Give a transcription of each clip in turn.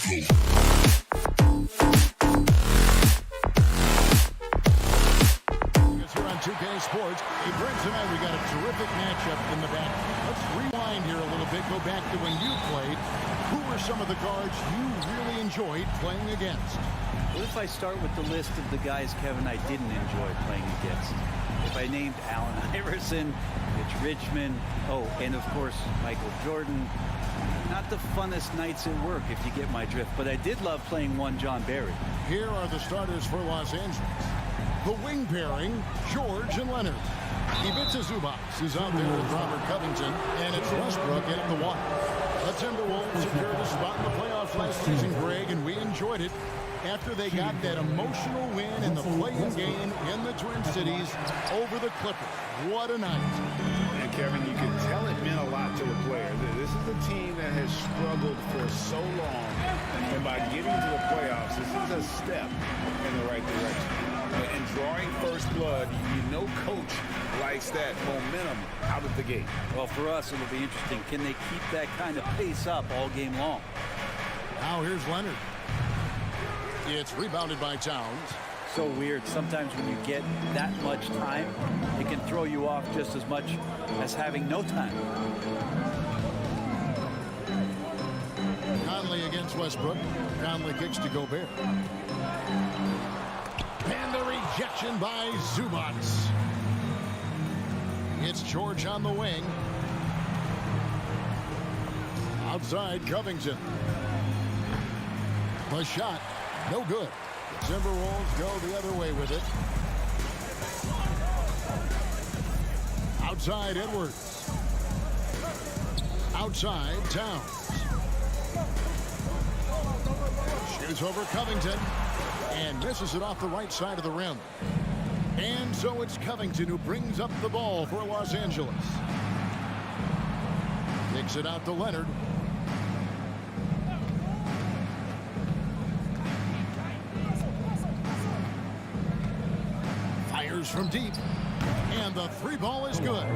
2K Sports. Hey, Brent, tonight we got a terrific matchup in the back. Let's rewind here a little bit, go back to when you played. Who were some of the guards you really enjoyed playing against? What if I start with the list of the guys, Kevin, I didn't enjoy playing against? If I named Allen Iverson, Mitch Richmond, and of course, Michael Jordan. Not the funnest nights at work, if you get my drift, but I did love playing one John Barry. Here are the starters for Los Angeles. The wing pairing, George and Leonard. Ivica Zubac is out there with Robert Covington, and it's Westbrook in at the one. The Timberwolves secured a spot in the playoffs last season, Greg, and we enjoyed it after they got that emotional win in the play-in game in the Twin Cities over the Clippers. What a night. And Kevin, you can tell it meant a lot to the player. This is a team that has struggled for so long, and by getting to the playoffs, this is a step in the right direction. And drawing first blood, you know coach likes that momentum out of the gate. Well, for us, it'll be interesting. Can they keep that kind of pace up all game long? Now here's Leonard. It's rebounded by Towns. So weird. Sometimes when you get that much time, it can throw you off just as much as having no time. Conley against Westbrook. Conley kicks to Gobert. And the rejection by Zubac. It's George on the wing. Outside, Covington. The shot, no good. The Timberwolves go the other way with it. Outside, Edwards. Outside, Towns. Shoots over Covington. And misses it off the right side of the rim. And so it's Covington who brings up the ball for Los Angeles. Kicks it out to Leonard. Fires from deep. And the three ball is good.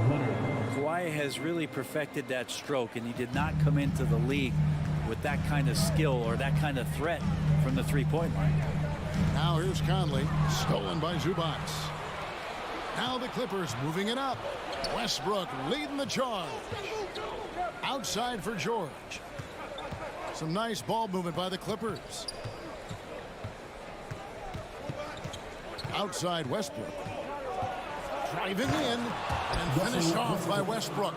Kawhi has really perfected that stroke, and he did not come into the league with that kind of skill or that kind of threat from the three-point line. Now here's Conley, stolen by Zubac. Now the Clippers moving it up. Westbrook leading the charge. Outside for George. Some nice ball movement by the Clippers. Outside Westbrook. Driving in and finished off by Westbrook.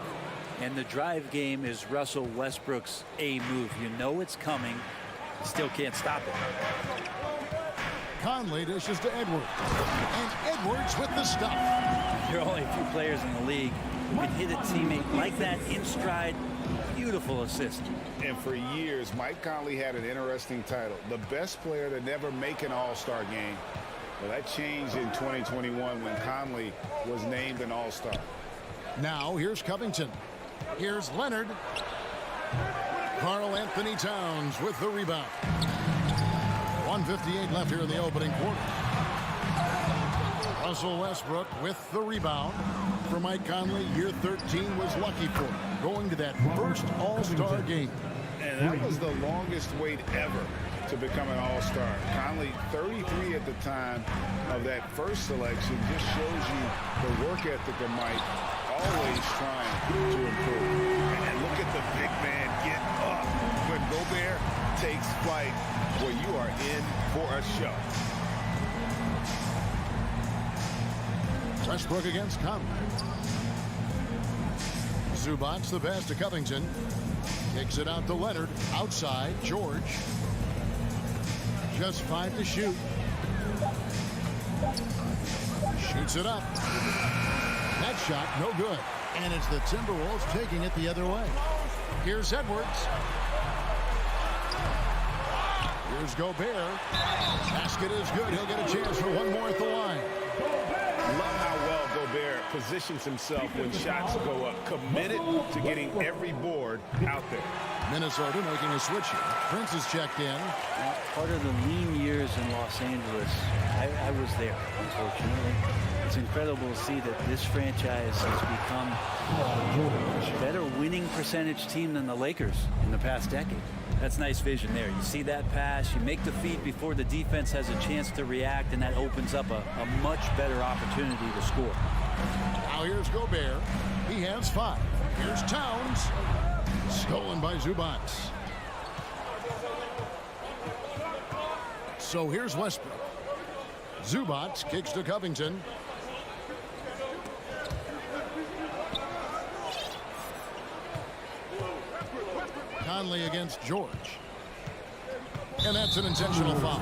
And the drive game is Russell Westbrook's A move. You know it's coming. Still can't stop it. Conley dishes to Edwards. And Edwards with the stuff. There are only a few players in the league who can hit a teammate like that in stride. Beautiful assist. And for years, Mike Conley had an interesting title. The best player to never make an all-star game. Well, that changed in 2021 when Conley was named an all-star. Now here's Covington. Here's Leonard. Karl Anthony Towns with the rebound. 1:58 left here in the opening quarter. Russell Westbrook with the rebound. For Mike Conley, year 13 was lucky for him, going to that first all-star game. And that was the longest wait ever to become an all-star. Conley, 33 at the time of that first selection, just shows you the work ethic of Mike, always trying to improve. And look at the big man get up. When Gobert takes flight, well, you are in for a show. Westbrook against Conley. Zubac the pass to Covington. Kicks it out to Leonard. Outside, George. Just 5 to shoot. Shoots it up. That shot, no good. And it's the Timberwolves taking it the other way. Here's Edwards. Here's Gobert. Basket is good. He'll get a chance for one more at the line. Love how well Gobert positions himself when shots go up. Committed to getting every board out there. Minnesota making a switch here. Prince is checked in. Part of the lean years in Los Angeles, I was there, unfortunately. It's incredible to see that this franchise has become a better winning percentage team than the Lakers in the past decade. That's nice vision there. You see that pass, you make the feed before the defense has a chance to react, and that opens up a much better opportunity to score. Now here's Gobert. He has 5. Here's Towns. Stolen by Zubats. So here's Westbrook. Zubats kicks to Covington. Conley against George. And that's an intentional foul.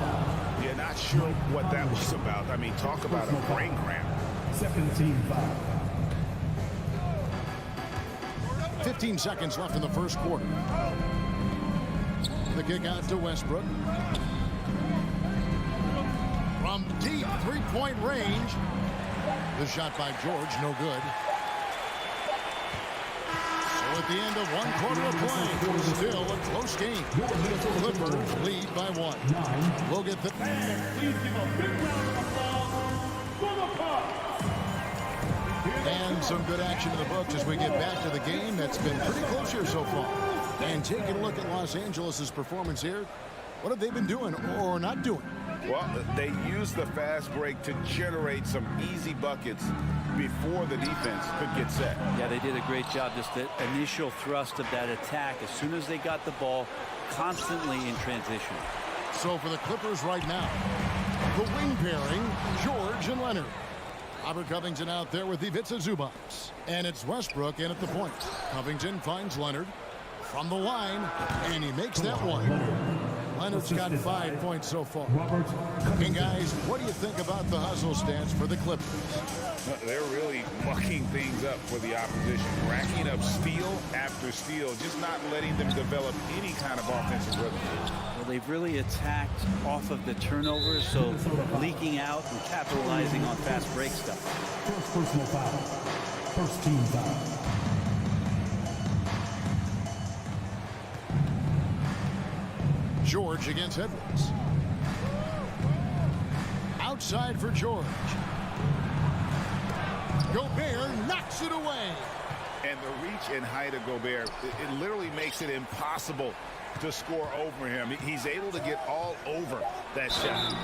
Yeah, not sure what that was about. I mean, talk about a brain cramp. Second team foul. 15 seconds left in the first quarter. The kick out to Westbrook. From deep three-point range. The shot by George, no good. So at the end of one quarter of play, still a close game. Clippers lead by 1. We'll get the... Please give a big round of applause for the Bucks. And some good action in the books as we get back to the game that's been pretty close here so far. And taking a look at Los Angeles' performance here, what have they been doing or not doing? Well, they used the fast break to generate some easy buckets before the defense could get set. Yeah, they did a great job. Just the initial thrust of that attack, as soon as they got the ball, constantly in transition. So for the Clippers right now, the wing pairing, George and Leonard. Robert Covington out there with Ivica Zubats. And it's Westbrook in at the point. Covington finds Leonard from the line, and he makes that one. Leonard's got 5 points so far. And guys, what do you think about the hustle stance for the Clippers? They're really mucking things up for the opposition, racking up steal after steal, just not letting them develop any kind of offensive rhythm. Well, they've really attacked off of the turnovers, so leaking out and capitalizing on fast break stuff. First personal foul. First team foul. George against Edwards. Outside for George. Gobert knocks it away. And the reach and height of Gobert, it literally makes it impossible to score over him. He's able to get all over that shot.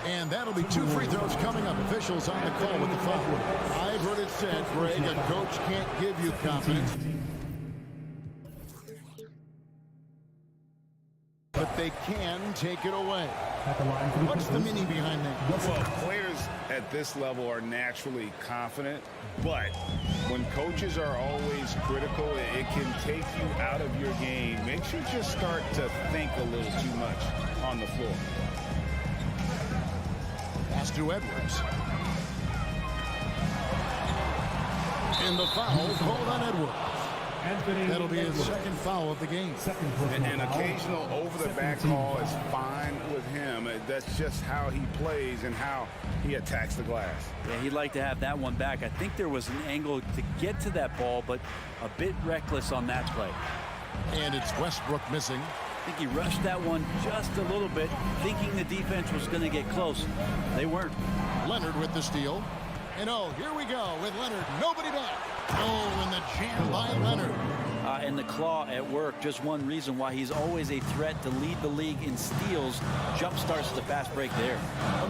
And that'll be 2 free throws coming up. Officials on the call with the foul. I've heard it said, Greg, a coach can't give you confidence, but they can take it away. What's the meaning behind that? Well, players at this level are naturally confident, but when coaches are always critical, it can take you out of your game. Makes you just start to think a little too much on the floor. Pass to Edwards. And the foul called on Edwards. That'll be his second foul of the game. An occasional over-the-back call is fine with him. That's just how he plays and how he attacks the glass. Yeah, he'd like to have that one back. I think there was an angle to get to that ball, but a bit reckless on that play. And it's Westbrook missing. I think he rushed that one just a little bit, thinking the defense was going to get close. They weren't. Leonard with the steal. And oh, here we go with Leonard. Nobody back. Oh, and the jam by Leonard. And the claw at work. Just one reason why he's always a threat to lead the league in steals. Jump starts the fast break there.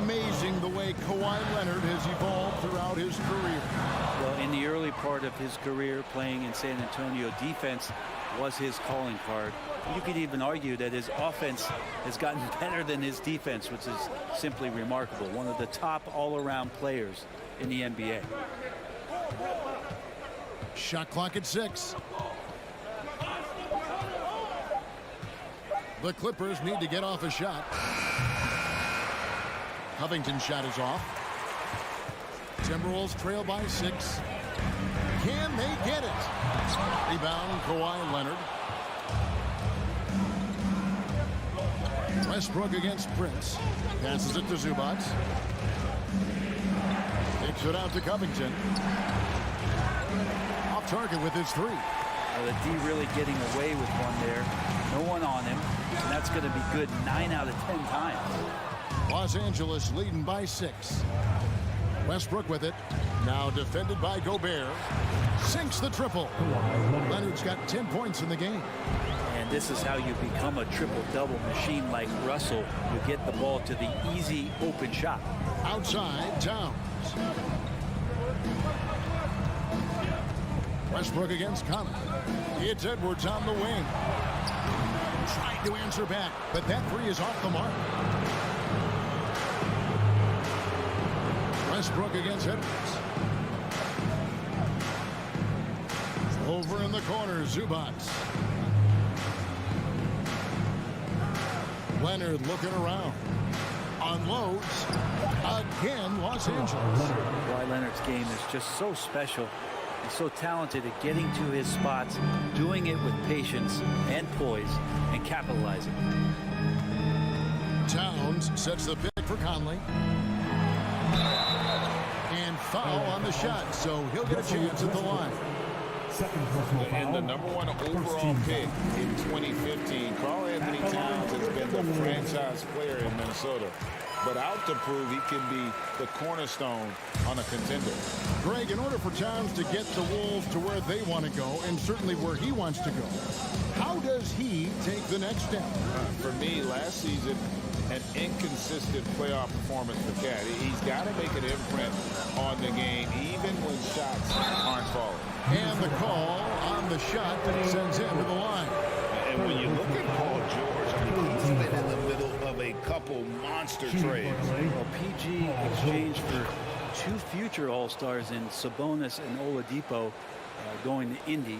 Amazing the way Kawhi Leonard has evolved throughout his career. Well, in the early part of his career playing in San Antonio, defense was his calling card. You could even argue that his offense has gotten better than his defense, which is simply remarkable. One of the top all-around players in the NBA. Shot clock at 6. The Clippers need to get off a shot. Covington's shot is off. Timberwolves trail by 6. Can they get it? Rebound, Kawhi Leonard. Westbrook against Prince. Passes it to Zubats. Takes it out to Covington. Off target with his 3. The D really getting away with one there. No one on him. And that's going to be good 9 out of 10 times. Los Angeles leading by 6. Westbrook with it. Now defended by Gobert. Sinks the triple. Leonard's got 10 points in the game. And And this is how you become a triple-double machine like Russell. You get the ball to the easy open shot. Outside, Towns. Westbrook against Conley. It's Edwards on the wing. Tried to answer back, but that three is off the mark. Westbrook against Edwards. Over in the corner, Zubac. Leonard looking around. Unloads. Again, Los Angeles. Kawhi Leonard's game is just so special. He's so talented at getting to his spots, doing it with patience and poise, and capitalizing. Towns sets the pick for Conley. And foul on the shot, so he'll get a chance at the line. And the #1 overall pick in 2015, Karl Anthony Towns has been the franchise player in Minnesota, but out to prove he can be the cornerstone on a contender. Greg, in order for Towns to get the Wolves to where they want to go, and certainly where he wants to go, how does he take the next step? For me, last season, an inconsistent playoff performance for Cat. He's got to make an imprint on the game, even when shots aren't falling. And the call on the shot that he sends into the line. And when you look at Paul George, I mean, he's been in the middle of a couple monster trades. Well, PG exchanged for two future All-Stars in Sabonis and Oladipo going to Indy.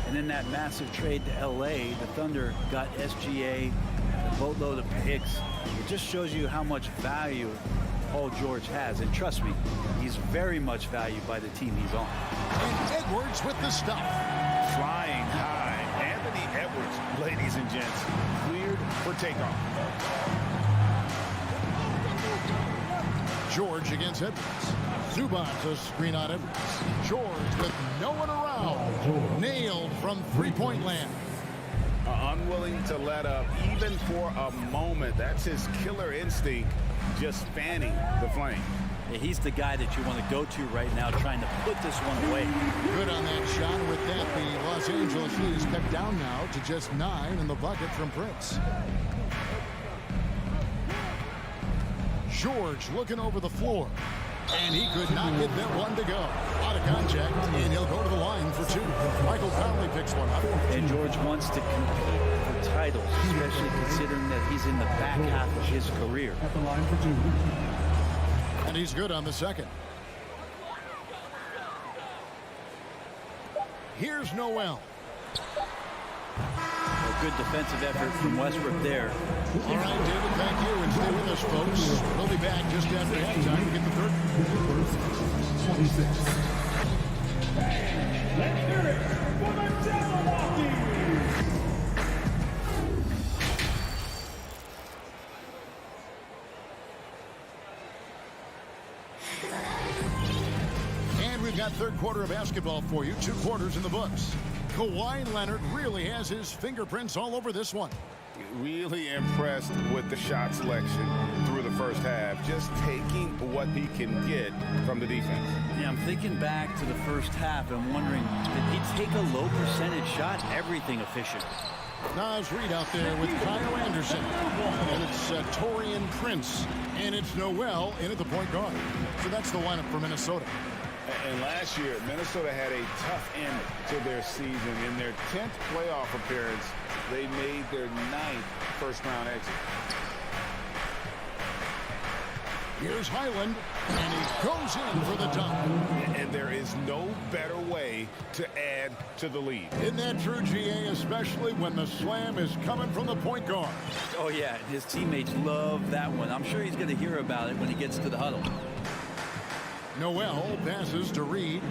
And then that massive trade to L.A., the Thunder got SGA, a boatload of picks. It just shows you how much value Paul George has. And trust me, he's very much valued by the team he's on. And Edwards with the stuff. Flying high. Anthony Edwards, ladies and gents, cleared for takeoff. George against Edwards. Zubac a screen on Edwards. George with no one around. Nailed from three-point land. Unwilling to let up even for a moment. That's his killer instinct, just fanning the flame. Yeah, he's the guy that you want to go to right now, trying to put this one away. Good on that shot. With that, the Los Angeles lead is cut down now to just 9 in the bucket from Prince. George looking over the floor. And he could not get that one to go. Out of contact, and he'll go to the line for 2. Michael Conley picks one up. And George wants to compete for titles, especially considering that he's in the back half of his career. At the line for 2. And he's good on the second. Here's Noel. A good defensive effort from Westbrook there. All right, David, thank you. And stay with us, folks. We'll be back just after halftime to get the third. 26. Let's hear it for the Jabberwockies! And we've got third quarter of basketball for you. 2 quarters in the books. Kawhi Leonard really has his fingerprints all over this one. Really impressed with the shot selection through the first half, just taking what he can get from the defense. Yeah, I'm thinking back to the first half and wondering, did he take a low percentage shot? Everything efficient. Nas Reed out there with Kyle Anderson. And it's Taurean Prince. And it's Noel in at the point guard. So that's the lineup for Minnesota. And last year, Minnesota had a tough end to their season. In their 10th playoff appearance, they made their 9th first-round exit. Here's Highland, and he goes in for the dunk. And there is no better way to add to the lead. Isn't that true, GA, especially when the slam is coming from the point guard? Oh, yeah, his teammates love that one. I'm sure he's going to hear about it when he gets to the huddle. Noel passes to Reed.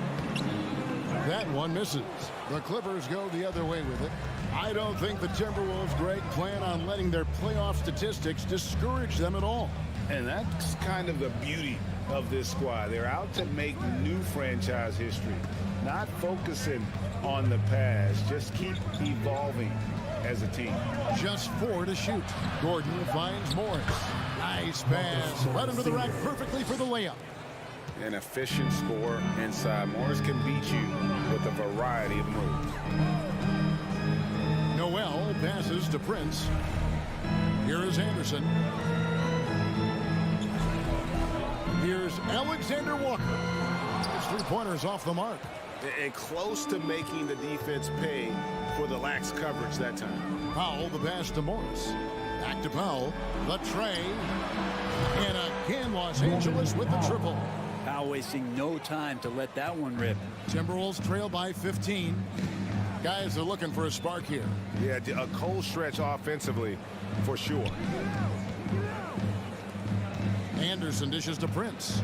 That one misses. The Clippers go the other way with it. I don't think the Timberwolves, Greg, plan on letting their playoff statistics discourage them at all. And that's kind of the beauty of this squad. They're out to make new franchise history, not focusing on the past. Just keep evolving as a team. Just 4 to shoot. Gordon finds Morris. Nice pass. Right under the rack perfectly for the layup. An efficient score inside. Morris can beat you with a variety of moves. Noel It passes to Prince. Here is Anderson. Here's Alexander Walker. His three-pointers off the mark. And close to making the defense pay for the lax coverage that time. Powell, the pass to Morris. Back to Powell. The tray. And again, Los Angeles with the triple. Powell wasting no time to let that one rip. Timberwolves trail by 15. Guys are looking for a spark here. Yeah, a cold stretch offensively for sure. Anderson dishes to Prince.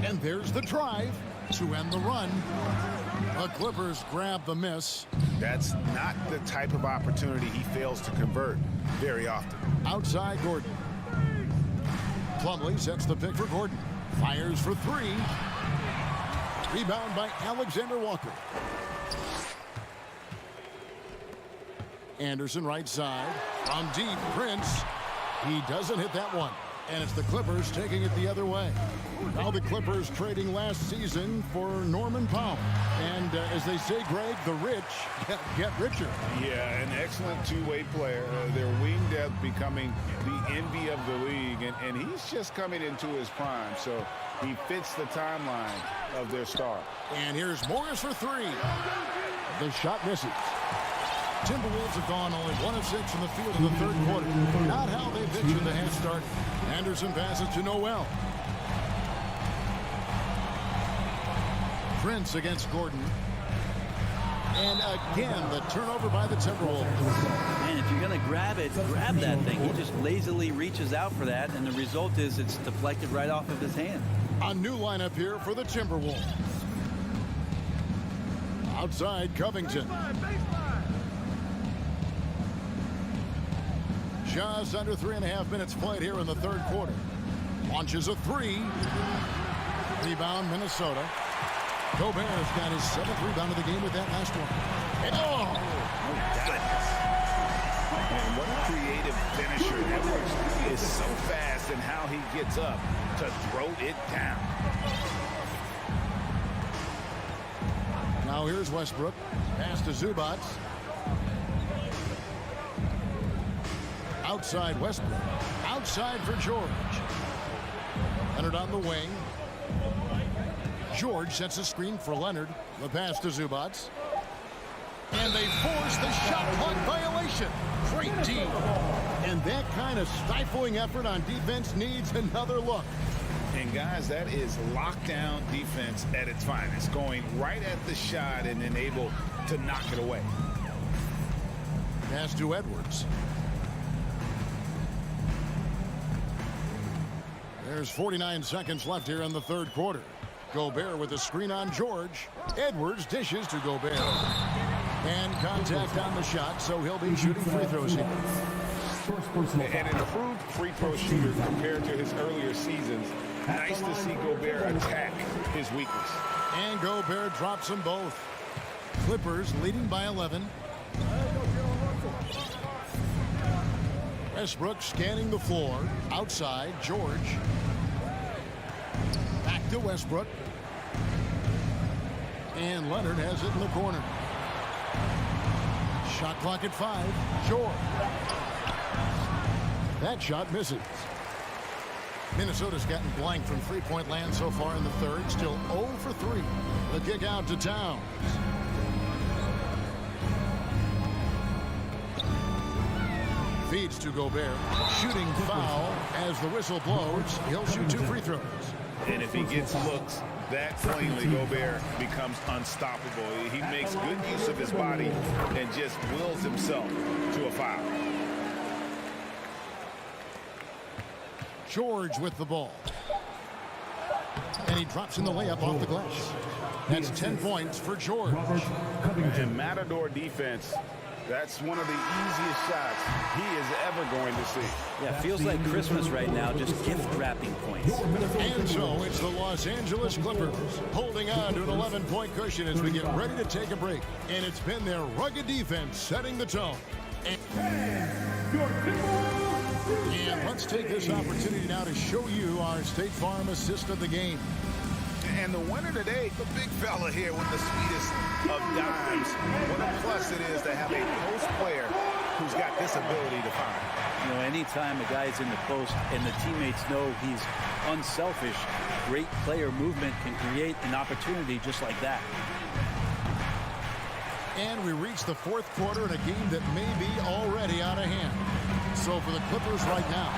And there's the drive to end the run. The Clippers grab the miss. That's not the type of opportunity he fails to convert very often. Outside Gordon. Plumlee sets the pick for Gordon. Fires for three. Rebound by Alexander Walker. Anderson right side. From deep, Prince. He doesn't hit that one. And it's the Clippers taking it the other way. Now the Clippers trading last season for Norman Powell. And as they say, Greg, the rich get richer. Yeah, an excellent two-way player. Their wing depth becoming the envy of the league. And he's just coming into his prime. So he fits the timeline of their star. And here's Morris for three. The shot misses. Timberwolves have gone only 1 of 6 in the field in the third quarter. Not how they pictured the half start. Anderson passes to Noel. Prince against Gordon. And again, the turnover by the Timberwolves. Man, if you're going to grab it, grab that thing. He just lazily reaches out for that, and the result is it's deflected right off of his hand. A new lineup here for the Timberwolves. Outside, Covington. Just under 3.5 minutes played here in the third quarter. Launches a three. Rebound, Minnesota. Gobert's got his 7th rebound of the game with that last one. And And what a creative finisher. Edwards is so fast in how he gets up to throw it down. now here's Westbrook. Pass to Zubac. Outside Westbrook. Outside for George. Leonard on the wing. George sets a screen for Leonard. The pass to Zubac. And they force the shot clock violation. Great team. And that kind of stifling effort on defense needs another look. And guys, that is lockdown defense at its finest. Going right at the shot and then able to knock it away. Pass to Edwards. There's 49 seconds left here in the third quarter. Gobert with a screen on George. Edwards dishes to Gobert. And contact on the shot, so he'll be shooting free throws here. An improved free throw shooter compared to his earlier seasons. Nice to see Gobert attack his weakness. And Gobert drops them both. Clippers leading by 11. Westbrook scanning the floor. Outside, George. Back to Westbrook. And Leonard has it in the corner. Shot clock at 5. George. That shot misses. Minnesota's gotten blank from three-point land so far in the third. Still 0 for 3. The kick out to Towns. Feeds to Gobert. Shooting foul as the whistle blows. He'll shoot 2 free throws. And if he gets looks that cleanly, Gobert becomes unstoppable. He makes good use of his body and just wills himself to a foul. George with the ball. And he drops in the layup off the glass. That's 10 points for George. And Matador defense, that's one of the easiest shots he is ever going to see. Yeah, feels like Christmas right now, just gift wrapping points. And so it's the Los Angeles Clippers holding on to an 11-point cushion as we get ready to take a break. And it's been their rugged defense setting the tone. And let's take this opportunity now to show you our State Farm assist of the game. And the winner today, the big fella here with the sweetest of dimes. What a plus it is to have a post player who's got this ability to find. You know, anytime a guy's in the post and the teammates know he's unselfish, great player movement can create an opportunity just like that. And we reach the fourth quarter in a game that may be already out of hand. So for the Clippers right now,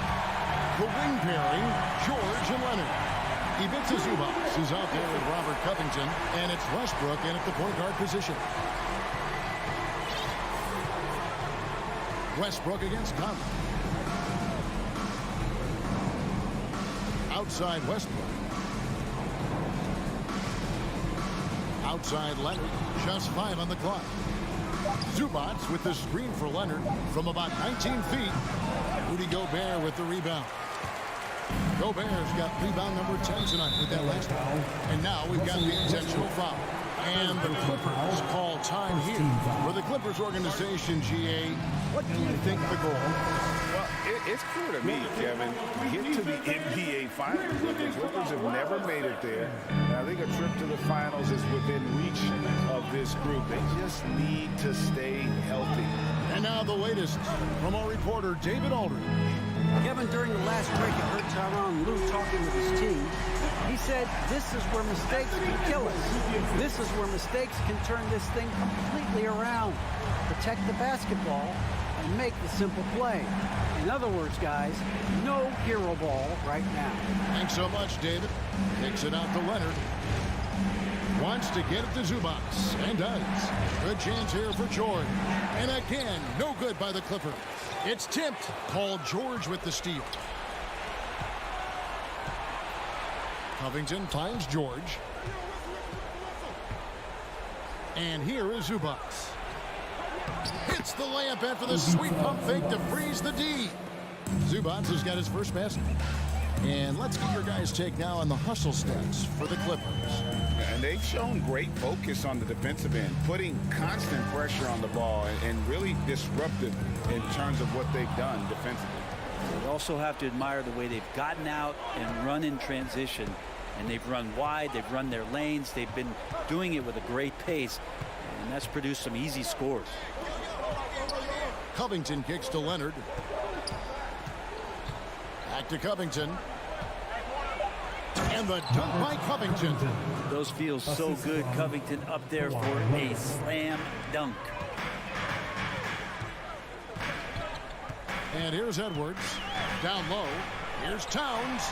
the wing pairing, George and Leonard. Ivica Zubac is out there with Robert Covington, and it's Westbrook in at the point guard position. Westbrook against Conley. Outside Westbrook. Outside Leonard, just 5 on the clock. Zubac with the screen for Leonard from about 19 feet. Rudy Gobert with the rebound. Gobert's got rebound number 10 tonight with that last one. And now we've got the intentional foul. And the Clippers call time here. For the Clippers organization, GA, what do you think the goal? Well, it's clear to me, Kevin, get to the NBA Finals. The Clippers have never made it there. I think a trip to the Finals is within reach of this group. They just need to stay healthy. And now the latest from our reporter, David Aldridge. Kevin, during the last break, I heard Tyronn Lue talking with his team. He said, this is where mistakes can kill us. This is where mistakes can turn this thing completely around. Protect the basketball and make the simple play. In other words, guys, no hero ball right now. Thanks so much, David. Takes it out to Leonard. Wants to get it to Zubac, and does. Good chance here for George. And again, no good by the Clippers. It's tipped. Called George with the steal. Covington finds George. And here is Zubac. Hits the layup after the sweep pump fake to freeze the D. Zubac has got his first basket. And let's get your guys' take now on the hustle stats for the Clippers. And they've shown great focus on the defensive end, putting constant pressure on the ball and really disruptive in terms of what they've done defensively. You also have to admire the way they've gotten out and run in transition. And they've run wide, they've run their lanes, they've been doing it with a great pace. And that's produced some easy scores. Covington kicks to Leonard. Back to Covington. And the dunk by Covington. Those feel so good. Covington up there for a slam dunk. And here's Edwards. Down low. Here's Towns.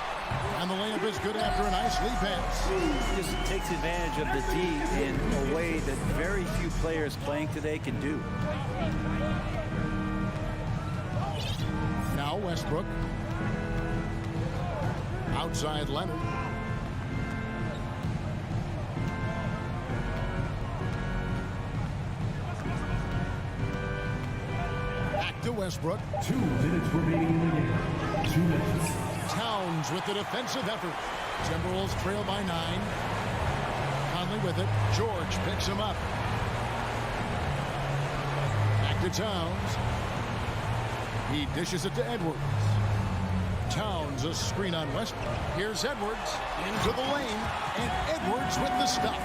And the layup is good after a nice lead pass. Just takes advantage of the D in a way that very few players playing today can do. Now Westbrook. Outside Leonard. Back to Westbrook. 2 minutes remaining in the game. 2 minutes. Towns with the defensive effort. Timberwolves trail by 9. Conley with it. George picks him up. Back to Towns. He dishes it to Edwards. Towns a screen on Westbrook. Here's Edwards into the lane, and Edwards with the stuff.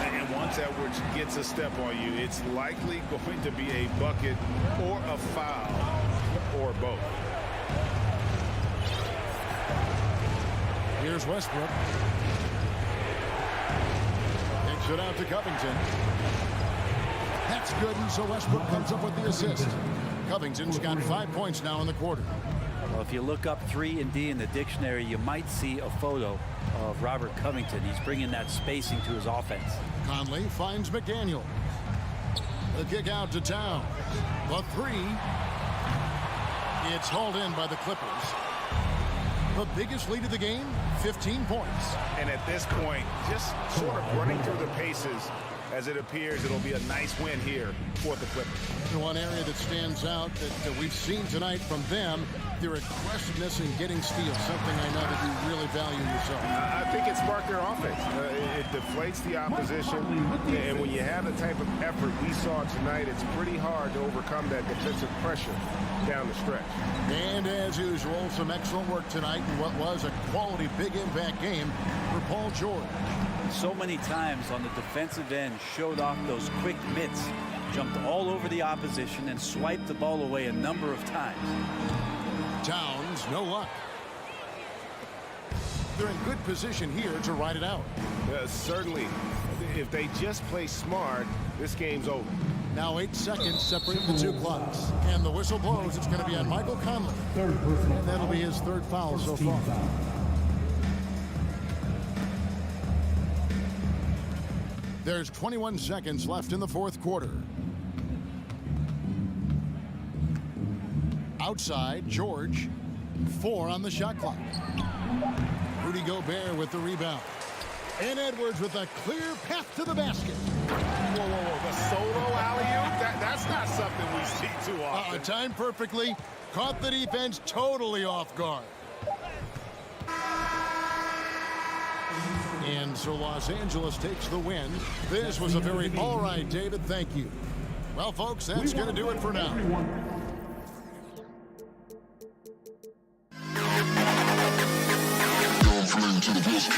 And once Edwards gets a step on you, it's likely going to be a bucket or a foul or both. Here's Westbrook. Takes it out to Covington. That's good, and so Westbrook comes up with the assist. Covington's got 5 points now in the quarter. Well, if you look up 3 and D in the dictionary, you might see a photo of Robert Covington. He's bringing that spacing to his offense. Conley finds McDaniel. The kick out to Towns. The 3. It's hauled in by the Clippers. The biggest lead of the game, 15 points. And at this point, just sort of running through the paces, as it appears it'll be a nice win here for the Clippers. The one area that stands out that we've seen tonight from them, their aggressiveness in getting steals, something I know that you really value yourself. I think it sparked their offense. It deflates the opposition, and when you have the type of effort we saw tonight, it's pretty hard to overcome that defensive pressure down the stretch. And as As usual, some excellent work tonight in what was a quality big impact game for Paul George. So many times on the defensive end, showed off those quick mitts, jumped all over the opposition and swiped the ball away a number of times. Towns, no luck. They're in good position here to ride it out. Certainly. If they just play smart, this game's over. Now 8 seconds separating the two clocks. And the whistle blows. It's going to be on Michael Conley. And that'll be his third foul so far. There's 21 seconds left in the fourth quarter. Outside, George. 4 on the shot clock. Rudy Gobert with the rebound. And Edwards with a clear path to the basket. Whoa, whoa, whoa. The solo alley-oop? That's not something we see too often. Timed perfectly. Caught the defense totally off guard. And so Los Angeles takes the win. This was a very all right, David. Thank you. Well, folks, that's going to do it for now. To the best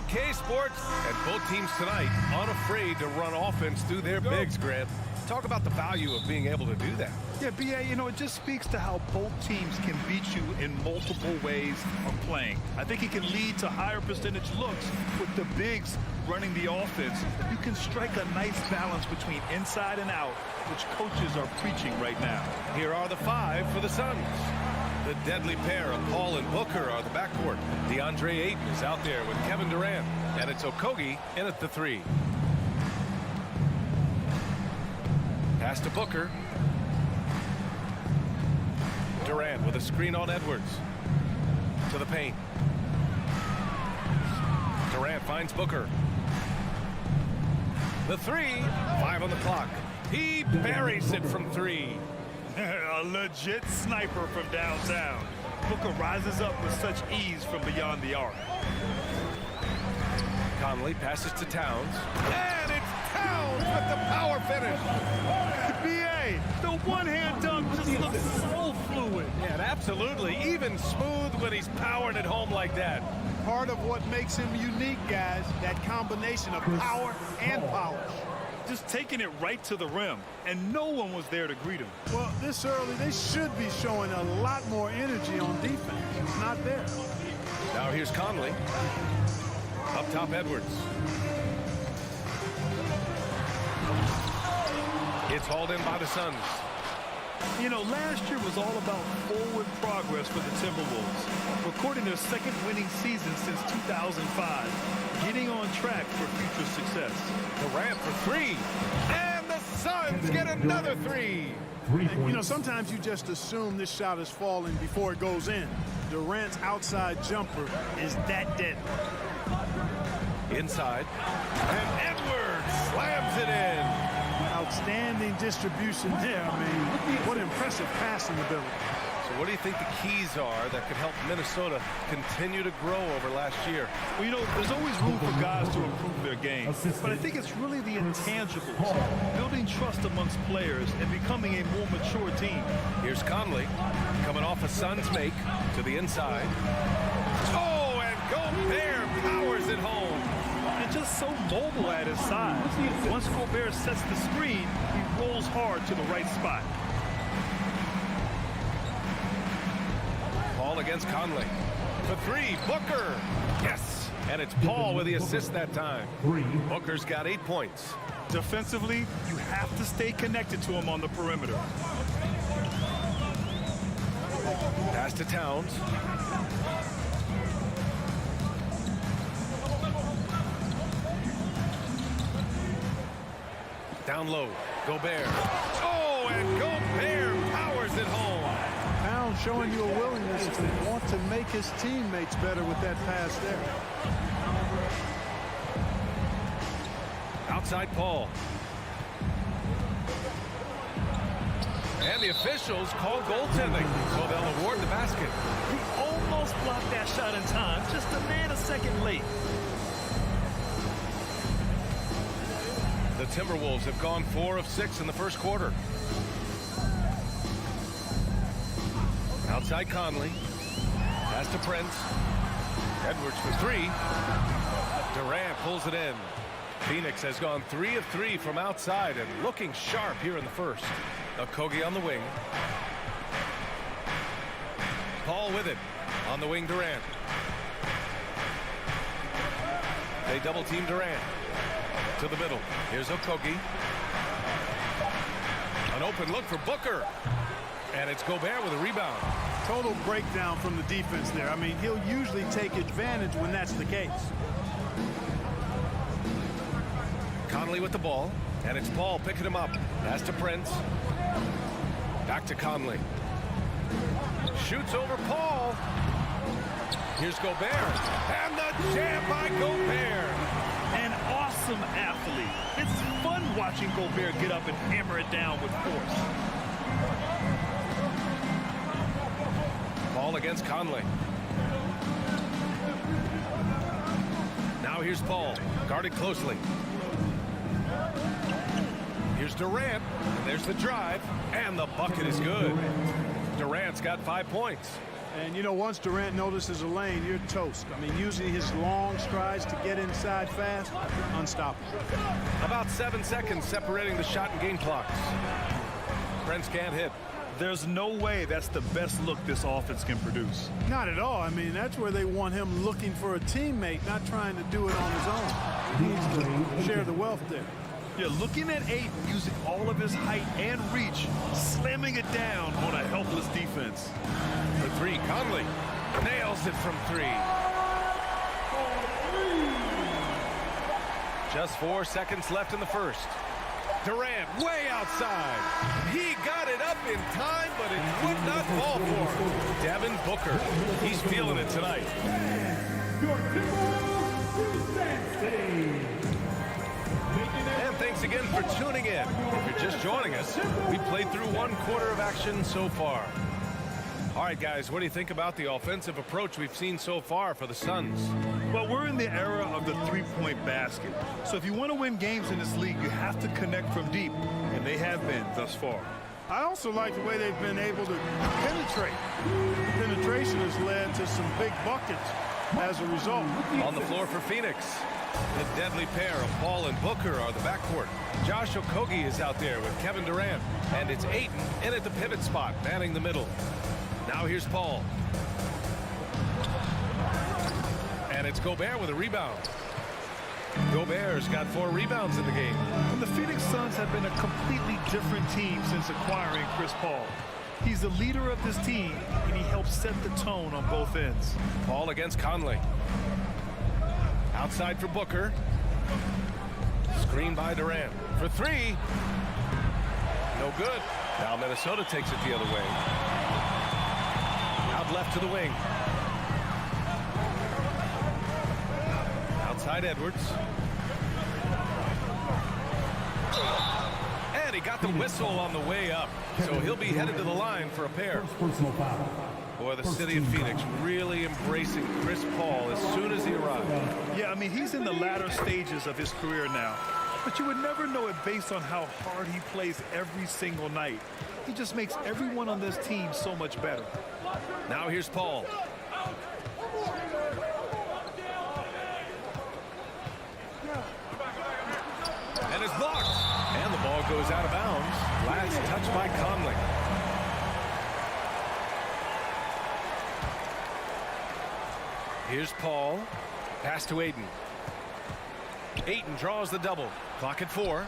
Okay, sports, and both teams tonight unafraid to run offense through their bigs, Grant. Talk about the value of being able to do that. Yeah, B.A., you know, it just speaks to how both teams can beat you in multiple ways of playing. I think it can lead to higher percentage looks with the bigs running the offense. You can strike a nice balance between inside and out, which coaches are preaching right now. Here are the 5 for the Suns. The deadly pair of Paul and Booker are the backcourt. DeAndre Ayton is out there with Kevin Durant, and it's Okogie in at the 3. Pass to Booker. Durant with a screen on Edwards. To the paint. Durant finds Booker. The 3, 5 on the clock. He buries it from 3. A legit sniper from downtown. Booker rises up with such ease from beyond the arc. Conley passes to Towns. And it's Towns with the power finish. B.A., the one-hand dunk just looks so fluid. Yeah, absolutely. Even smooth when he's powering it home like that. Part of what makes him unique, guys, that combination of power and polish. Just taking it right to the rim, and no one was there to greet him. Well, this early, they should be showing a lot more energy on defense. It's not there. Now here's Conley. Up top, Edwards. It's hauled in by the Suns. You know, last year was all about forward progress for the Timberwolves, recording their second winning season since 2005, getting on track for future success. Durant for 3, and the Suns get another 3. You know, sometimes you just assume this shot is falling before it goes in. Durant's outside jumper is that deadly. Inside, and Edwards slams it in. Outstanding distribution there. I mean, what impressive passing ability. So what do you think the keys are that could help Minnesota continue to grow over last year? Well, you know, there's always room for guys to improve their game, but I think it's really the intangibles, building trust amongst players and becoming a more mature team. Here's Conley coming off a Suns make to the inside. Oh, and Gobert powers it home. And just so mobile at his size. Once Gobert sets the screen, he rolls hard to the right spot. Paul against Conley. For 3, Booker. Yes. And it's Paul with the assist that time. Booker's got 8 points. Defensively, you have to stay connected to him on the perimeter. Pass to Towns. Down low, Gobert. Oh, and Gobert powers it home. Towns showing you a willingness to want to make his teammates better with that pass there. Outside Paul. And the officials call goaltending, so they'll award the basket. He almost blocked that shot in time, just a nanosecond late. The Timberwolves have gone 4 of 6 in the first quarter. Outside Conley. Pass to Prince. Edwards for 3. Durant pulls it in. Phoenix has gone 3 of 3 from outside and looking sharp here in the first. Okogie on the wing. Paul with it. On the wing, Durant. They double team Durant. To the middle. Here's Okogie. An open look for Booker. And it's Gobert with a rebound. Total breakdown from the defense there. I mean, he'll usually take advantage when that's the case. Conley with the ball. And it's Paul picking him up. Pass to Prince. Back to Conley. Shoots over Paul. Here's Gobert. And the jam by Gobert. An awesome athlete. It's fun watching Gobert get up and hammer it down with force. Paul against Conley. Now here's Paul, guarded closely. Here's Durant, and there's the drive, and the bucket is good. Durant's got 5 points. And, you know, once Durant notices a lane, you're toast. I mean, using his long strides to get inside fast, unstoppable. About 7 seconds separating the shot and game clocks. Prince can't hit. There's no way that's the best look this offense can produce. Not at all. I mean, that's where they want him looking for a teammate, not trying to do it on his own. He needs to share the wealth there. Yeah, looking at Ayton using all of his height and reach, slamming it down on a helpless defense. For three, Conley nails it from three. Just 4 seconds left in the first. Durant way outside. He got it up in time, but it would not fall for him. Devin Booker, he's feeling it tonight. And thanks again for tuning in. If you're just joining us, we played through 1 quarter of action so far. All right, guys, what do you think about the offensive approach we've seen so far for the Suns? Well, we're in the era of the three-point basket. So if you want to win games in this league, you have to connect from deep, and they have been thus far. I also like the way they've been able to penetrate. The penetration has led to some big buckets as a result. On the floor for Phoenix, the deadly pair of Paul and Booker are the backcourt. Josh Okogie is out there with Kevin Durant, and it's Ayton in at the pivot spot, manning the middle. Now here's Paul. And it's Gobert with a rebound. Gobert's got 4 rebounds in the game. And the Phoenix Suns have been a completely different team since acquiring Chris Paul. He's the leader of this team, and he helps set the tone on both ends. Paul against Conley. Outside for Booker. Screen by Durant. For 3. No good. Now Minnesota takes it the other way. Out left to the wing. Outside Edwards. And he got the whistle on the way up. So he'll be headed to the line for a pair. Boy, the city of Phoenix really embracing Chris Paul as soon as he arrived. Yeah, I mean, he's in the latter stages of his career now. But you would never know it based on how hard he plays every single night. He just makes everyone on this team so much better. Now here's Paul. And it's blocked. And the ball goes out of bounds. Last touch by Conley. Here's Paul. Pass to Ayton. Ayton draws the double. Clock at 4.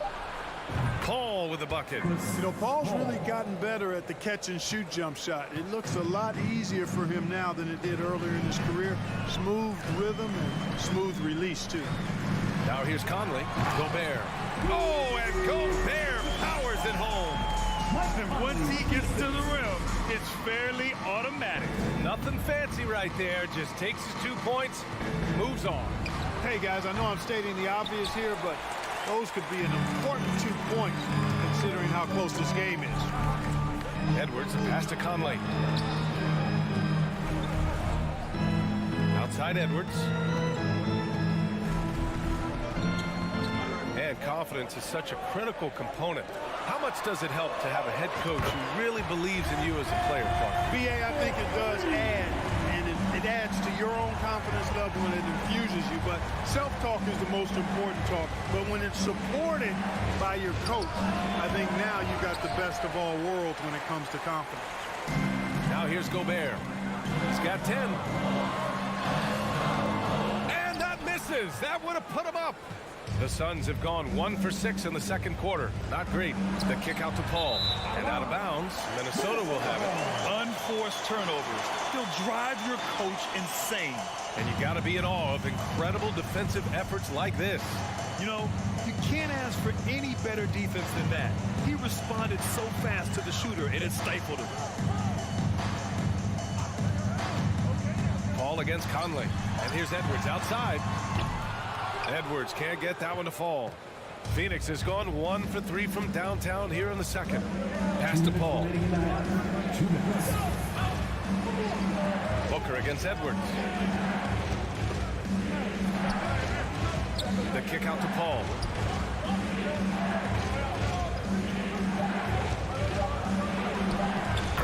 Paul with the bucket. You know, Paul's really gotten better at the catch-and-shoot jump shot. It looks a lot easier for him now than it did earlier in his career. Smooth rhythm and smooth release, too. Now here's Conley. Gobert. Oh, and Gobert powers it home. And once he gets to the rim, it's fairly automatic. Nothing fancy right there. Just takes his 2 points, moves on. Hey, guys, I know I'm stating the obvious here, but those could be an important 2 points considering how close this game is. Edwards, pass to Conley. Outside Edwards. And confidence is such a critical component. How much does it help to have a head coach who really believes in you as a player, Clark? BA, I think it does add, and it adds to your own confidence level and it infuses you. But self-talk is the most important talk. But when it's supported by your coach, I think now you've got the best of all worlds when it comes to confidence. Now here's Gobert. He's got 10. And that misses. That would have put him up. The Suns have gone 1 for 6 in the second quarter. Not great. The kick out to Paul. And out of bounds, Minnesota will have it. Unforced turnovers. They'll drive your coach insane. And you got to be in awe of incredible defensive efforts like this. You know, you can't ask for any better defense than that. He responded so fast to the shooter, and it stifled him. Paul against Conley. And here's Edwards outside. Edwards can't get that one to fall. Phoenix has gone 1 for 3 from downtown here in the second. Pass to Paul. Booker against Edwards. The kick out to Paul.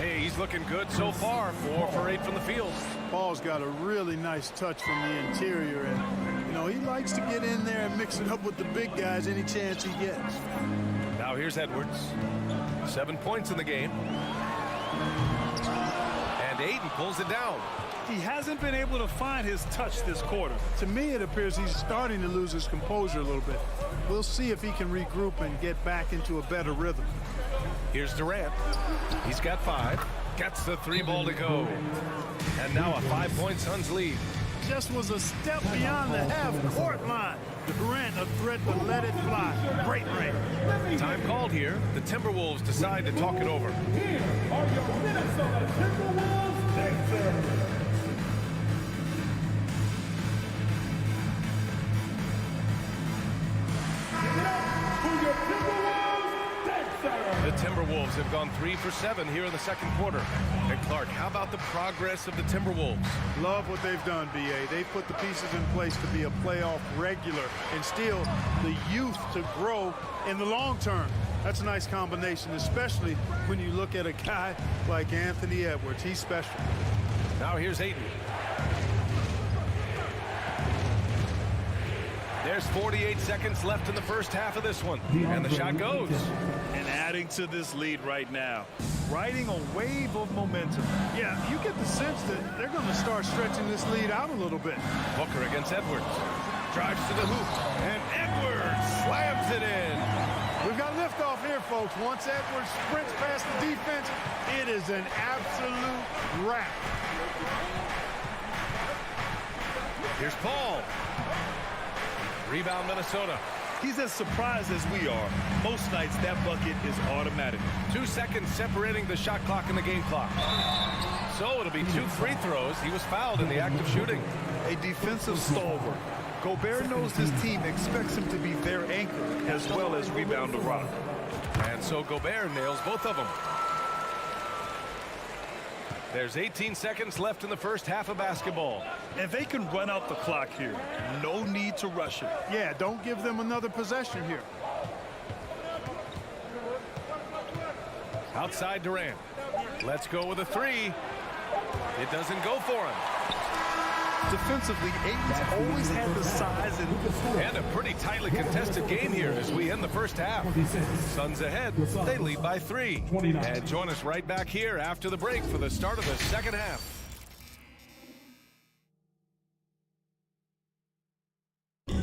Hayes He's looking good so far. 4 for 8 from the field. Paul's got a really nice touch from the interior, and, you know, he likes to get in there and mix it up with the big guys any chance he gets. Now here's Edwards. 7 points in the game. And Aiden pulls it down. He hasn't been able to find his touch this quarter. To me, it appears he's starting to lose his composure a little bit. We'll see if he can regroup and get back into a better rhythm. Here's Durant. He's got 5. Gets the 3 ball to go. And now a 5-point Suns lead. Just was a step beyond the half-court line. Durant a threat to let it fly. Great range. Time called here. The Timberwolves decide to talk it over. Here are your Minnesota Timberwolves Sixers. The Timberwolves have gone 3 for 7 here in the second quarter. And Clark, how about the progress of the Timberwolves? Love what they've done, B.A. They've put the pieces in place to be a playoff regular and still the youth to grow in the long term. That's a nice combination, especially when you look at a guy like Anthony Edwards. He's special. Now here's Aiden. There's 48 seconds left in the first half of this one. And the shot goes. And adding to this lead right now. Riding a wave of momentum. Yeah, you get the sense that they're going to start stretching this lead out a little bit. Booker against Edwards. Drives to the hoop. And Edwards slams it in. We've got liftoff here, folks. Once Edwards sprints past the defense, it is an absolute wrap. Here's Paul. Rebound Minnesota. He's as surprised as we are. Most nights that bucket is automatic. 2 seconds separating the shot clock and the game clock. So it'll be 2 free throws. He was fouled in the act of shooting. A defensive stalwart. Gobert knows his team expects him to be their anchor as well as rebound the rock. And so Gobert nails both of them. There's 18 seconds left in the first half of basketball. And they can run out the clock here. No need to rush it. Yeah, don't give them another possession here. Outside Durant. Let's go with a 3. It doesn't go for him. Defensively, Aiden's always had the size and a pretty tightly contested game here as we end the first half. Suns ahead. They lead by 3. And join us right back here after the break for the start of the second half. And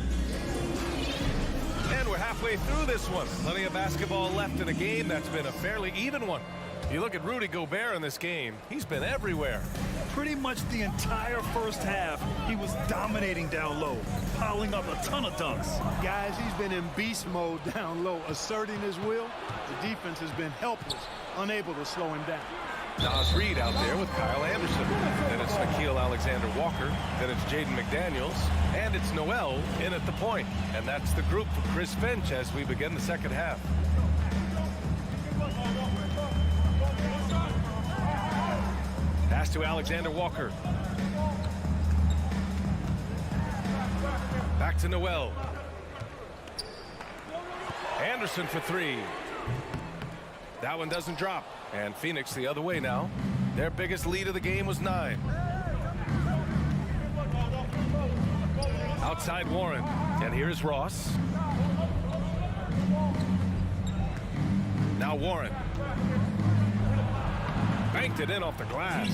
we're halfway through this one. Plenty of basketball left in a game that's been a fairly even one. You look at Rudy Gobert in this game, he's been everywhere. Pretty much the entire first half, he was dominating down low, piling up a ton of dunks. Guys, he's been in beast mode down low, asserting his will. The defense has been helpless, unable to slow him down. Nas Reed out there with Kyle Anderson. Then it's Nickeil Alexander-Walker. Then it's Jaden McDaniels. And it's Noel in at the point. And that's the group for Chris Finch as we begin the second half. Pass to Alexander-Walker. Back to Noel. Anderson for 3. That one doesn't drop. And Phoenix the other way now. Their biggest lead of the game was 9. Outside Warren. And here's Ross. Now Warren. Banked it in off the glass.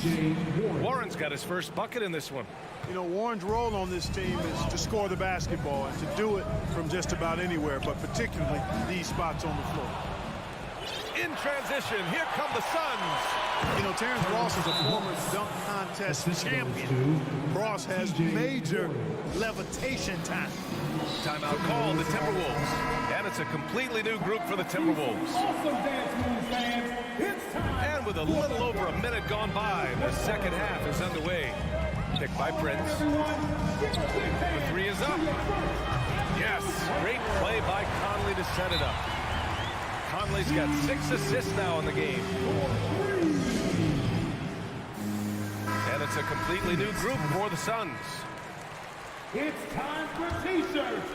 Warren's got his first bucket in this one. You know, Warren's role on this team is to score the basketball and to do it from just about anywhere, but particularly these spots on the floor. In transition, here come the Suns. You know, Terrence Ross is a former dunk contest champion. Ross has major levitation time. Timeout called the Timberwolves. And it's a completely new group for the Timberwolves. And with a little over a minute gone by, the second half is underway. Picked by Prince. The 3 is up. Yes, great play by Conley to set it up. Conley's got 6 assists now in the game. And it's a completely new group for the Suns. It's time for T-shirts.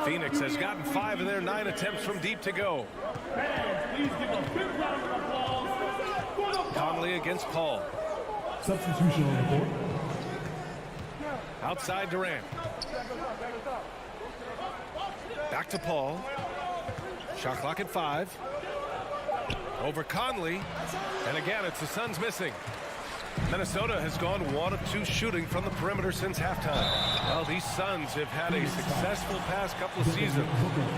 Phoenix has gotten 5 of their 9 attempts from deep to go. Fans, please give a big round of applause for the Conley against Paul. Substitution on the court. Outside Durant. Back to Paul. Shot clock at 5. Over Conley. And again, it's the Suns missing. Minnesota has gone 1 of 2 shooting from the perimeter since halftime. Well, these Suns have had a successful past couple of seasons.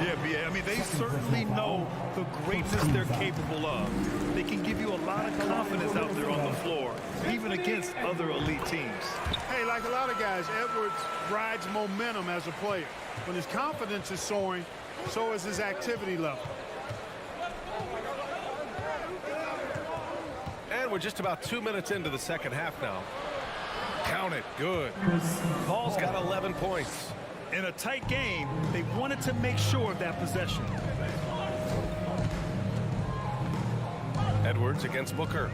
Yeah, I mean, they certainly know the greatness they're capable of. They can give you a lot of confidence out there on the floor, even against other elite teams. Hey, like a lot of guys, Edwards rides momentum as a player. When his confidence is soaring, so is his activity level. And we're just about 2 minutes into the second half now. Count it. Good. Paul's got 11 points. In a tight game, they wanted to make sure of that possession. Edwards against Booker.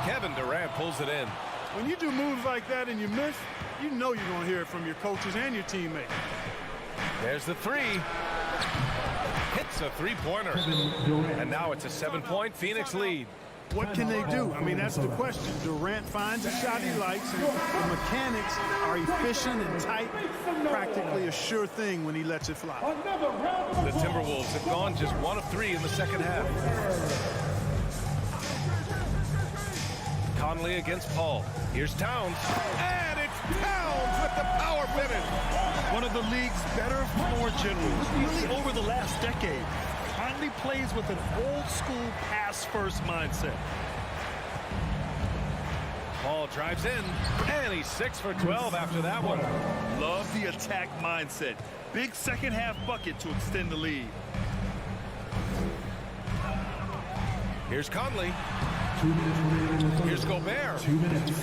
Kevin Durant pulls it in. When you do moves like that and you miss, you know you're going to hear it from your coaches and your teammates. There's the 3. Hits a 3-pointer. And now it's a 7-point Phoenix lead. What can they do? I mean, that's the question. Durant finds a shot he likes, and the mechanics are efficient and tight, practically a sure thing when he lets it fly. The Timberwolves have gone just 1 of 3 in the second half. Conley against Paul. Here's Towns. And it's Towns with the power finish. One of the league's better floor generals, really over the last decade. Conley plays with an old-school pass-first mindset. Paul drives in, and he's 6 for 12 after that one. Love the attack mindset. Big second-half bucket to extend the lead. Here's Conley. Here's Gobert.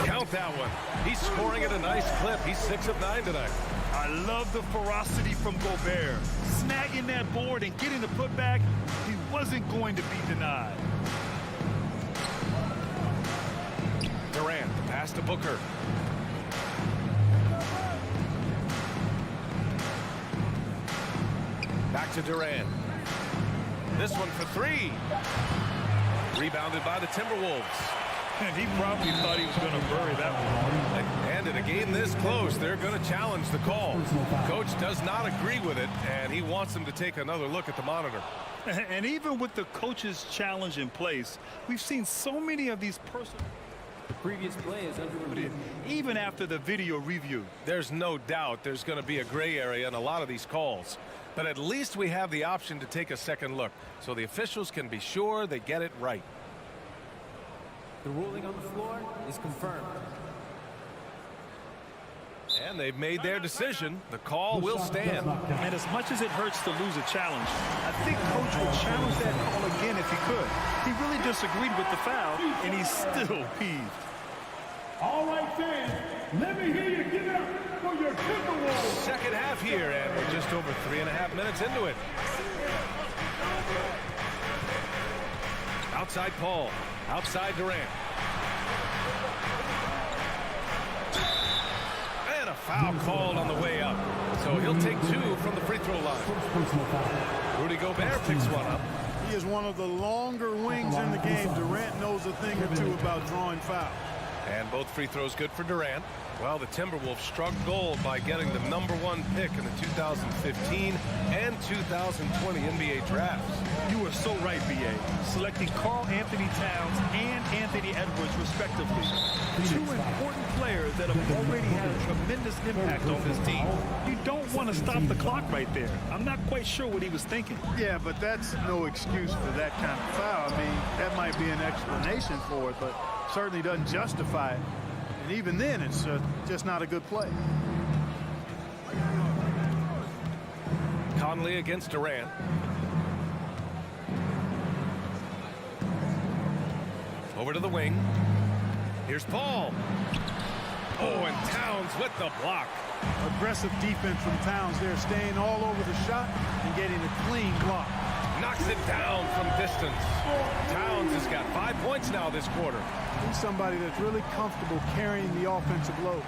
Count that one. He's scoring at a nice clip. He's 6 of 9 tonight. I love the ferocity from Gobert. Snagging that board and getting the putback, he wasn't going to be denied. Durant, the pass to Booker. Back to Durant. This one for 3. Rebounded by the Timberwolves. And he probably thought he was going to bury that one. And in a game this close, they're going to challenge the call. Coach does not agree with it, and he wants them to take another look at the monitor. And even with the coach's challenge in place, we've seen so many of these personal... The previous play is under review. Even after the video review. There's no doubt there's going to be a gray area in a lot of these calls. But at least we have the option to take a second look, so the officials can be sure they get it right. The ruling on the floor is confirmed. And they've made their decision. The call will stand. And as much as it hurts to lose a challenge, I think Coach would challenge that call again if he could. He really disagreed with the foul, and he's still peeved. All right, fans, let me hear you give it up for your Timberwolves. Second half here, and we're just over 3.5 minutes into it. Outside Paul. Outside Durant. And a foul called on the way up. So he'll take 2 from the free throw line. Rudy Gobert picks one up. He is one of the longer wings in the game. Durant knows a thing or 2 about drawing fouls. And both free throws good for Durant. Well, the Timberwolves struck gold by getting the #1 pick in the 2015 and 2020 NBA drafts. You are so right, B.A. Selecting Karl Anthony Towns and Anthony Edwards, respectively. 2 important players that have already had a tremendous impact on this team. You don't want to stop the clock right there. I'm not quite sure what he was thinking. Yeah, but that's no excuse for that kind of foul. I mean, that might be an explanation for it, but certainly doesn't justify it. And even then, it's just not a good play. Conley against Durant. Over to the wing. Here's Paul. Oh, and Towns with the block. Aggressive defense from Towns there, staying all over the shot and getting a clean block. Knocks it down from distance. Towns has got 5 points now this quarter. He's somebody that's really comfortable carrying the offensive load.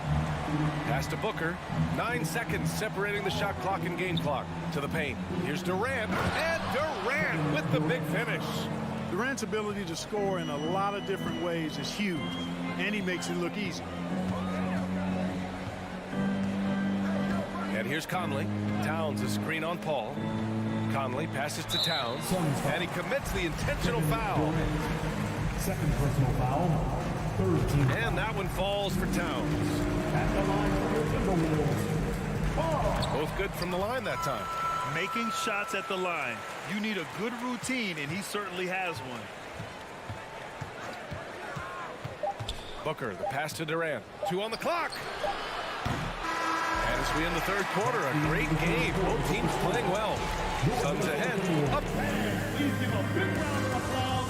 Pass to Booker. 9 seconds separating the shot clock and game clock. To the paint. Here's Durant. And Durant with the big finish. Durant's ability to score in a lot of different ways is huge, and he makes it look easy. And here's Conley. Towns a screen on Paul. Conley passes to Towns, and he commits the intentional foul. Second personal foul. Third team. And that one falls for Towns. At the line for the Timberwolves. Both good from the line that time. Making shots at the line. You need a good routine, and he certainly has one. Booker, the pass to Durant. 2 on the clock. And as we end the third quarter, a great game. Both teams playing well. Suns ahead. Up. Please give a big round of applause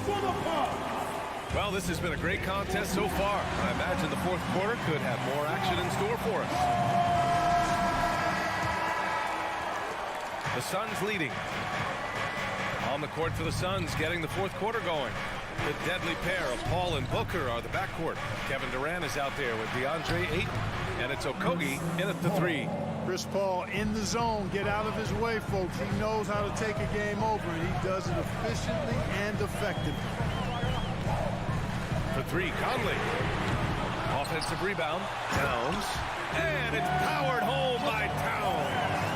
for the Bucks. Well, this has been a great contest so far. I imagine the fourth quarter could have more action in store for us. The Suns leading. On the court for the Suns, getting the fourth quarter going. The deadly pair of Paul and Booker are the backcourt. Kevin Durant is out there with DeAndre Ayton, and it's Okogie in at the 3. Chris Paul in the zone. Get out of his way, folks. He knows how to take a game over, and he does it efficiently and effectively. For 3, Conley. Offensive rebound. Towns. And it's powered home by Towns.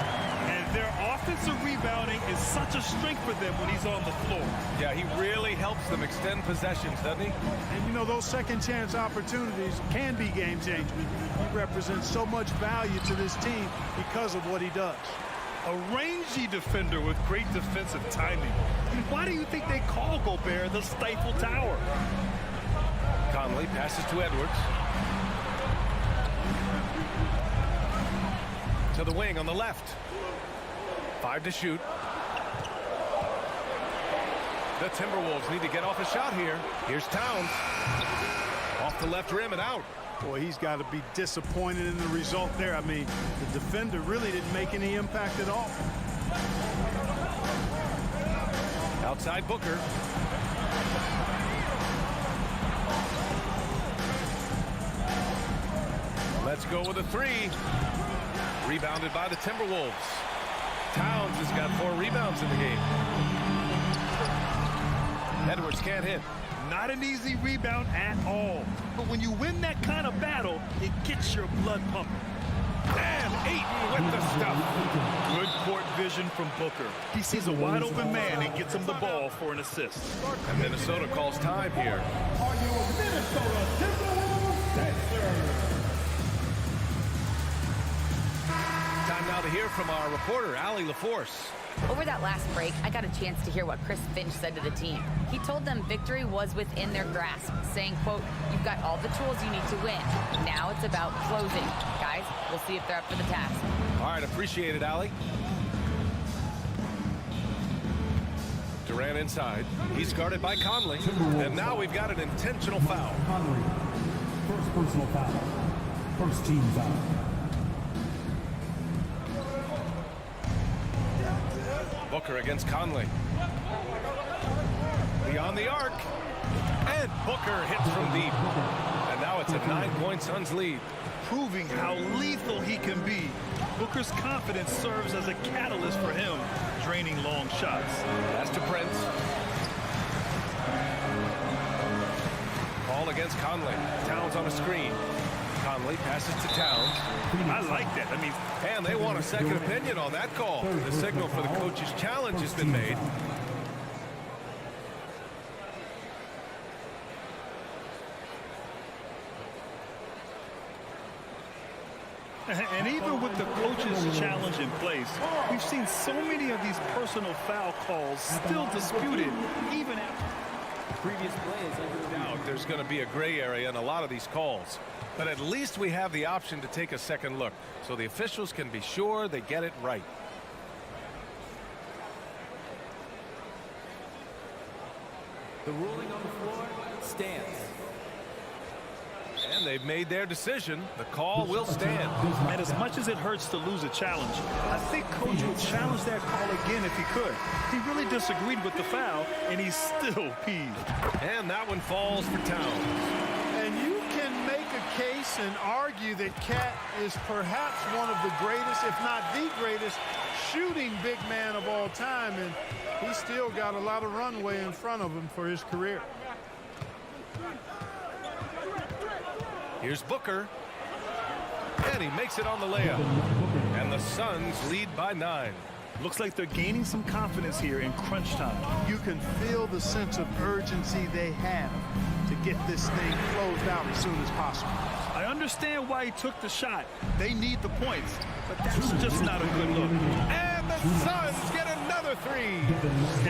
And their offensive rebounding is such a strength for them when he's on the floor. Yeah, he really helps them extend possessions, doesn't he? And, you know, those second chance opportunities can be game changing. He represents so much value to this team because of what he does. A rangy defender with great defensive timing. And why do you think they call Gobert the Stifle Tower? Conley passes to Edwards. To the wing on the left. 5 to shoot. The Timberwolves need to get off a shot here. Here's Towns. Off the left rim and out. Boy, he's got to be disappointed in the result there. I mean, the defender really didn't make any impact at all. Outside Booker. Let's go with a 3. Rebounded by the Timberwolves. Towns has got 4 rebounds in the game. Edwards can't hit. Not an easy rebound at all. But when you win that kind of battle, it gets your blood pumping. And Ayton with the stuff. Good court vision from Booker. He sees a wide open man and gets him the ball for an assist. And Minnesota calls time here. Are you a Minnesota Timberwolves Sixers? Time now to hear from our reporter, Allie LaForce. Over that last break, I got a chance to hear what Chris Finch said to the team. He told them victory was within their grasp, saying, quote, "You've got all the tools you need to win. Now it's about closing. Guys, we'll see if they're up for the task." All right, appreciate it, Allie. Durant inside. He's guarded by Conley. And now we've got an intentional foul. Conley, first personal foul. First team foul. Booker against Conley. Beyond the arc. And Booker hits from deep. And now it's a 9-point Suns lead. Proving how lethal he can be. Booker's confidence serves as a catalyst for him, draining long shots. That's to Prince. Ball against Conley. Towns on a screen. Conley passes to Towns. I like that. I mean, and they want a second opinion on that call. The signal for the coach's challenge has been made. And even with the coach's challenge in place, we've seen so many of these personal foul calls still disputed, even after Previous play is under doubt. There's going to be a gray area in a lot of these calls. But at least we have the option to take a second look, so the officials can be sure they get it right. The ruling on the floor stands. And they've made their decision. The call will stand. And as much as it hurts to lose a challenge, I think Coach would challenge that call again if he could. He really disagreed with the foul, and he's still peeved. And that one falls for Towns. And you can make a case and argue that Cat is perhaps one of the greatest, if not the greatest, shooting big man of all time. And He's still got a lot of runway in front of him for his career. Here's Booker. And he makes it on the layup. And the Suns lead by 9. Looks like they're gaining some confidence here in crunch time. You can feel the sense of urgency they have to get this thing closed out as soon as possible. I understand why he took the shot. They need the points, but that's just not a good look. And the Suns get another 3.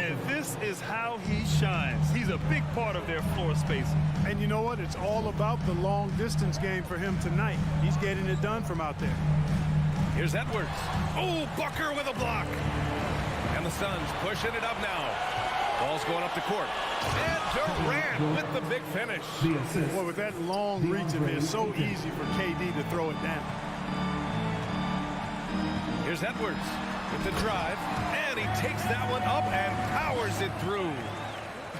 And this is how he shines. He's a big part of their floor spacing. And you know what? It's all about the long distance game for him tonight. He's getting it done from out there. Here's Edwards. Oh, Booker with a block. And the Suns pushing it up now. Ball's going up the court. And Durant with the big finish. Boy, with that long reach of his, so easy for KD to throw it down. Here's Edwards with the drive. And he takes that one up and powers it through.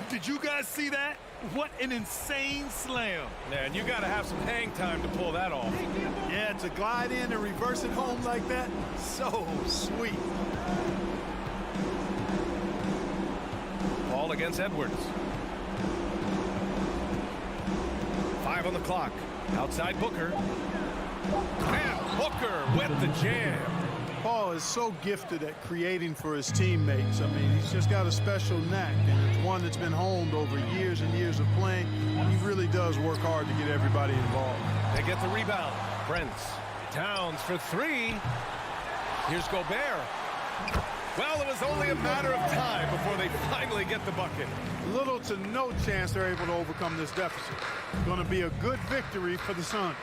Did you guys see that? What an insane slam. Man, you got to have some hang time to pull that off. Yeah, to glide in and reverse it home like that, so sweet. Ball against Edwards. 5 on the clock. Outside Booker. And Booker with the jam. Paul is so gifted at creating for his teammates. I mean, he's just got a special knack, and it's one that's been honed over years and years of playing. He really does work hard to get everybody involved. They get the rebound. Prince. Towns for 3. Here's Gobert. Well, it was only a matter of time before they finally get the bucket. Little to no chance they're able to overcome this deficit. Going to be a good victory for the Suns.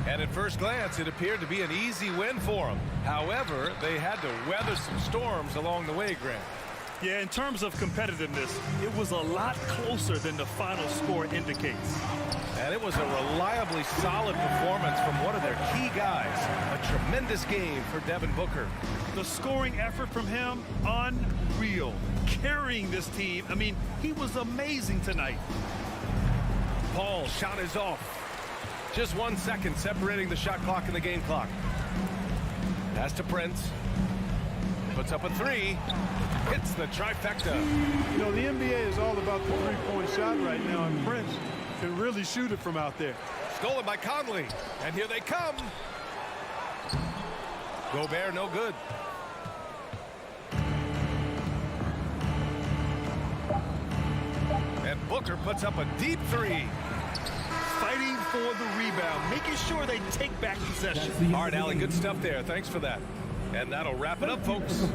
And at first glance, it appeared to be an easy win for them. However, they had to weather some storms along the way, Grant. Yeah, in terms of competitiveness, it was a lot closer than the final score indicates. And it was a reliably solid performance from one of their key guys. A tremendous game for Devin Booker. The scoring effort from him, unreal. Carrying this team, I mean, he was amazing tonight. Paul's shot is off. Just 1 second separating the shot clock and the game clock. Pass to Prince. Puts up a 3. Hits the trifecta. You know, the NBA is all about the three-point shot right now, and Prince can really shoot it from out there. Stolen by Conley. And here they come. Gobert no good. And Booker puts up a deep 3. Fighting for the rebound, making sure they take back possession. All right, Allie, good stuff there. Thanks for that. And that'll wrap it up, folks.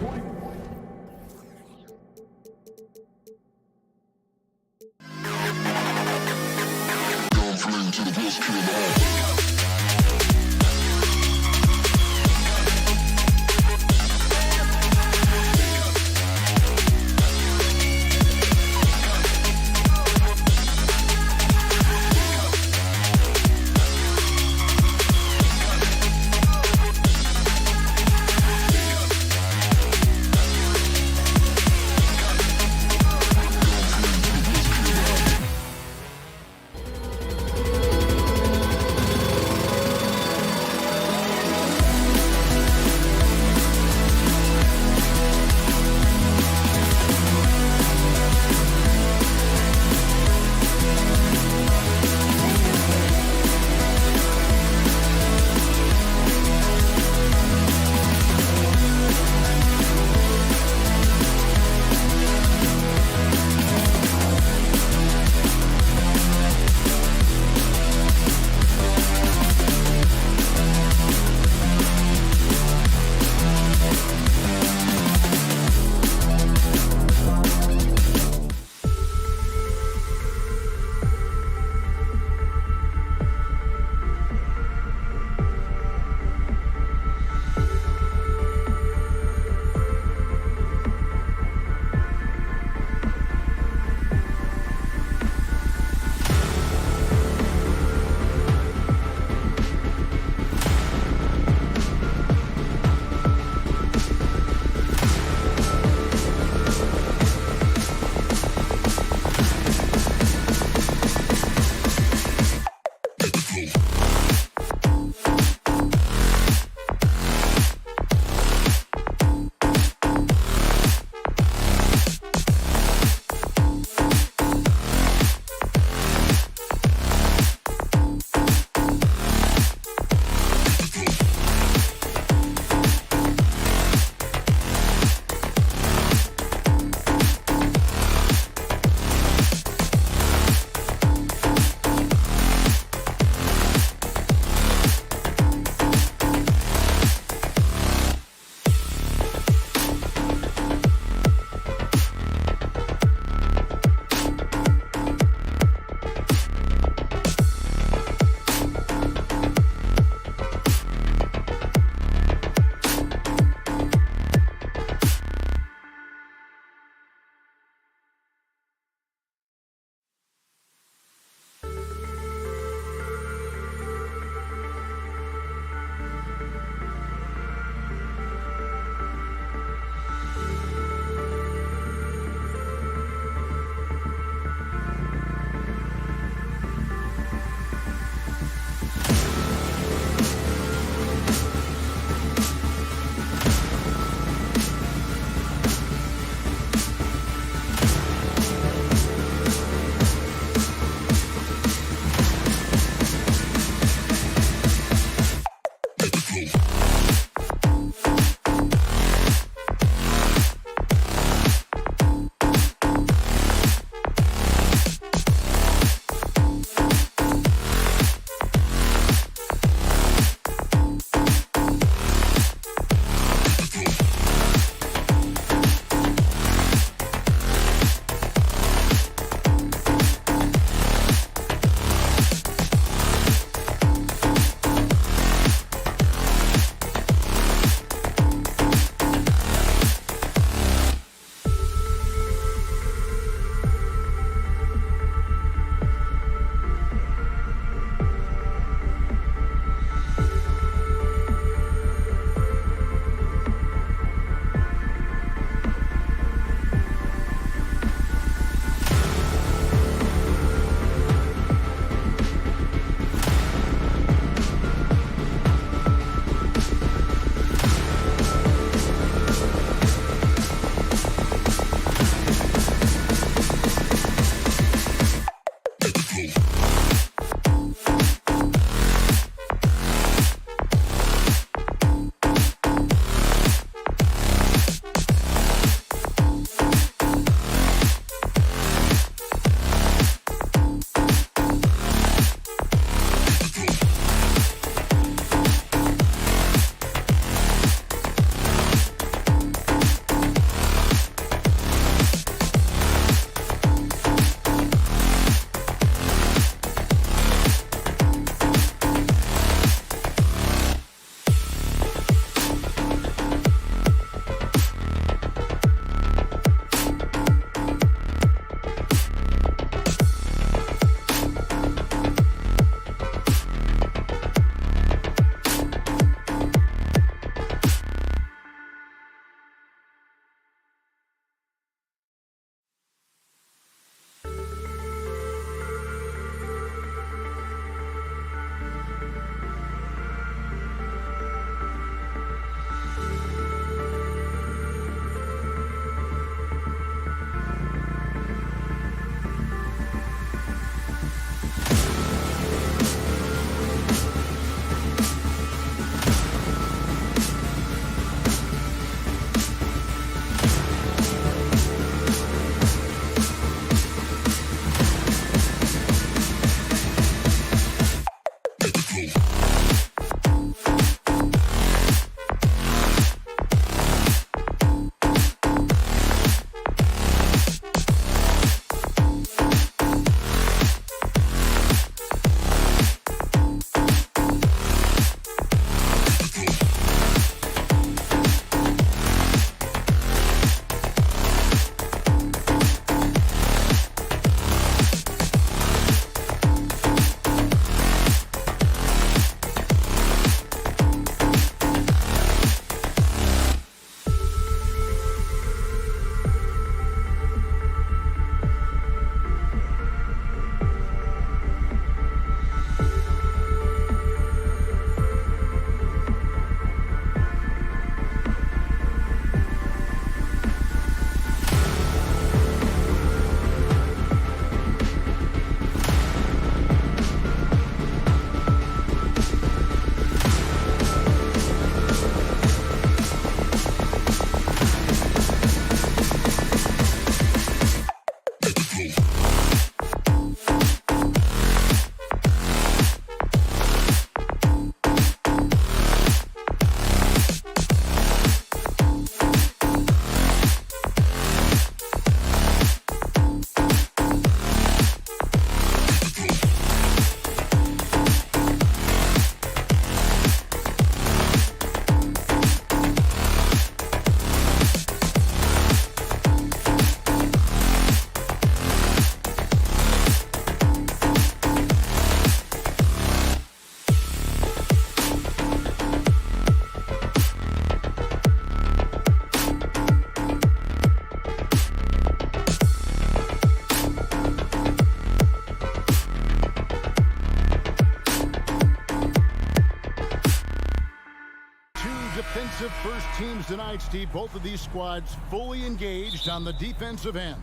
impressive first teams tonight, Steve. Both of these squads fully engaged on the defensive end.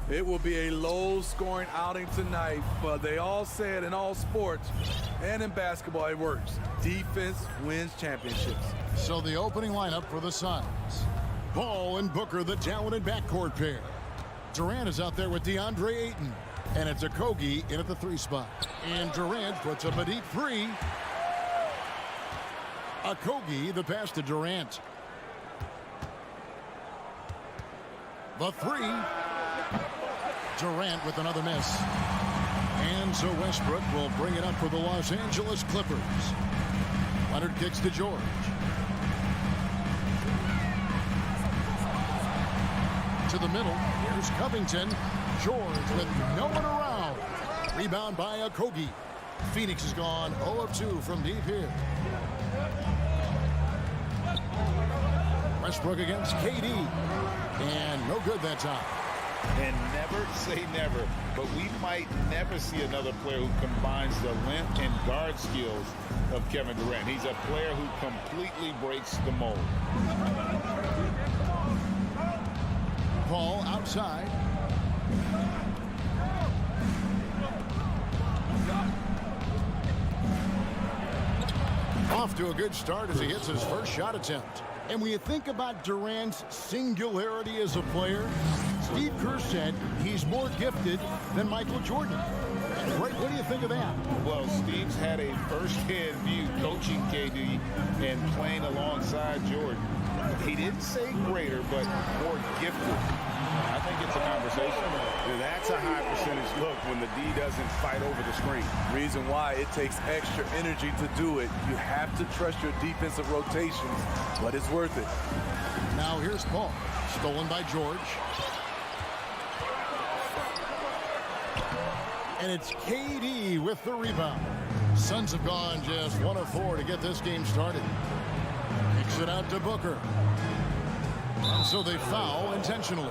It will be a low-scoring outing tonight, but they all say it in all sports, and in basketball it works. Defense wins championships. So the opening lineup for the Suns. Ball and Booker, the talented backcourt pair. Durant is out there with DeAndre Ayton, and it's Okogie in at the 3 spot. And Durant puts up a deep 3. Okogie, the pass to Durant. The 3. Durant with another miss. And so Westbrook will bring it up for the Los Angeles Clippers. Leonard kicks to George. To the middle. Here's Covington. George with no one around. Rebound by Okogie. Phoenix has gone 0 of 2 from deep here. Westbrook against KD. And no good that time. And never say never, but we might never see another player who combines the length and guard skills of Kevin Durant. He's a player who completely breaks the mold. Paul outside. Off to a good start as he hits his first shot attempt. And when you think about Durant's singularity as a player, Steve Kerr said he's more gifted than Michael Jordan. Right, what do you think of that? Well, Steve's had a first-hand view coaching KD and playing alongside Jordan. He didn't say greater, but more gifted. I think it's a conversation. That's a high percentage look when the D doesn't fight over the screen. Reason why it takes extra energy to do it. You have to trust your defensive rotations, but it's worth it. Now here's Paul. Stolen by George. And it's KD with the rebound. Suns have gone just 1 of 4 to get this game started. Kicks it out to Booker. And so they foul intentionally.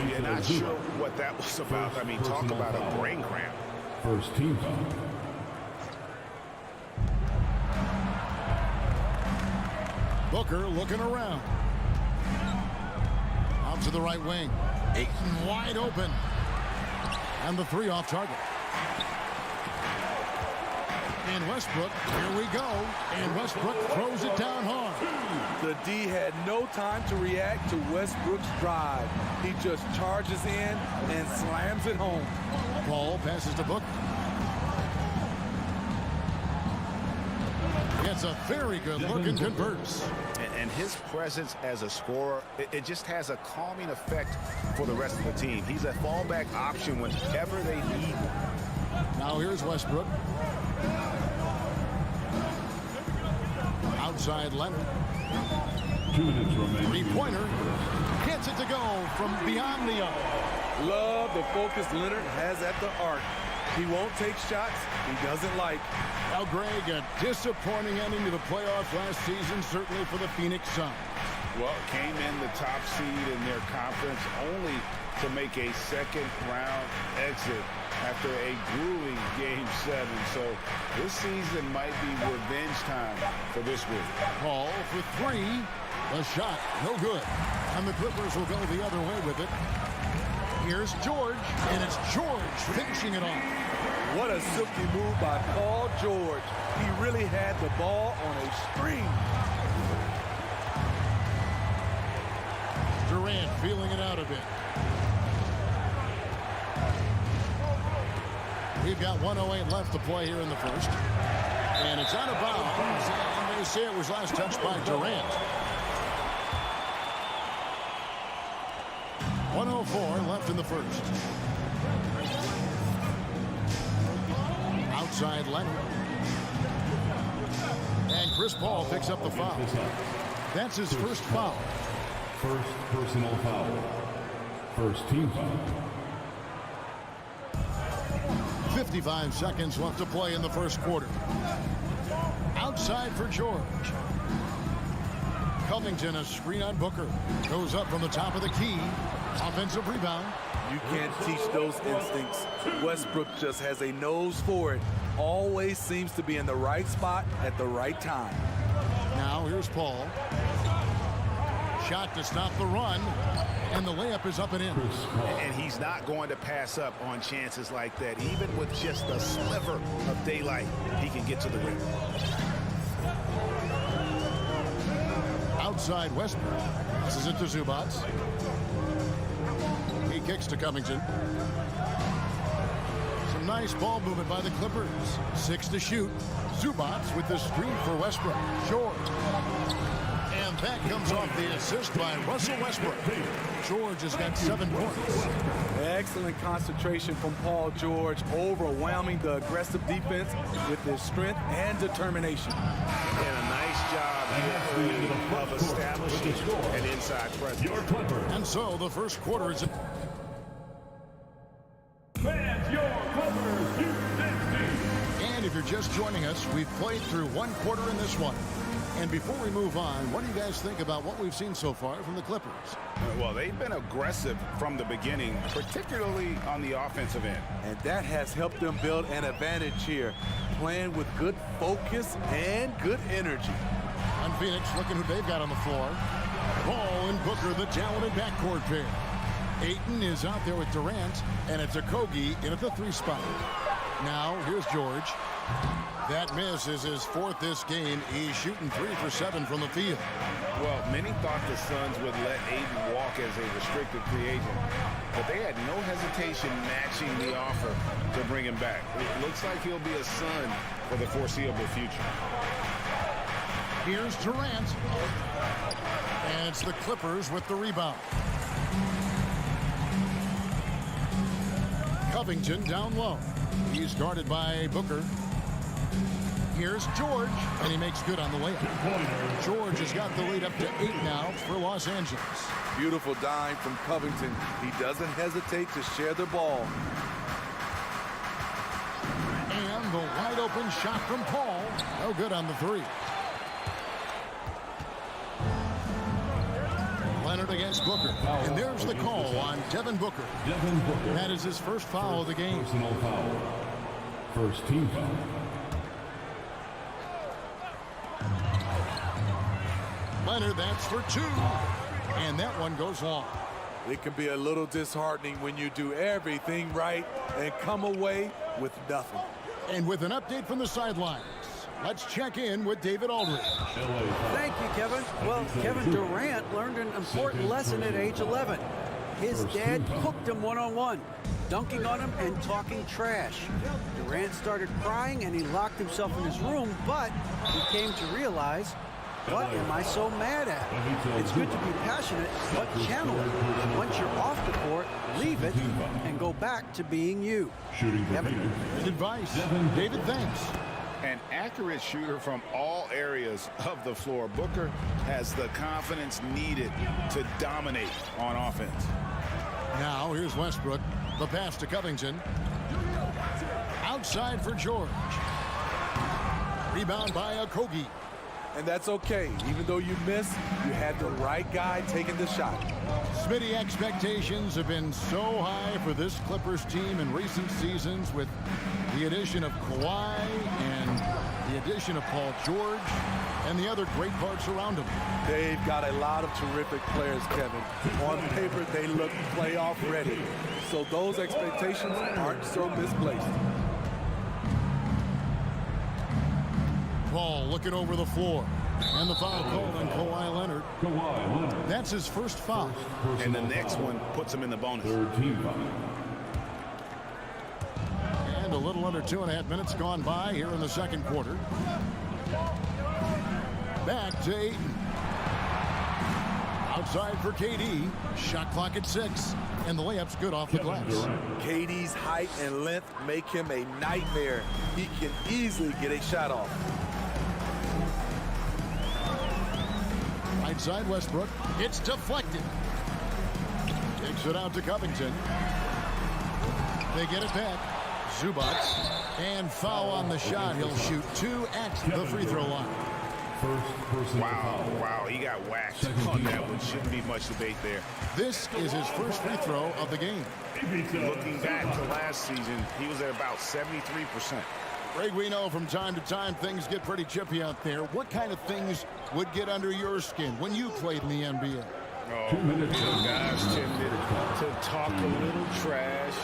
You're not sure what that was about. I mean, talk about a brain cramp. First team foul. Booker looking around. Out to the right wing. Ayton wide open. And the 3 off target. And Westbrook, here we go. And Westbrook throws it down hard. The D had no time to react to Westbrook's drive. He just charges in and slams it home. Paul passes to Booker. Gets a very good look and converts. And his presence as a scorer, it just has a calming effect for the rest of the team. He's a fallback option whenever they need one. Now here's Westbrook. Outside Leonard. 2 minutes remaining. Three-pointer. Gets it to go from beyond the arc. Love the focus Leonard has at the arc. He won't take shots he doesn't like. Now, Greg, a disappointing ending to the playoffs last season, certainly for the Phoenix Suns. Well, came in the top seed in their conference only to make a second-round exit after a grueling Game 7. So this season might be revenge time for this group. Paul for 3. The shot, no good. And the Clippers will go the other way with it. Here's George, and it's George finishing it off. What a silky move by Paul George. He really had the ball on a string. Durant feeling it out a bit. We've got 1:08 left to play here in the first. And it's out of bounds. And they say it was last touched by Durant. 1:04 left in the first. Outside Leonard. And Chris Paul picks up the foul. That's his first foul. First personal foul. First team foul. 55 seconds left to play in the first quarter. Outside for George. Covington, a screen on Booker. Goes up from the top of the key. Offensive rebound. You can't teach those instincts. Westbrook just has a nose for it. Always seems to be in the right spot at the right time. Now here's Paul. shot to stop the run, and the layup is up and in. And he's not going to pass up on chances like that. Even with just a sliver of daylight, he can get to the rim. Outside Westbrook. This is it to Zubac. He kicks to Covington. Some nice ball movement by the Clippers. 6 to shoot. Zubac with the screen for Westbrook. George. And that comes off the assist by Russell Westbrook. George has got 7 points. Excellent concentration from Paul George, overwhelming the aggressive defense with his strength and determination. And a nice job here of establishing an inside presence. And so the first quarter is... Fans, your Clippers, And if you're just joining us, we've played through one quarter in this one. And before we move on, what do you guys think about what we've seen so far from the Clippers? Well, they've been aggressive from the beginning, particularly on the offensive end. And that has helped them build an advantage here, playing with good focus and good energy. On Phoenix, looking who they've got on the floor. Paul and Booker, the talented backcourt pair. Ayton is out there with Durant, and it's Okogie in at the 3 spot. Now, here's George. That miss is his 4th this game. He's shooting 3 for 7 from the field. Well, many thought the Suns would let Ayton walk as a restricted free agent, but they had no hesitation matching the offer to bring him back. It looks like he'll be a Sun for the foreseeable future. Here's Durant. And it's the Clippers with the rebound. Covington down low. He's guarded by Booker. Here's George, and he makes good on the layup. George has got the lead up to 8 now for Los Angeles. Beautiful dime from Covington. He doesn't hesitate to share the ball. And the wide open shot from Paul. No good on the 3. Leonard against Booker. And there's the call on Devin Booker. That is his first foul of the game. Personal foul. First team foul. Leonard, that's for 2. And that one goes long. It can be a little disheartening when you do everything right and come away with nothing. And with an update from the sidelines, let's check in with David Aldridge. Thank you, Kevin. Well, Kevin Durant learned an important lesson at age 11. His dad cooked him one-on-one, dunking on him and talking trash. Durant started crying and he locked himself in his room, but he came to realize, what am I so mad at? It's good to be passionate, but channel it. Once you're off the court, leave it and go back to being you. Kevin. Good advice. David, thanks. An accurate shooter from all areas of the floor. Booker has the confidence needed to dominate on offense. Now, here's Westbrook. The pass to Covington. Outside for George. Rebound by Okogie. And that's okay. Even though you missed, you had the right guy taking the shot. Smitty, expectations have been so high for this Clippers team in recent seasons with the addition of Kawhi and the addition of Paul George and the other great parts around him. They've got a lot of terrific players, Kevin. On paper, they look playoff ready. So those expectations aren't so misplaced. Paul looking over the floor. And the foul called on Kawhi Leonard. That's his first foul. And the next one puts him in the bonus. Third team foul. And a little under 2.5 minutes gone by here in the second quarter. Back to Ayton. Outside for KD. Shot clock at 6. And the layup's good off the glass. KD's height and length make him a nightmare. He can easily get a shot off. Right side Westbrook. It's deflected. Takes it out to Covington. They get it back. Zubac. And foul on the shot. He'll shoot 2 at the free throw line. Wow, he got whacked on that one. Shouldn't be much debate there. This is his first free throw of the game. Looking back to last season, he was at about 73%. Greg, we know from time to time things get pretty chippy out there. What kind of things would get under your skin when you played in the NBA? Oh, guys tended to talk a little trash,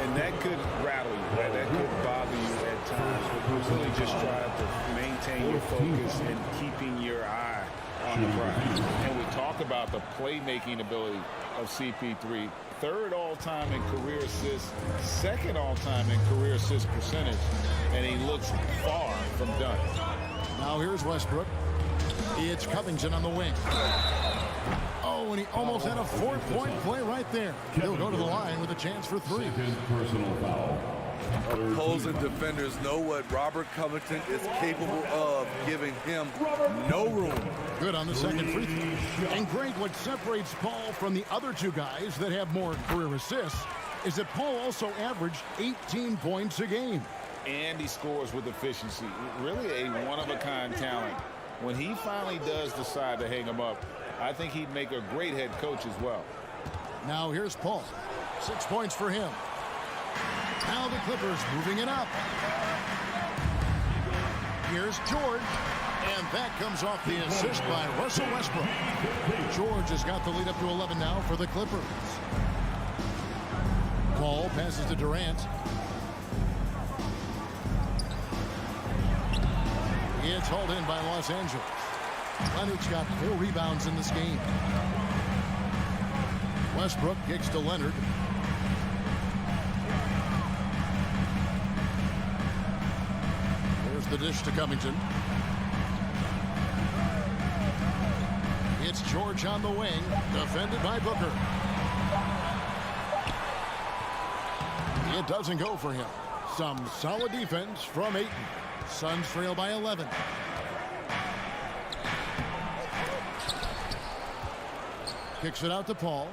and that could rattle you, right? That could bother you at times, but you really just try to maintain your focus and keeping your eye on the prize. And we talk about the playmaking ability of CP3. Third all-time in career assists, second all-time in career assist percentage, and he looks far from done. Now here's Westbrook. It's Covington on the wing. Oh, and he almost had a four-point play right there. He'll go to the line with a chance for three. Personal foul. Opposing defenders know what Robert Covington is capable of, giving him no room. Good on the second free throw. And Greg, what separates Paul from the other two guys that have more career assists is that Paul also averaged 18 points a game. And he scores with efficiency. Really a one-of-a-kind talent. When he finally does decide to hang him up, I think he'd make a great head coach as well. Now here's Paul. 6 points for him. Now the Clippers moving it up. Here's George. And that comes off the assist by Russell Westbrook. George has got the lead up to 11 now for the Clippers. Paul passes to Durant. It's hauled in by Los Angeles. Leonard's got 4 rebounds in this game. Westbrook kicks to Leonard. There's the dish to Covington. It's George on the wing, defended by Booker. It doesn't go for him. Some solid defense from Ayton. Suns trail by 11. Kicks it out to Paul.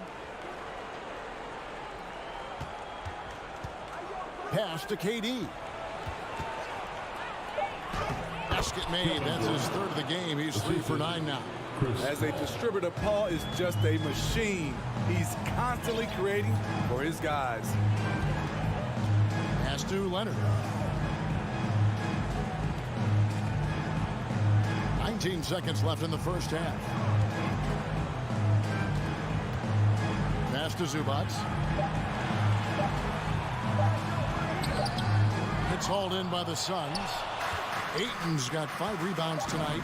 Pass to KD. Basket made. That's his third of the game. He's 3 for 9 now. As a distributor, Paul is just a machine. He's constantly creating for his guys. Pass to Leonard. 19 seconds left in the first half. Pass to Zubac. It's hauled in by the Suns. Ayton's got 5 rebounds tonight.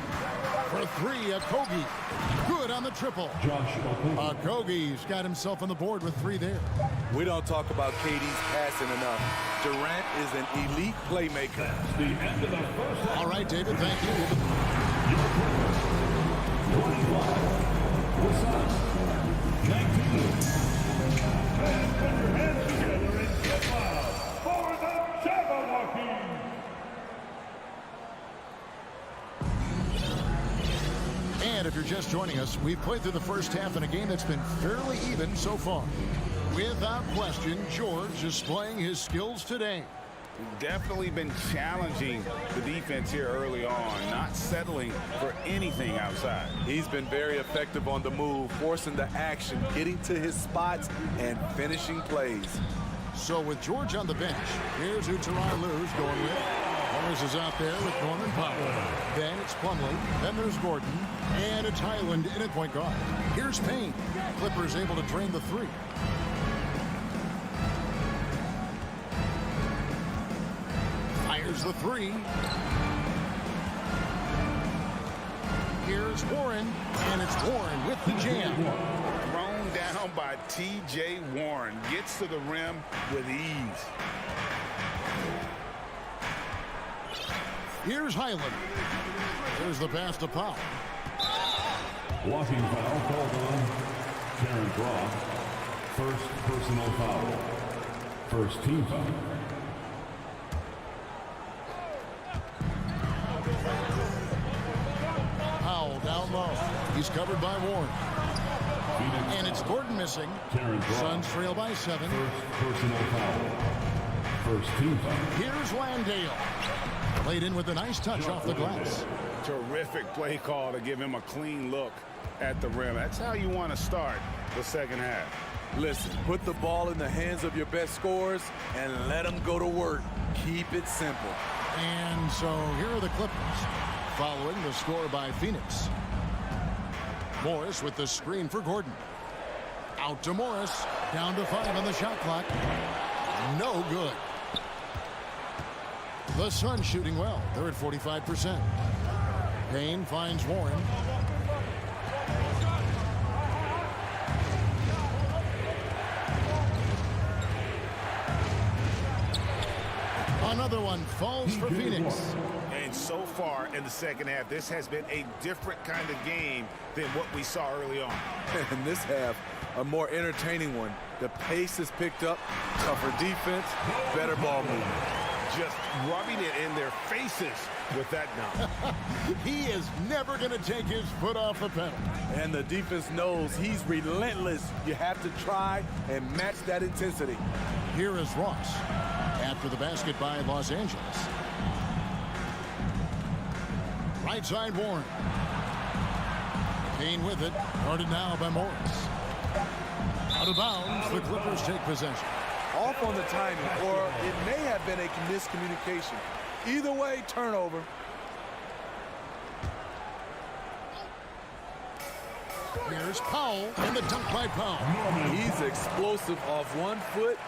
For 3, Okogie. Good on the triple. Okogie's got himself on the board with 3 there. We don't talk about KD's passing enough. Durant is an elite playmaker. The end of the first half. All right, David, thank you. The Suns. 19. And put your hands together and get loud for the Jabberwocky. And if you're just joining us, we've played through the first half in a game that's been fairly even so far. Without question, George is displaying his skills today. Definitely been challenging the defense here early on, not settling for anything outside. He's been very effective on the move, forcing the action, getting to his spots, and finishing plays. So with George on the bench, here's who Tyronn Lue's going with. Morris is out there with Norman Powell. Then it's Plumlee. Then there's Gordon. And it's Highland in at point guard. Here's Payne. Clippers able to drain the 3. Fires the 3. Here's Warren. And it's Warren with the jam. Thrown down by T.J. Warren. Gets to the rim with ease. Here's Highland. There's the pass to Powell. Walking foul called on Terrence Ross. First personal foul. First team foul. Powell down low. He's covered by Warren. And it's Gordon missing. Suns trail by 7. First personal foul. First team foul. Here's Landale. Played in with a nice touch off the glass. Terrific play call to give him a clean look at the rim. That's how you want to start the second half. Listen, put the ball in the hands of your best scorers and let them go to work. Keep it simple. And so here are the Clippers following the score by Phoenix. Morris with the screen for Gordon. Out to Morris. Down to 5 on the shot clock. No good. The Suns shooting well. They're at 45%. Payne finds Warren. Another one falls for Phoenix. And so far in the second half, this has been a different kind of game than what we saw early on. And this half, a more entertaining one. The pace is picked up, tougher defense, better ball movement. Just rubbing it in their faces with that dunk. He is never going to take his foot off the pedal. And the defense knows he's relentless. You have to try and match that intensity. Here is Ross after the basket by Los Angeles. Right side Warren. Payne with it. Guarded now by Morris. Out of bounds, the Clippers take possession. Off on the timing, or it may have been a miscommunication. Either way, turnover. Here's Powell, and the dunk by Powell. He's explosive off 1 foot,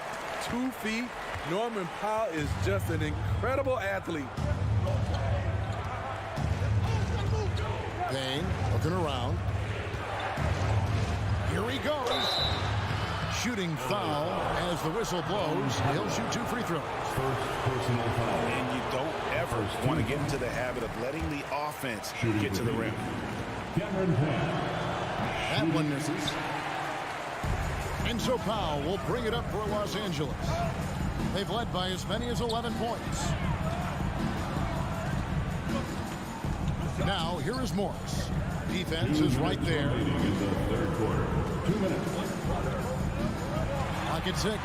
2 feet. Norman Powell is just an incredible athlete. Payne looking around. Here he goes. Shooting foul as the whistle blows. He'll shoot 2 free throws. First personal foul. And you don't ever want to get into the habit of letting the offense get to the rim. Cameron Payne. That one misses. And so Powell will bring it up for Los Angeles. They've led by as many as 11 points. Now, here is Morris. Defense is right there. Third quarter. 2 minutes. Clock at 6.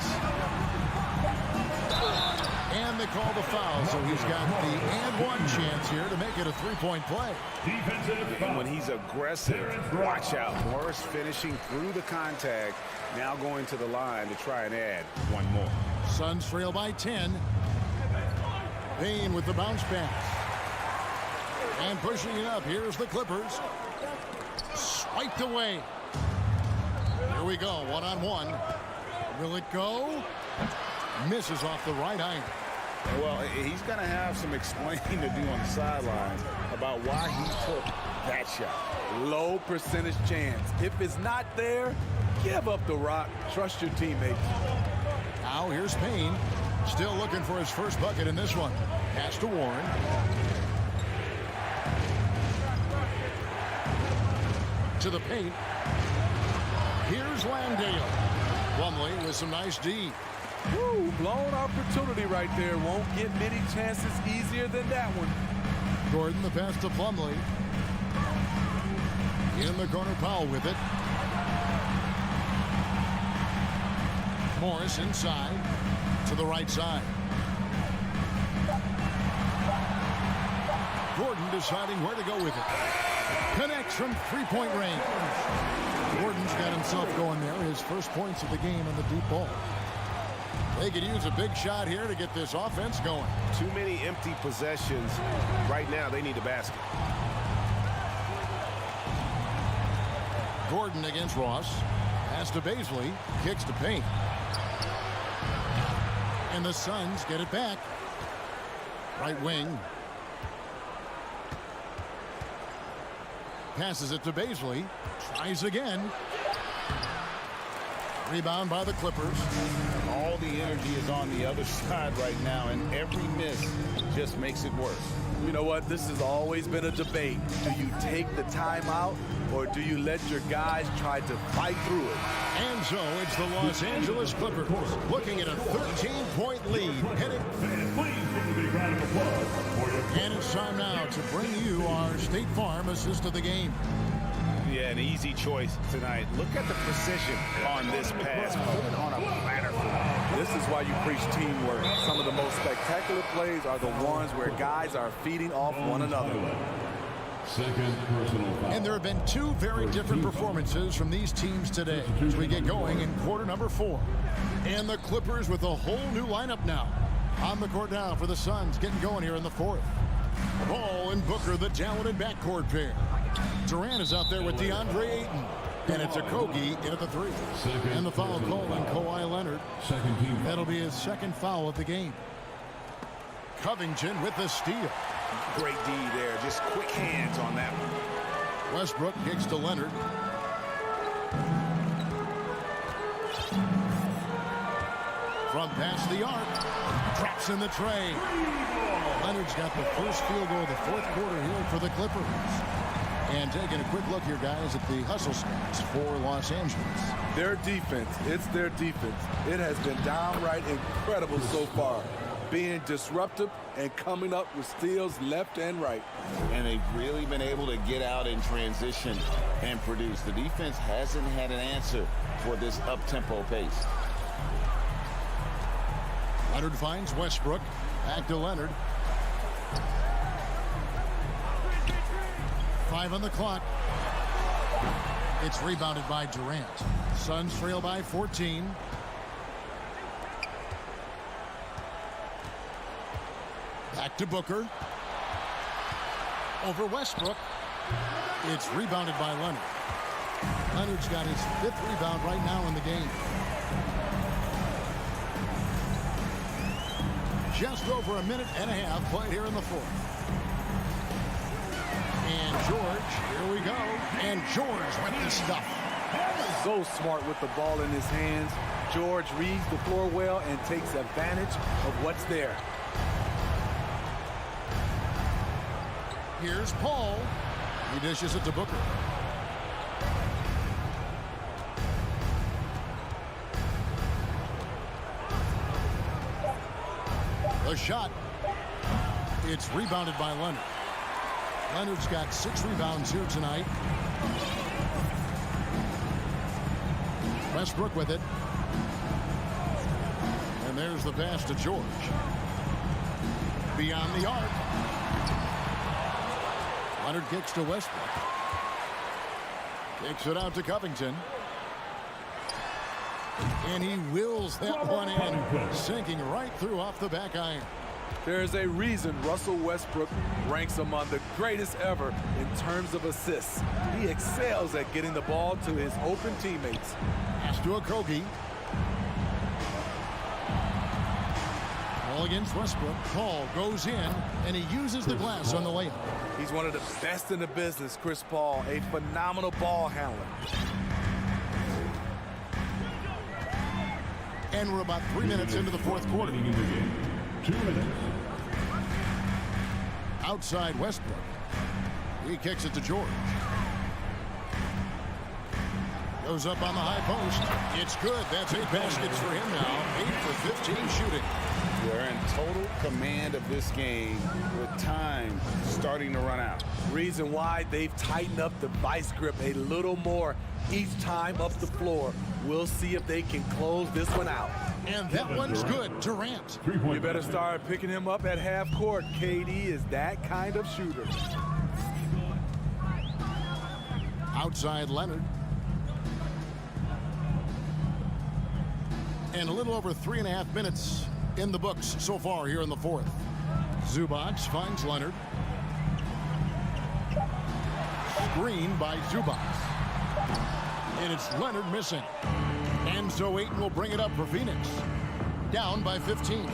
And they call the foul, so he's got the and one chance here to make it a 3-point play. Defensive foul. And when he's aggressive, watch out. Morris finishing through the contact, now going to the line to try and add one more. Suns trail by 10. Payne with the bounce pass. And pushing it up. Here's the Clippers. Swiped away. Here we go. 1-on-1. Will it go? Misses off the right iron. Well, he's going to have some explaining to do on the sidelines about why he took that shot. Low percentage chance. If it's not there, give up the rock. Trust your teammates. Now here's Payne. Still looking for his first bucket in this one. Pass to Warren. To the paint. Here's Landale. Plumlee with some nice D. Woo, blown opportunity right there. Won't get many chances easier than that one. Gordon the pass to Plumlee. In the corner, Powell with it. Morris inside to the right side. Gordon deciding where to go with it. Connects from 3-point range. Gordon's got himself going there. His first points of the game on the deep ball. They could use a big shot here to get this offense going. Too many empty possessions. Right now, they need a basket. Gordon against Ross. Pass to Baisley. Kicks to Payne. And the Suns get it back. Right wing. Passes it to Baisley. Tries again. Rebound by the Clippers. All the energy is on the other side right now, and every miss just makes it worse. You know what? This has always been a debate. Do you take the timeout, or do you let your guys try to fight through it? And so it's the Los Angeles Clippers looking at a 13-point lead. Heading. And it's time now to bring you our State Farm assist of the game. Yeah, an easy choice tonight. Look at the precision on this pass. Put it on a platter. This is why you preach teamwork. Some of the most spectacular plays are the ones where guys are feeding off one another. Second personal foul. And there have been 2 very different performances from these teams today as we get going in quarter number 4. And the Clippers with a whole new lineup now. On the court now for the Suns, getting going here in the fourth. Ball and Booker, the talented backcourt pair. Durant is out there with DeAndre Ayton. And it's Okogie in at the three. And the foul called on Kawhi Leonard. That'll be his second foul of the game. Covington with the steal. Great D there. Just quick hands on that one. Westbrook kicks to Leonard. From past the arc. Drops in the tray. Leonard's got the first field goal of the fourth quarter here for the Clippers. And taking a quick look here, guys, at the hustle stats for Los Angeles. Their defense, it's their defense. It has been downright incredible so far, being disruptive and coming up with steals left and right. And they've really been able to get out in transition and produce. The defense hasn't had an answer for this up-tempo pace. Leonard finds Westbrook. Back to Leonard. 5 on the clock. It's rebounded by Durant. Suns trail by 14. Back to Booker. Over Westbrook. It's rebounded by Leonard. Leonard's got his 5th rebound right now in the game. Just over a minute and a half played here in the fourth. And George, here we go. And George with the stuff. So smart with the ball in his hands. George reads the floor well and takes advantage of what's there. Here's Paul. He dishes it to Booker. The shot. It's rebounded by Leonard. Leonard's got 6 rebounds here tonight. Westbrook with it. And there's the pass to George. Beyond the arc. Leonard kicks to Westbrook. Kicks it out to Covington. And he wills that one in, sinking right through off the back iron. There's a reason Russell Westbrook ranks among the greatest ever in terms of assists. He excels at getting the ball to his open teammates. Pass to Okogie. Ball against Westbrook. Paul goes in, and he uses the glass on the layup. He's one of the best in the business, Chris Paul, a phenomenal ball handler. And we're about 3 minutes into the fourth quarter. 2 minutes. Outside Westbrook. He kicks it to George. Goes up on the high post. It's good. That's 8 baskets for him now. 8 for 15 shooting. They're in total command of this game with time starting to run out. Reason why they've tightened up the vice grip a little more each time up the floor. We'll see if they can close this one out. And that one's good. Durant. You better start picking him up at half court. KD is that kind of shooter. Outside Leonard. And a little over 3.5 minutes in the books so far here in the fourth. Zubac finds Leonard. Screen by Zubac. And it's Leonard missing. And so Ayton will bring it up for Phoenix. Down by 15.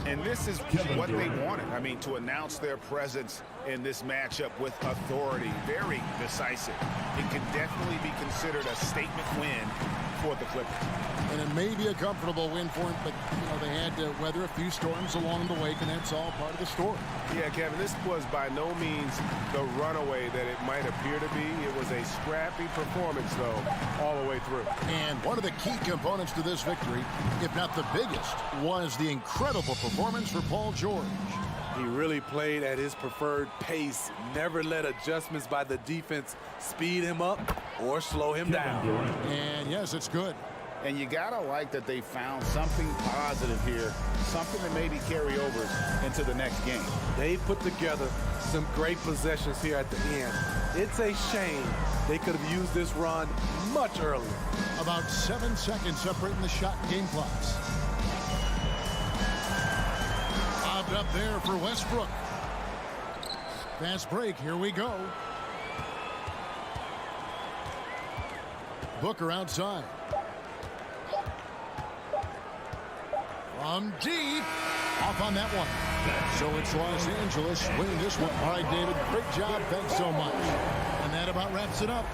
And this is what they wanted. I mean, to announce their presence in this matchup with authority. Very decisive. It could definitely be considered a statement win for the Clippers. And it may be a comfortable win for him, but they had to weather a few storms along the way, and that's all part of the story. Yeah, Kevin, this was by no means the runaway that it might appear to be. It was a scrappy performance, though, all the way through. And one of the key components to this victory, if not the biggest, was the incredible performance for Paul George. He really played at his preferred pace, never let adjustments by the defense speed him up or slow him down. And yes, it's good. And you gotta like that they found something positive here, something that maybe carry over into the next game. They put together some great possessions here at the end. It's a shame they could have used this run much earlier. About 7 seconds separating the shot and game clocks. Tipped up there for Westbrook. Fast break. Here we go. Booker outside. From deep. Off on that one. So it's Los Angeles winning this one. All right, David. Great job. Thanks so much. And that about wraps it up.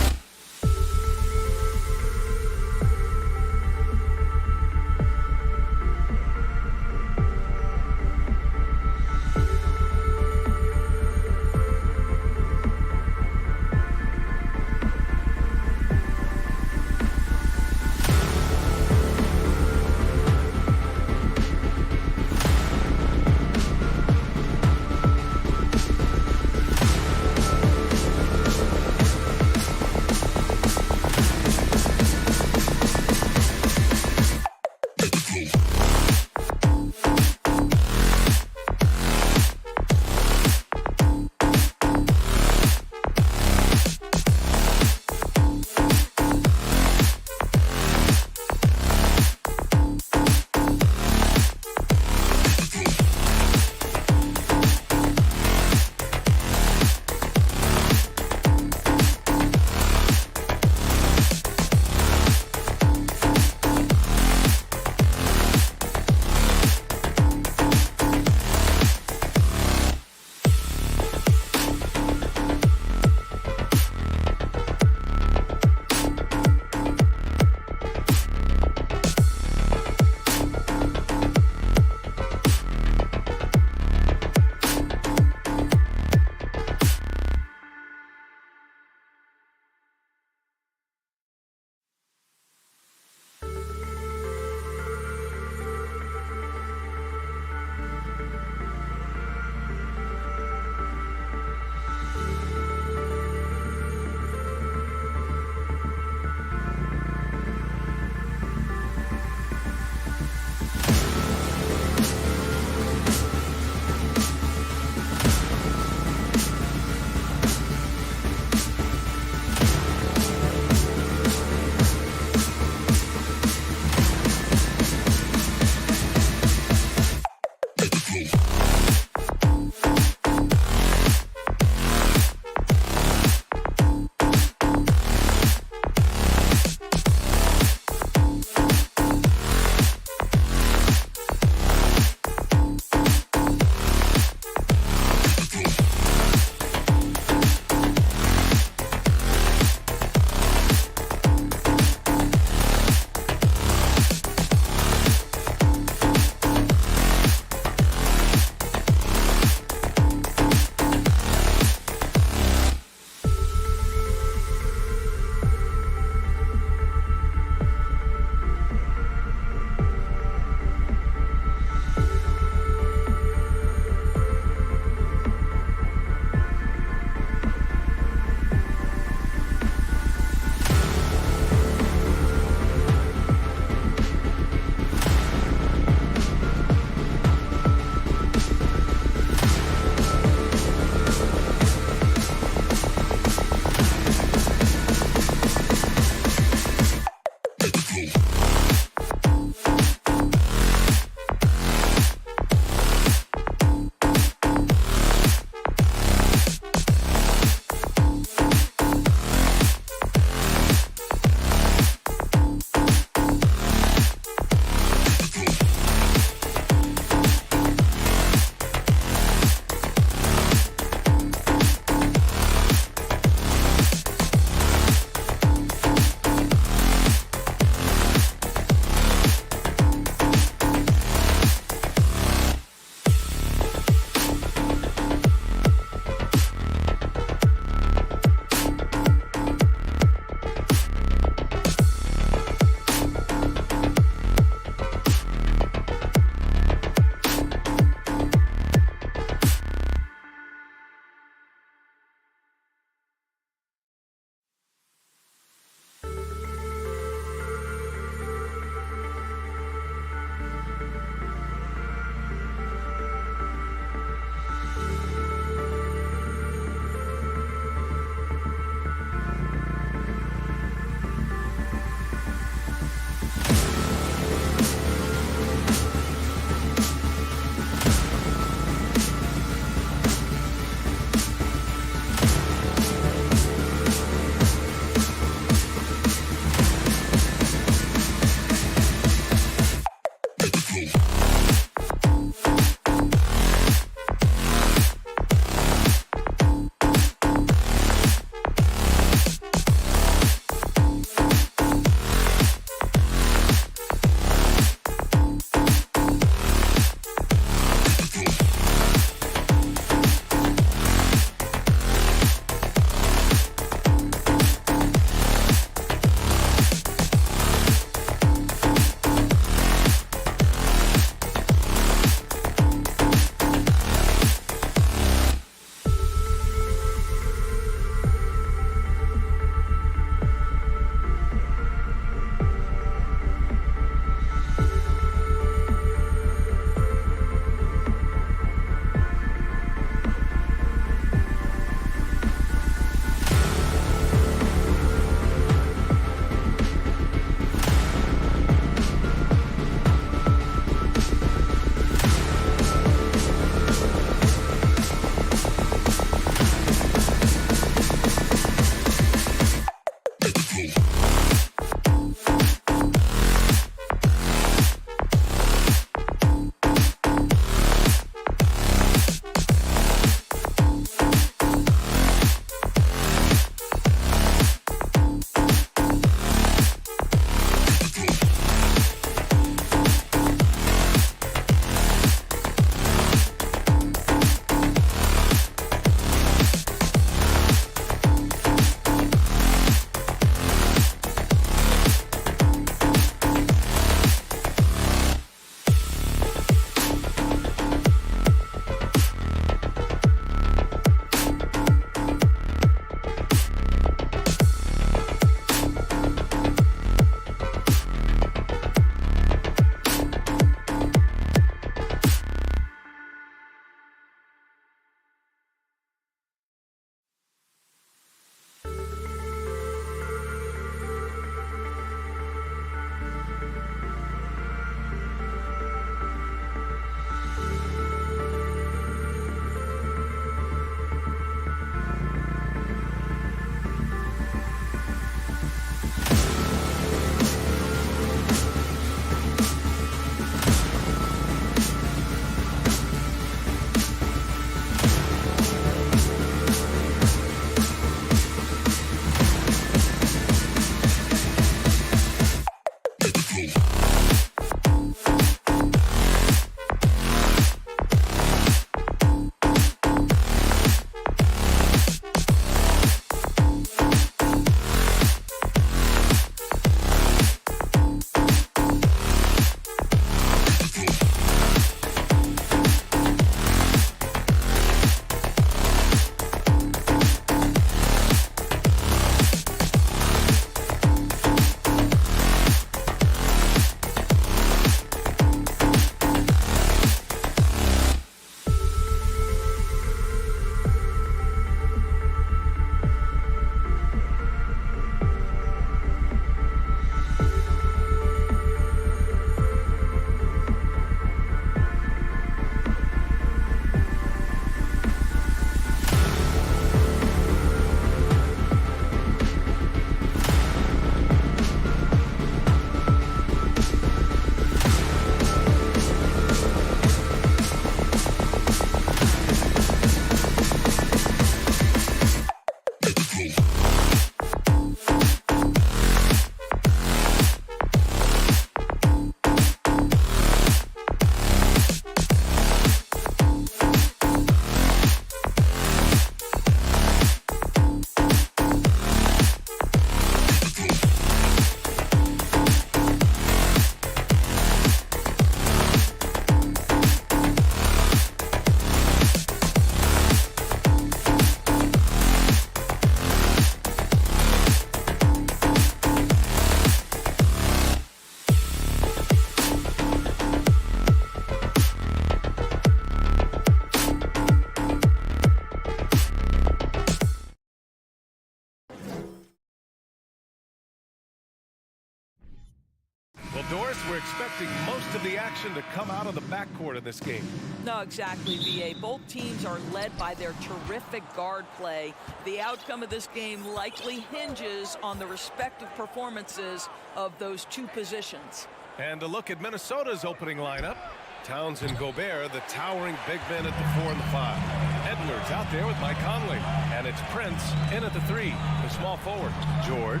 most of the action to come out of the backcourt in this game. No, exactly, VA. Both teams are led by their terrific guard play. The outcome of this game likely hinges on the respective performances of those two positions. And a look at Minnesota's opening lineup. Towns and Gobert, the towering big men at the 4 and the 5. Edwards out there with Mike Conley. And it's Prince in at the 3, the small forward. George,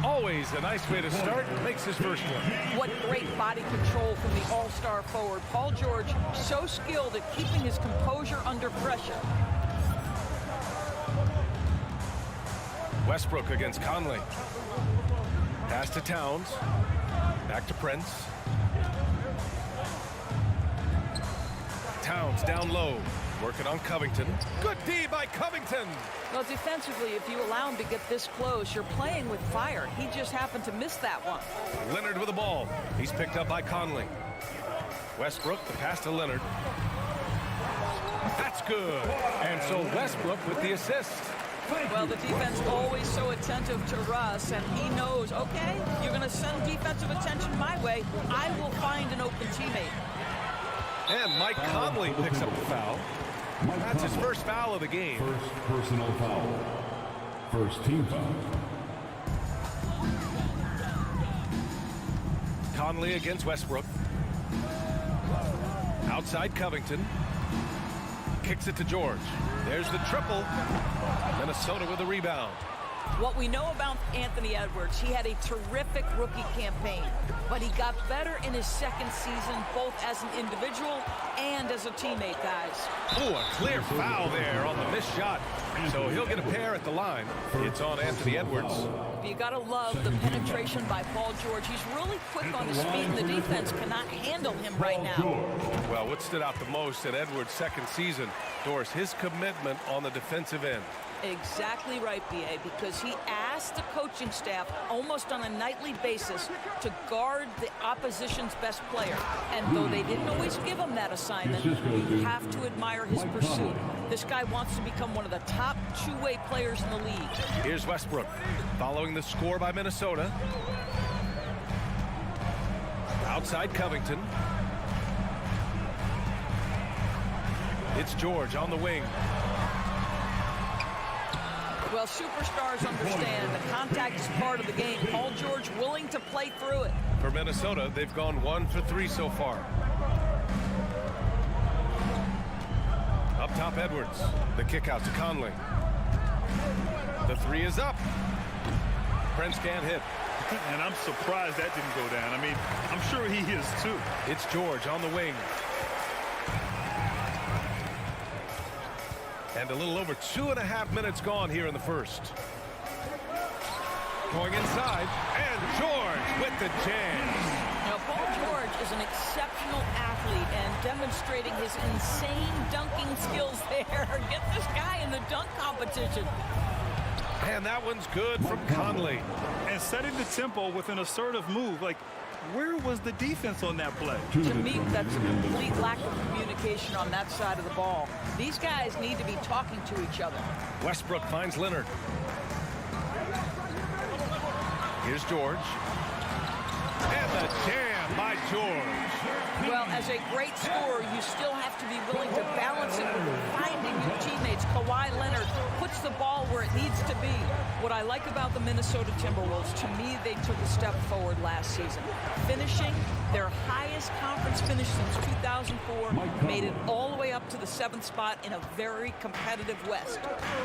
always a nice way to start, makes his first one. What great body control from the all-star forward. Paul George, so skilled at keeping his composure under pressure. Westbrook against Conley. Pass to Towns. Back to Prince. Towns down low, working on Covington. Good D by Covington. Well, defensively, if you allow him to get this close, you're playing with fire. He just happened to miss that one. Leonard with the ball. He's picked up by Conley. Westbrook, the pass to Leonard. That's good. And so Westbrook with the assist. Well, the defense always so attentive to Russ, and he knows, okay, you're going to send defensive attention my way. I will find an open teammate. And Mike Conley picks up the foul. That's his first foul of the game. First personal foul. First team foul. Conley against Westbrook. Outside Covington. Kicks it to George. There's the triple. Minnesota with a rebound. What we know about Anthony Edwards, he had a terrific rookie campaign, but he got better in his second season, both as an individual and as a teammate, guys. Ooh, a clear foul there on the missed shot. So he'll get a pair at the line. It's on Anthony Edwards. You got to love the penetration by Paul George. He's really quick on his feet, and the defense cannot handle him right now. Well, what stood out the most in Edwards' second season, Doris, his commitment on the defensive end. Exactly right, B.A., because he asked the coaching staff almost on a nightly basis to guard the opposition's best player. And though they didn't always give him that assignment, you have to admire his pursuit. This guy wants to become one of the top two-way players in the league. Here's Westbrook, following the score by Minnesota. Outside Covington. It's George on the wing. Well, superstars understand the contact is part of the game. Paul George willing to play through it. For Minnesota, they've gone 1 for 3 so far. Up top, Edwards. The kick out to Conley. The 3 is up. Prince can't hit. And I'm surprised that didn't go down. I mean, I'm sure he is too. It's George on the wing. And a little over 2.5 minutes gone here in the first. Going inside, and George with the jam. Now, Paul George is an exceptional athlete and demonstrating his insane dunking skills there. Get this guy in the dunk competition. And that one's good from Conley. And setting the tempo with an assertive move. Like, where was the defense on that play? To me, that's a complete lack of communication on that side of the ball. These guys need to be talking to each other. Westbrook finds Leonard. Here's George. And the jam by George. Well, as a great scorer, you still have to be willing to balance it with finding your teammates. Kawhi Leonard puts the ball where it needs to be. What I like about the Minnesota Timberwolves, to me, they took a step forward last season. Finishing their highest conference finish since 2004, made it all the way up to the 7th spot in a very competitive West.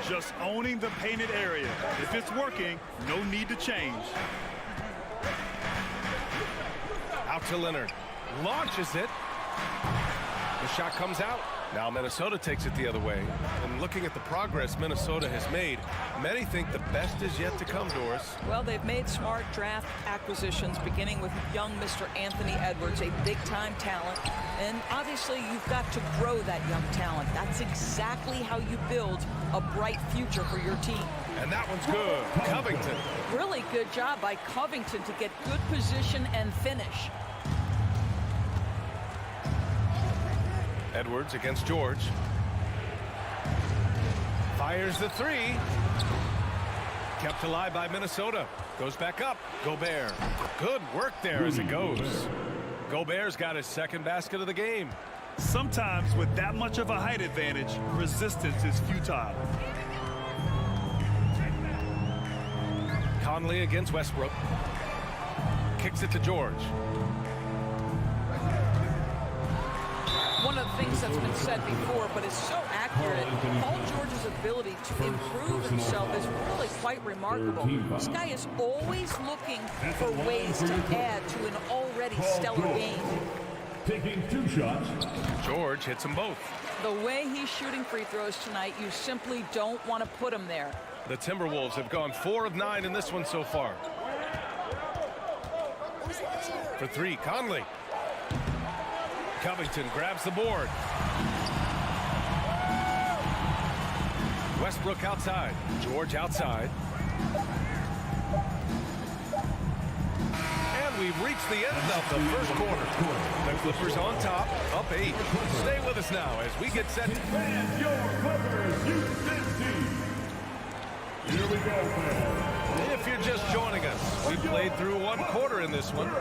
Just owning the painted area. If it's working, no need to change. Out to Leonard. Launches it. The shot comes out. Now Minnesota takes it the other way. And looking at the progress Minnesota has made, many think the best is yet to come, Doris. Well, they've made smart draft acquisitions, beginning with young Mr. Anthony Edwards, a big-time talent. And obviously, you've got to grow that young talent. That's exactly how you build a bright future for your team. And that one's good. Covington. Really good job by Covington to get good position and finish. Edwards against George. Fires the 3. Kept alive by Minnesota. Goes back up. Gobert. Good work there as it goes. Gobert's got his second basket of the game. Sometimes with that much of a height advantage, resistance is futile. Conley against Westbrook. Kicks it to George. One of the things that's been said before, but it's so accurate, Paul George's ability to improve himself is really quite remarkable. This guy is always looking for ways to add to an already stellar game. Taking 2 shots. George hits them both. The way he's shooting free throws tonight, you simply don't want to put him there. The Timberwolves have gone 4 of 9 in this one so far. For 3, Conley. Covington grabs the board. Westbrook outside. George outside. And we've reached the end of the first quarter. The Clippers on top, up 8. Stay with us now as we get set. And your Clippers Houston team. Here we go, fans. If you're just joining us, we played through 1 quarter in this one.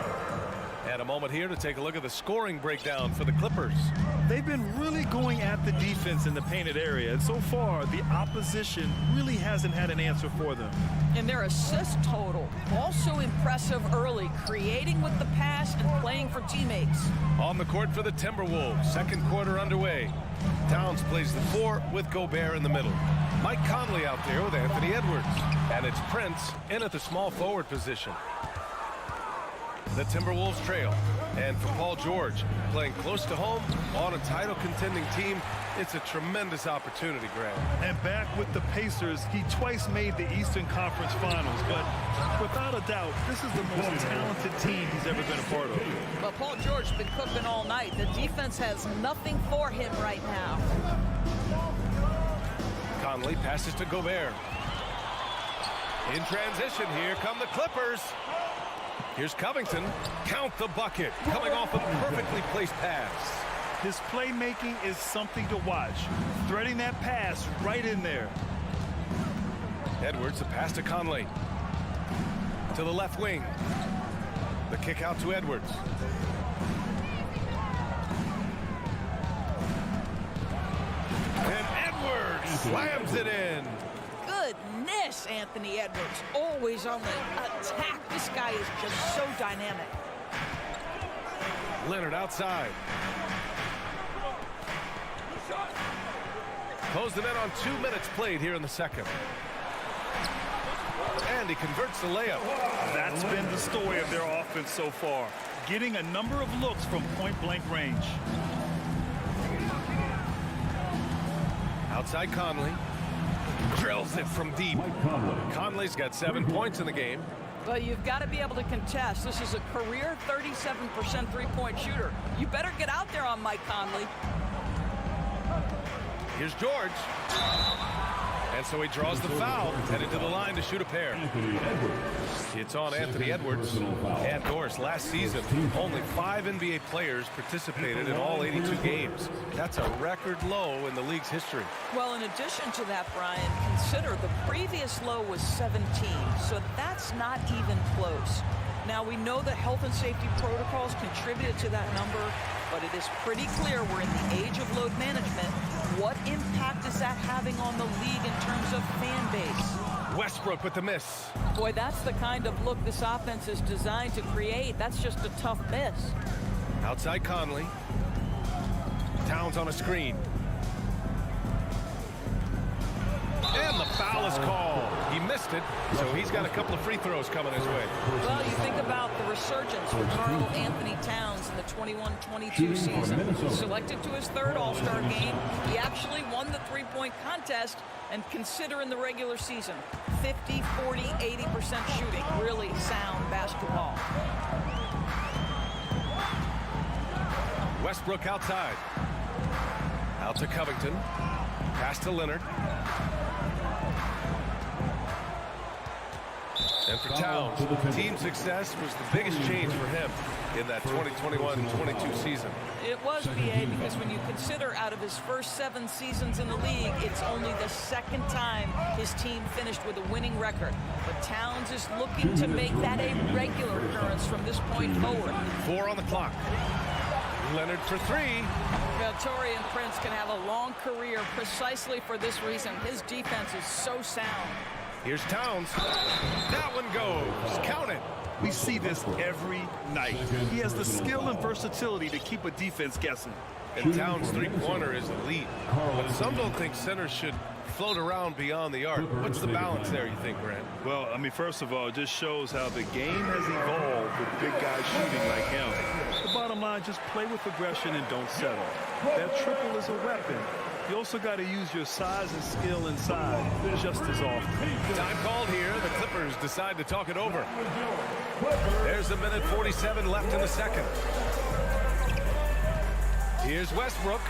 And a moment here to take a look at the scoring breakdown for the Clippers. They've been really going at the defense in the painted area, and so far the opposition really hasn't had an answer for them. And their assist total, also impressive early, creating with the pass and playing for teammates. On the court for the Timberwolves, second quarter underway. Towns plays the 4 with Gobert in the middle. Mike Conley out there with Anthony Edwards. And it's Prince in at the small forward position. The Timberwolves trail. And for Paul George, playing close to home on a title contending team, it's a tremendous opportunity, Grant. And back with the Pacers, he twice made the Eastern Conference Finals, but without a doubt, this is the most talented team he's ever been a part of. But Paul George's been cooking all night. The defense has nothing for him right now. Conley passes to Gobert. In transition, here come the Clippers. Here's Covington. Count the bucket. Coming off a perfectly placed pass. His playmaking is something to watch. Threading that pass right in there. Edwards, the pass to Conley. To the left wing. The kick out to Edwards. And Edwards slams it in. Goodness, Anthony Edwards, always on the attack. This guy is just so dynamic. Leonard outside. Closed them in on 2 minutes played here in the second. And he converts the layup. That's been the story of their offense so far. Getting a number of looks from point-blank range. Outside Conley. Drills it from deep. Conley's got 7 points in the game. But you've got to be able to contest. This is a career 37% three-point shooter. You better get out there on Mike Conley. Here's George. And so he draws the foul, headed to the line to shoot a pair. It's on Anthony Edwards. And Doris, last season, only 5 NBA players participated in all 82 games. That's a record low in the league's history. Well, in addition to that, Brian, consider the previous low was 17, so that's not even close. Now, we know that health and safety protocols contributed to that number, but it is pretty clear we're in the age of load management. What impact is that having on the league in terms of fan base? Westbrook with the miss. Boy, that's the kind of look this offense is designed to create. That's just a tough miss. Outside Conley. Towns on a screen. And the foul is called. He missed it, so he's got a couple of free throws coming his way. Well, you think about the resurgence with Karl Anthony Towns in the 21-22 season. Selected to his 3rd All-Star game. He actually won the three-point contest, and consider in the regular season, 50, 40, 80% shooting. Really sound basketball. Westbrook outside. Out to Covington. Pass to Leonard. And for Towns, team success was the biggest change for him in that 2021-22 season. It was, BA, because when you consider out of his first 7 seasons in the league, it's only the second time his team finished with a winning record. But Towns is looking to make that a regular occurrence from this point forward. 4 on the clock. Leonard for 3. Well, Taurean Prince can have a long career precisely for this reason. His defense is so sound. Here's Towns. That one goes. Count it. We see this every night. He has the skill and versatility to keep a defense guessing. And Towns' three-pointer is elite. But some don't think centers should float around beyond the arc. What's the balance there, you think, Grant? Well, I mean, first of all, it just shows how the game has evolved with big guys shooting like him. The bottom line, just play with aggression and don't settle. That triple is a weapon. You also got to use your size and skill inside just as often. Time called here. The Clippers decide to talk it over. There's a minute 47 left in the second. Here's Westbrook.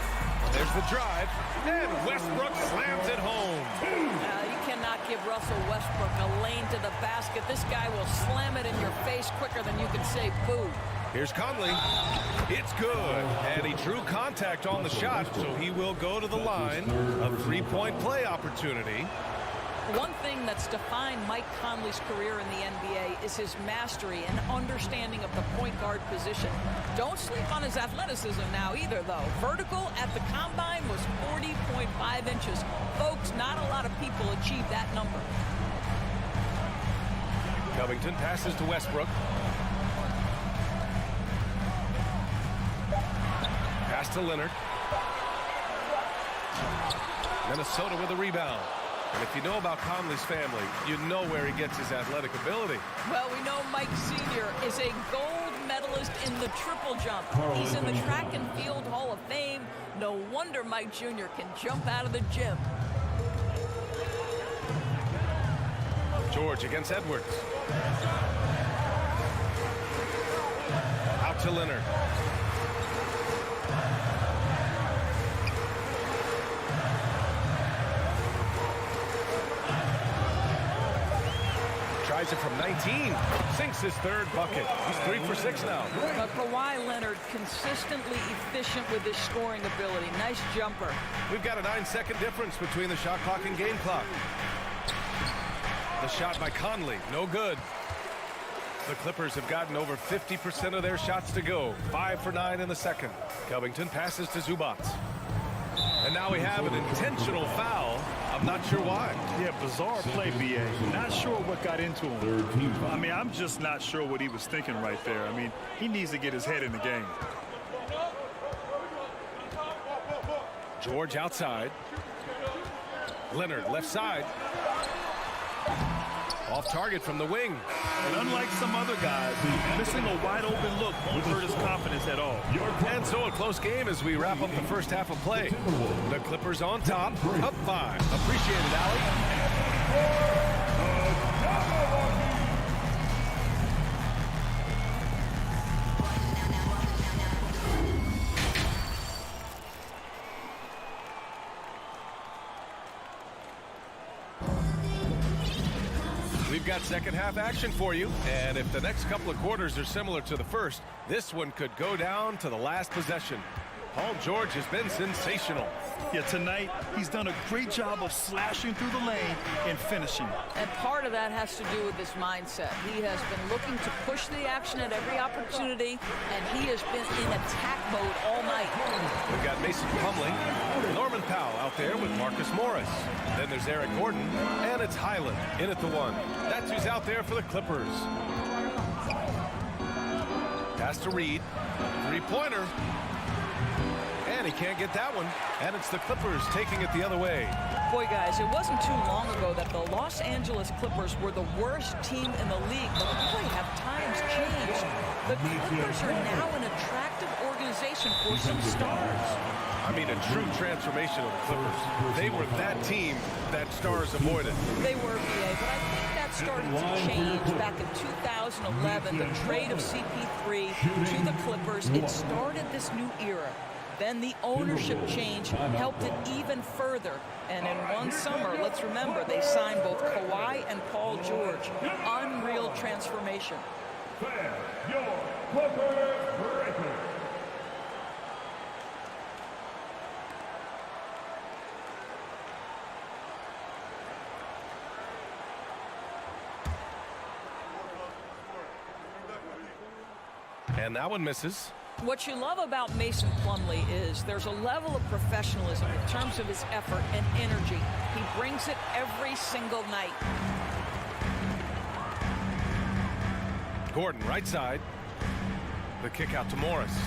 There's the drive. And Westbrook slams it home. You cannot give Russell Westbrook a lane to the basket. This guy will slam it in your face quicker than you can say boo. Here's Conley. It's good. And he drew contact on the shot, so he will go to the line. A three-point play opportunity. One thing that's defined Mike Conley's career in the NBA is his mastery and understanding of the point guard position. Don't sleep on his athleticism now either, though. Vertical at the combine was 40.5 inches. Folks, not a lot of people achieve that number. Covington passes to Westbrook. Pass to Leonard. Minnesota with a rebound. And if you know about Conley's family, you know where he gets his athletic ability. Well, we know Mike Sr. is a gold medalist in the triple jump. He's in the Track and Field Hall of Fame. No wonder Mike Jr. can jump out of the gym. George against Edwards. Out to Leonard. Tries it from 19. Sinks his third bucket. He's 3 for 6 now. But Kawhi Leonard consistently efficient with his scoring ability. Nice jumper. We've got a 9-second difference between the shot clock and game clock. The shot by Conley, no good. The Clippers have gotten over 50% of their shots to go. 5 for 9 in the second. Covington passes to Zubac. And now we have an intentional foul. I'm not sure why. Yeah, bizarre play, BA. Not sure what got into him. I mean, I'm just not sure what he was thinking right there. I mean, he needs to get his head in the game. George outside. Leonard left side. Off target from the wing. And unlike some other guys, missing a wide open look won't hurt his confidence at all. And so a close game as we wrap up the first half of play. The Clippers on top, up 5. Appreciate it, Allie. We've got second half action for you, and if the next couple of quarters are similar to the first, this one could go down to the last possession. Paul George has been sensational. Yeah, tonight he's done a great job of slashing through the lane and finishing. And part of that has to do with his mindset. He has been looking to push the action at every opportunity, and he has been in attack mode all night. We've got Mason Plumlee, Norman Powell out there with Marcus Morris. Then there's Eric Gordon, and it's Highland in at the 1. That's who's out there for the Clippers. Pass to Reed, three-pointer. And he can't get that one. And it's the Clippers taking it the other way. Boy, guys, it wasn't too long ago that the Los Angeles Clippers were the worst team in the league. But boy, have times changed. The Clippers are now an attractive organization for some stars. I mean, a true transformation of the Clippers. They were that team that stars avoided. They were, BA, but I think that started to change back in 2011. The trade of CP3 to the Clippers, it started this new era. Then the ownership change helped it even further. And in one summer, let's remember, they signed both Kawhi and Paul George. Unreal transformation. Fan, your Clippers breaker. And that one misses. What you love about Mason Plumlee is there's a level of professionalism in terms of his effort and energy. He brings it every single night. Gordon, right side. The kick out to Morris.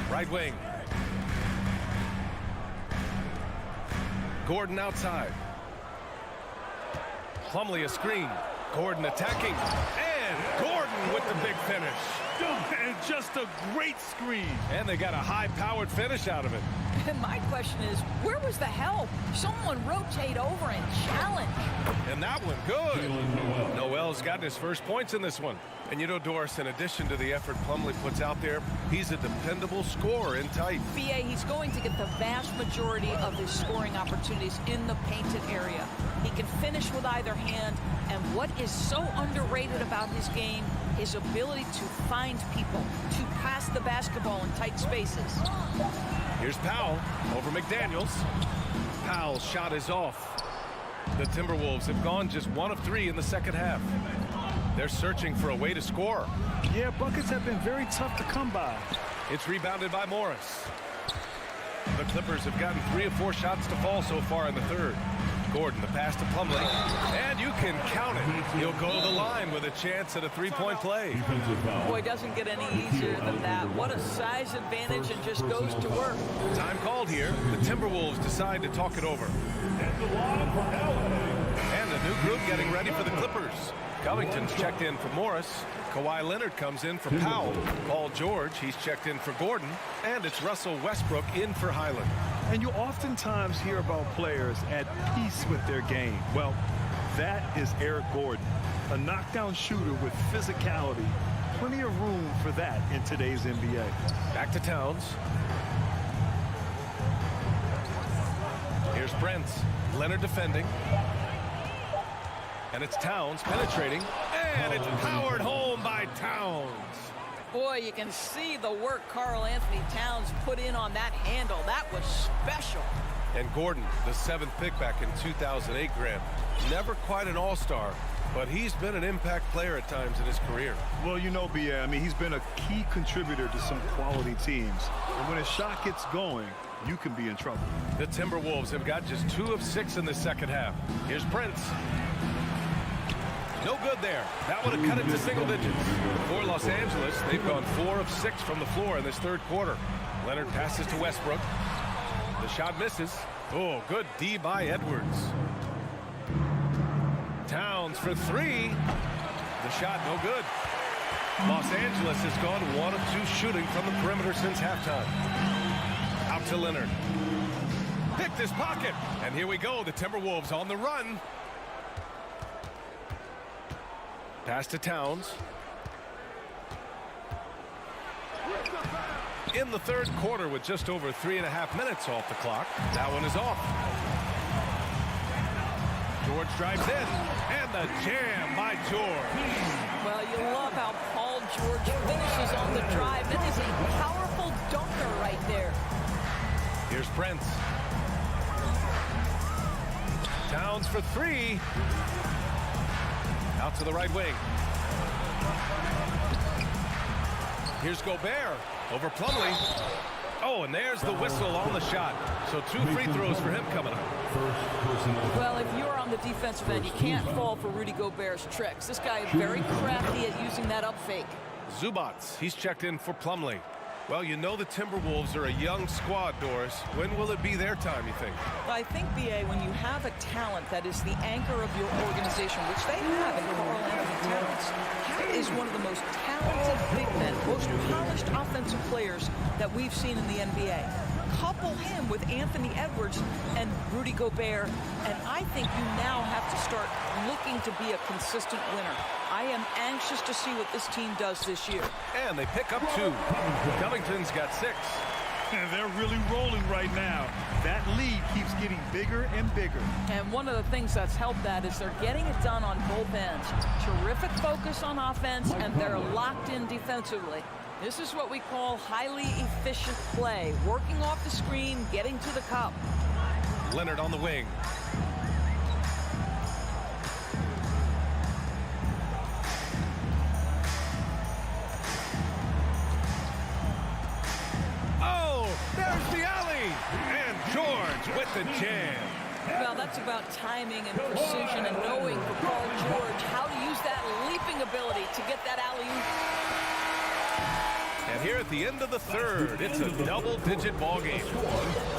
Right wing. Gordon outside. Plumlee a screen. Gordon attacking. And Gordon with the big finish. And just a great screen. And they got a high-powered finish out of it. And my question is, where was the help? Someone rotate over and challenge. And that one, good. Noel's gotten his first points in this one. And you know, Doris, in addition to the effort Plumlee puts out there, he's a dependable scorer in tight. BA, he's going to get the vast majority of his scoring opportunities in the painted area. He can finish with either hand, and what is so underrated about his game, his ability to find people, to pass the basketball in tight spaces. Here's Powell over McDaniels. Powell's shot is off. The Timberwolves have gone just 1 of 3 in the second half. They're searching for a way to score. Yeah, buckets have been very tough to come by. It's rebounded by Morris. The Clippers have gotten 3 of 4 shots to fall so far in the third. Gordon, the pass to Plumlee, and you can count it. He'll go to the line with a chance at a three-point play. Boy, it doesn't get any easier than that. What a size advantage, and just goes to work. Time called here. The Timberwolves decide to talk it over. And a new group getting ready for the Clippers. Covington's checked in for Morris. Kawhi Leonard comes in for Powell. Paul George, he's checked in for Gordon. And it's Russell Westbrook in for Highland. And you oftentimes hear about players at peace with their game. Well, that is Eric Gordon, a knockdown shooter with physicality. Plenty of room for that in today's NBA. Back to Towns. Here's Brent. Leonard defending. And it's Towns penetrating. And it's powered home by Towns. Boy, you can see the work Karl Anthony Towns put in on that handle. That was special. And Gordon, the 7th pick back in 2008, Graham. Never quite an all-star, but he's been an impact player at times in his career. Well, you know, B.A., I mean, he's been a key contributor to some quality teams. And when his shot gets going, you can be in trouble. The Timberwolves have got just 2 of 6 in the second half. Here's Prince. No good there. That would have cut it to single digits. For Los Angeles, they've gone 4 of 6 from the floor in this third quarter. Leonard passes to Westbrook. The shot misses. Oh, good D by Edwards. Towns for 3. The shot no good. Los Angeles has gone 1 of 2 shooting from the perimeter since halftime. Out to Leonard. Picked his pocket. And here we go. The Timberwolves on the run. Pass to Towns. In the third quarter with just over 3.5 minutes off the clock. That one is off. George drives in. And the jam by George. Well, you love how Paul George finishes on the drive. That is a powerful dunker right there. Here's Prince. Towns for 3. Out to the right wing. Here's Gobert over Plumlee. Oh, and there's the whistle on the shot. So 2 free throws for him coming up. Well, if you're on the defensive end, you can't fall for Rudy Gobert's tricks. This guy is very crafty at using that up fake. Zubats, he's checked in for Plumlee. Well, you know the Timberwolves are a young squad, Doris. When will it be their time, you think? I think, B.A., when you have a talent that is the anchor of your organization, which they have in Karl Anthony Towns, he is one of the most talented big men, most polished offensive players that we've seen in the NBA. couple him with Anthony Edwards and Rudy Gobert, and I think you now have to start looking to be a consistent winner. I am anxious to see what this team does this year. And they pick up 2. Covington's got 6. And they're really rolling right now. That lead keeps getting bigger and bigger. And one of the things that's helped that is they're getting it done on both ends. Terrific focus on offense, and they're locked in defensively. This is what we call highly efficient play. Working off the screen, getting to the cup. Leonard on the wing. There's the alley, and George with the jam. Well, that's about timing and precision and knowing for Paul George how to use that leaping ability to get that alley-oop. And here at the end of the third, it's a double-digit ball game.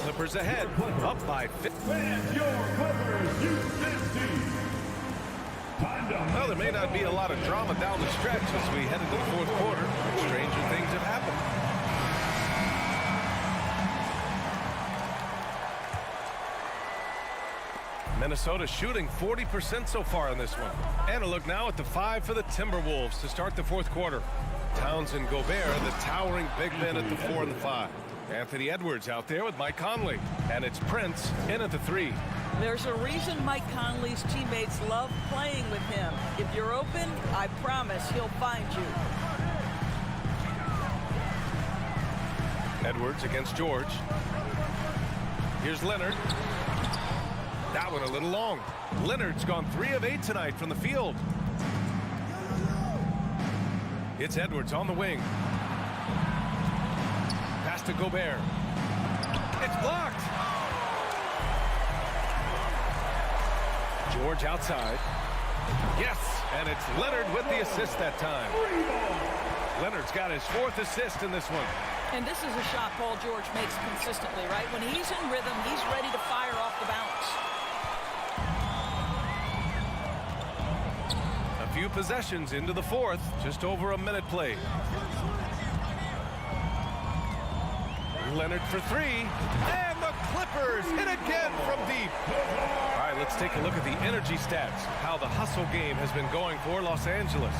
Clippers ahead, up by 50. Well, there may not be a lot of drama down the stretch as we head into the fourth quarter. Stranger things have happened. Minnesota shooting 40% so far in this one. And a look now at the 5 for the Timberwolves to start the fourth quarter. Towns and Gobert, the towering big men at the 4 and the 5. Anthony Edwards out there with Mike Conley. And it's Prince in at the 3. There's a reason Mike Conley's teammates love playing with him. If you're open, I promise he'll find you. Edwards against George. Here's Leonard. That one a little long. Leonard's gone 3 of 8 tonight from the field. It's Edwards on the wing. Pass to Gobert. It's blocked. George outside. Yes, and it's Leonard with the assist that time. Leonard's got his 4th assist in this one. And this is a shot Paul George makes consistently, right? When he's in rhythm, he's ready to fire off the bounce. A few possessions into the fourth, just over a minute played. Leonard for 3, and the Clippers hit again from deep. All right, let's take a look at the energy stats, how the hustle game has been going for Los Angeles.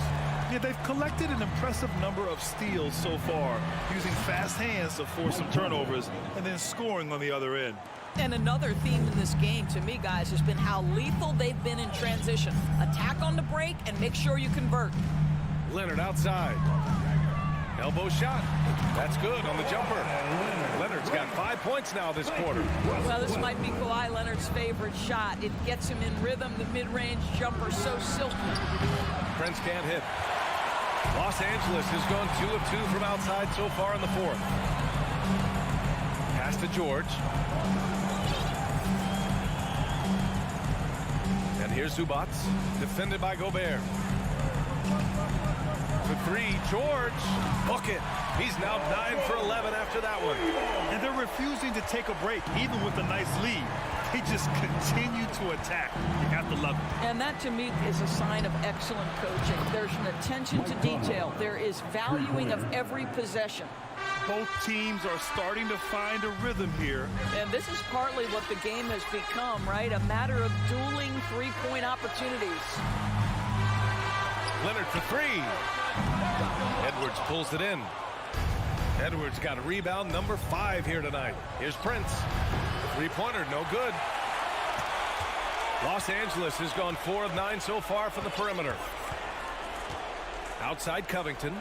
Yeah, they've collected an impressive number of steals so far, using fast hands to force some turnovers and then scoring on the other end. And another theme in this game, to me, guys, has been how lethal they've been in transition. Attack on the break and make sure you convert. Leonard outside. Elbow shot. That's good on the jumper. Leonard's got 5 points now this quarter. Well, this might be Kawhi Leonard's favorite shot. It gets him in rhythm. The mid-range jumper so silky. Prince can't hit. Los Angeles has gone 2 of 2 from outside so far in the fourth. Pass to George. And here's Zubac, defended by Gobert. For 3, George. Book it. He's now 9 for 11 after that one. And they're refusing to take a break, even with a nice lead. They just continue to attack. You have to love it. And that, to me, is a sign of excellent coaching. There's an attention to detail. There is valuing of every possession. Both teams are starting to find a rhythm here. And this is partly what the game has become, right? A matter of dueling three-point opportunities. Leonard for 3. Edwards pulls it in. Edwards got a rebound, number 5 here tonight. Here's Prince. Three-pointer, no good. Los Angeles has gone 4 of 9 so far from the perimeter. Outside Covington.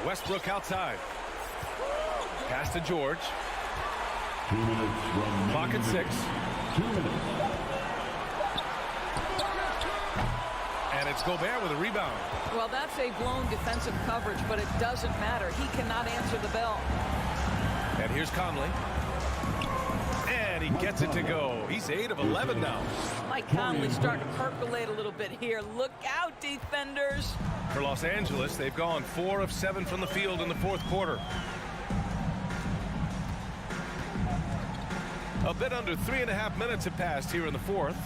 Westbrook outside. Pass to George. 2 minutes from Clock at 6. 2 minutes. And it's Gobert with a rebound. Well, that's a blown defensive coverage, but it doesn't matter. He cannot answer the bell. And here's Conley. And he gets it to go. He's 8 of 11 now. Mike Conley starting to percolate a little bit here. Look out, defenders. For Los Angeles, they've gone 4 of 7 from the field in the fourth quarter. A bit under 3.5 minutes have passed here in the fourth.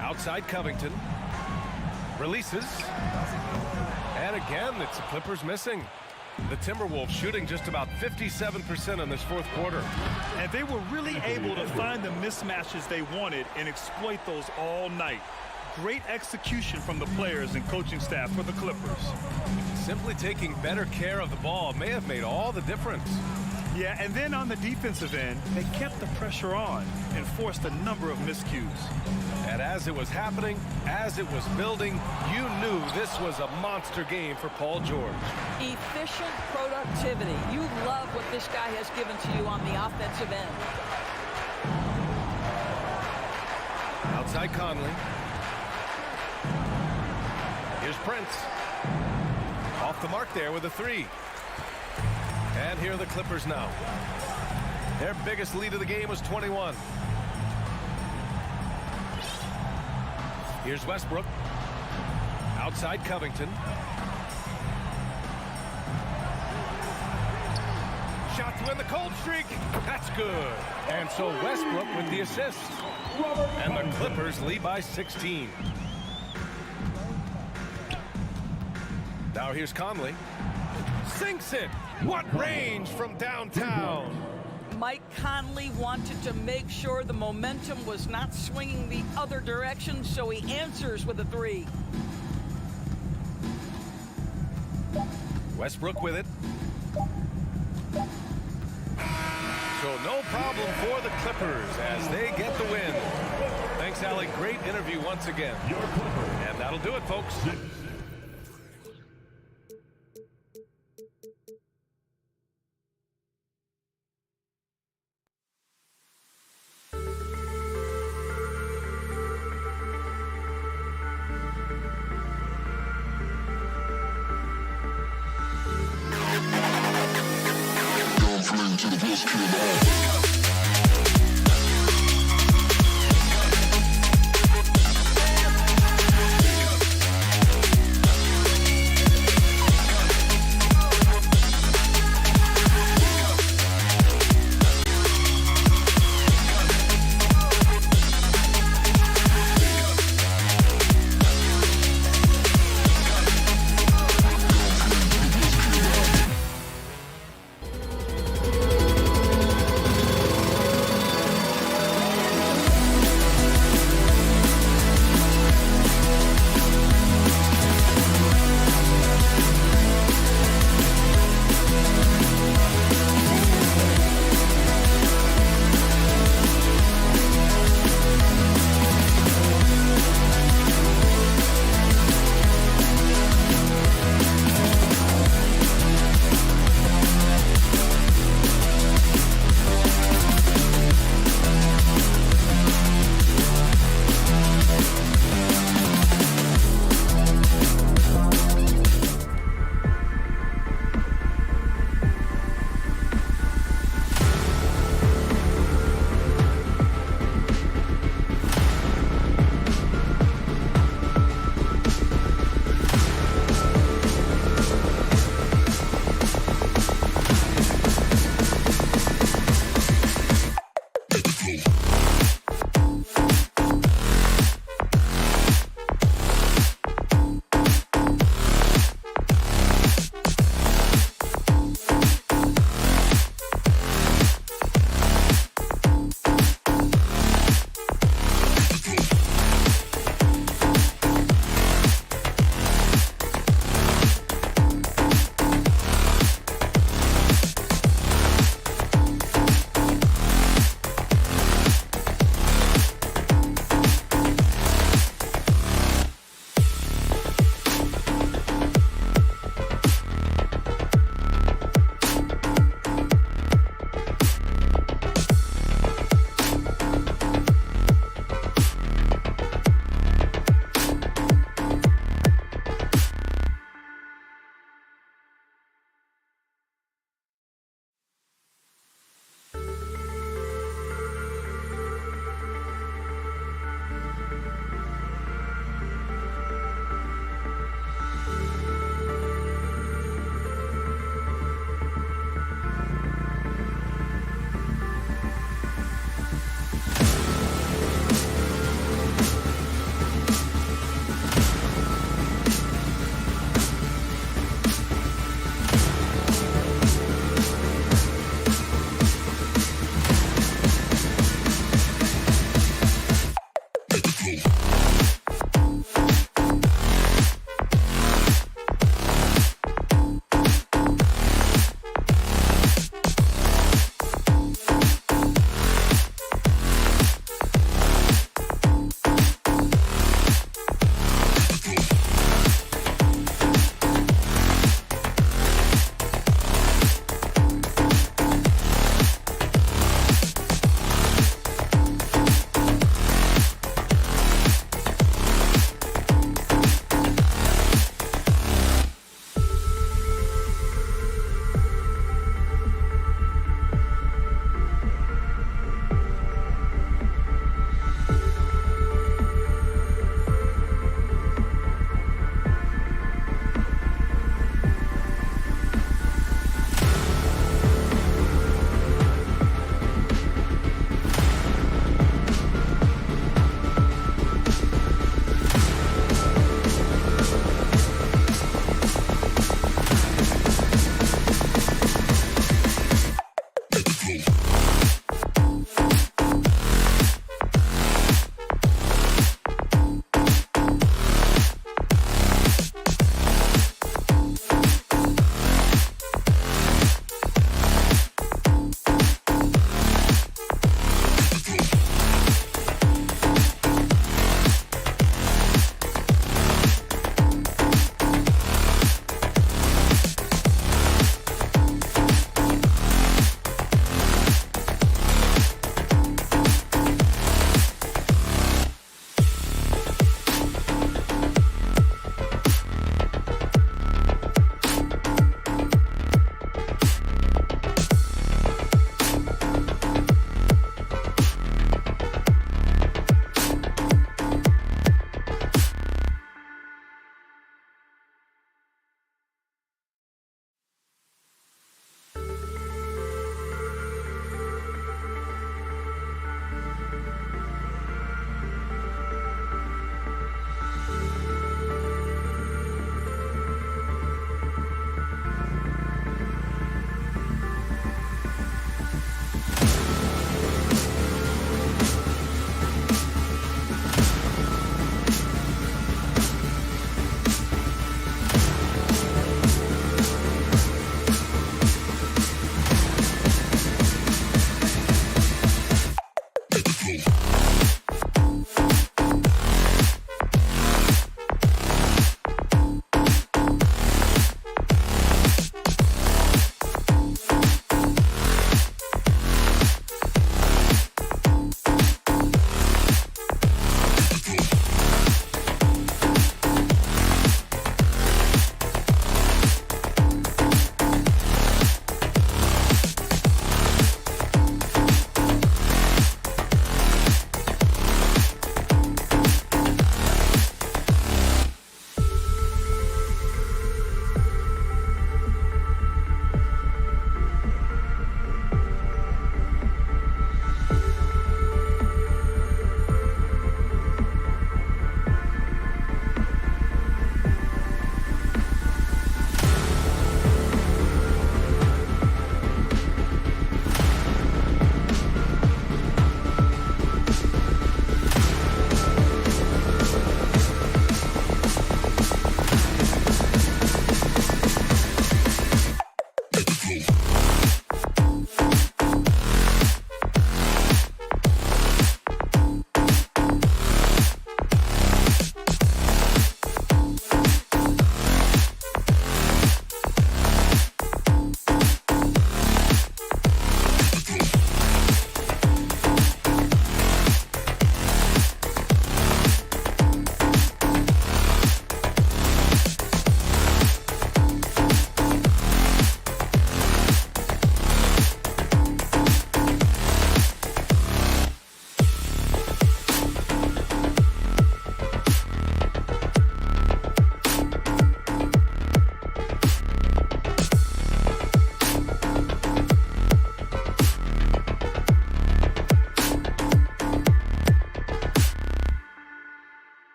Outside Covington. Releases. And again, it's the Clippers missing. The Timberwolves shooting just about 57% in this fourth quarter. And they were really able to find the mismatches they wanted and exploit those all night. Great execution from the players and coaching staff for the Clippers. Simply taking better care of the ball may have made all the difference. Yeah, and then on the defensive end, they kept the pressure on and forced a number of miscues. And as it was happening, as it was building, you knew this was a monster game for Paul George. Efficient productivity. You love what this guy has given to you on the offensive end. Outside Conley. Here's Prince. Off the mark there with a three. And here are the Clippers now. Their biggest lead of the game was 21. Here's Westbrook. Outside Covington. Shot to win the cold streak. That's good. And so Westbrook with the assist. And the Clippers lead by 16. Now here's Conley. Sinks it. What range from downtown. Mike Conley wanted to make sure the momentum was not swinging the other direction, so he answers with a three. Westbrook with it. So no problem for the Clippers as they get the win. Thanks, Allie. Great interview once again. And that'll do it, folks. To the best kid of all.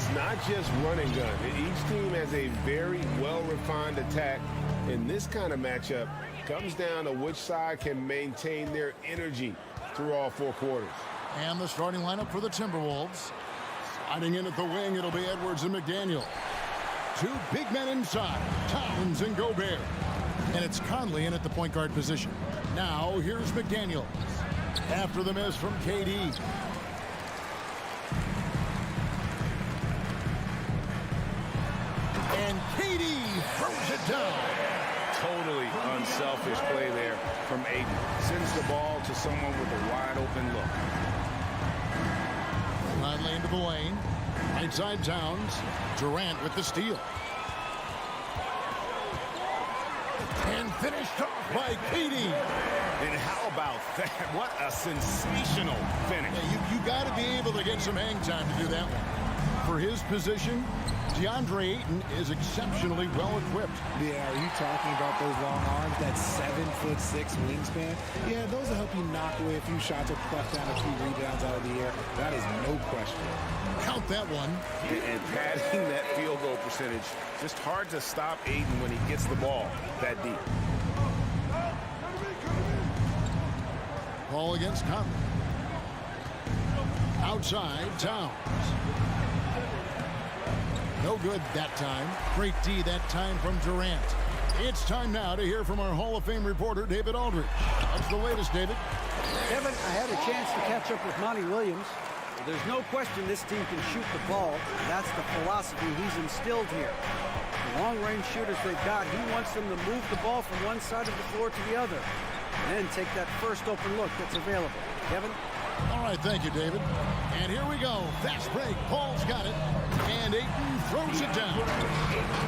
It's not just run and gun. Each team has a very well-refined attack. In this kind of matchup, comes down to which side can maintain their energy through all 4 quarters. And the starting lineup for the Timberwolves. Sliding in at the wing, it'll be Edwards and McDaniel. 2 big men inside, Towns and Gobert. And it's Conley in at the point guard position. Now, here's McDaniel. After the miss from KD. And KD throws it down. Totally unselfish play there from Aiden. Sends the ball to someone with a wide open look. Conley into the lane. Right side Towns. Durant with the steal. And finished off by KD. And how about that? What a sensational finish. Yeah, you got to be able to get some hang time to do that one. For his position, DeAndre Ayton is exceptionally well equipped. Yeah, are you talking about those long arms, that 7'6" wingspan? Yeah, those will help you knock away a few shots or pluck down a few rebounds out of the air. That is no question. Count that one. And padding that field goal percentage, just hard to stop Ayton when he gets the ball that deep. Ball against Conley. Outside, Towns. No good that time. Great D that time from Durant. It's time now to hear from our Hall of Fame reporter, David Aldridge. What's the latest, David? Kevin, I had a chance to catch up with Monty Williams. There's no question this team can shoot the ball. That's the philosophy he's instilled here. The long-range shooters they've got, he wants them to move the ball from one side of the floor to the other. And then take that first open look that's available. Kevin? All right, thank you, David. And here we go. Fast break. Paul's got it. And Ayton throws it down.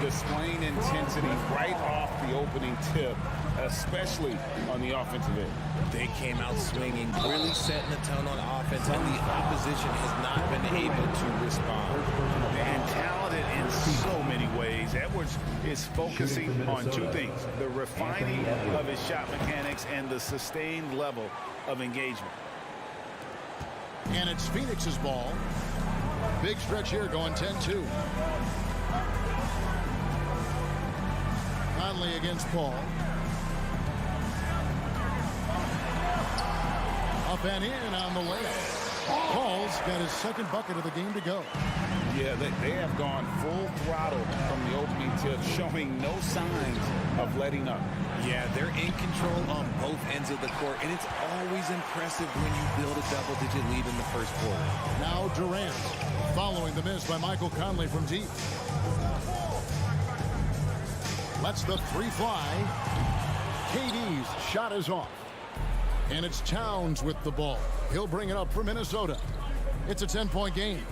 Displaying intensity right off the opening tip, especially on the offensive end. They came out swinging, really setting the tone on offense, and the opposition has not been able to respond. And talented in so many ways. Edwards is focusing on 2 things: the refining of his shot mechanics and the sustained level of engagement. And it's Phoenix's ball. Big stretch here going 10-2. Conley against Paul. Up and in on the layup. Paul's got his second bucket of the game to go. Yeah, they have gone full throttle from the opening tip, showing no signs of letting up. Yeah, they're in control on both ends of the court, and it's always impressive when you build a double-digit lead in the first quarter. Now Durant, following the miss by Michael Conley from deep. Lets the 3 fly. KD's shot is off. And it's Towns with the ball. He'll bring it up for Minnesota. It's a 10-point game.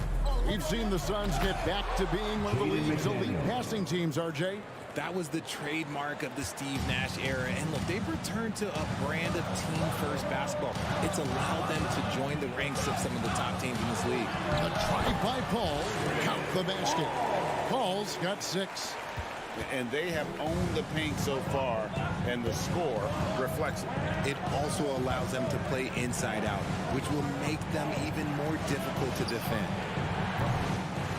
We've seen the Suns get back to being one of the league's elite passing teams, RJ. That was the trademark of the Steve Nash era. And look, they've returned to a brand of team-first basketball. It's allowed them to join the ranks of some of the top teams in this league. A drive by Paul. Count the basket. Paul's got 6. And they have owned the paint so far, and the score reflects it. It also allows them to play inside out, which will make them even more difficult to defend.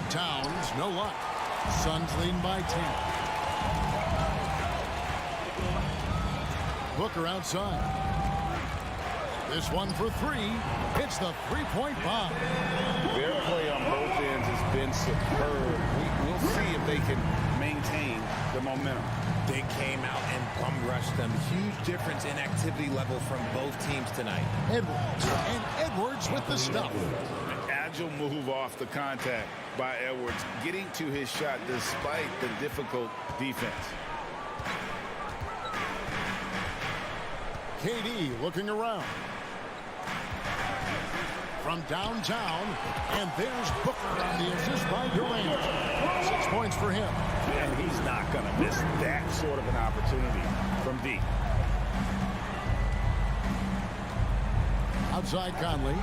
Towns, no luck. Suns leading by 10. Booker outside. This one for 3. It's the 3-point bomb. Their play on both ends has been superb. We'll see if they can maintain the momentum. They came out and bum rushed them. Huge difference in activity level from both teams tonight. Edwards, and Edwards with the stuff. An agile move off the contact by Edwards, getting to his shot despite the difficult defense. KD looking around. From downtown, and there's Booker on the assist by Durant. 6 points for him. And he's not going to miss that sort of an opportunity from deep. Outside Conley,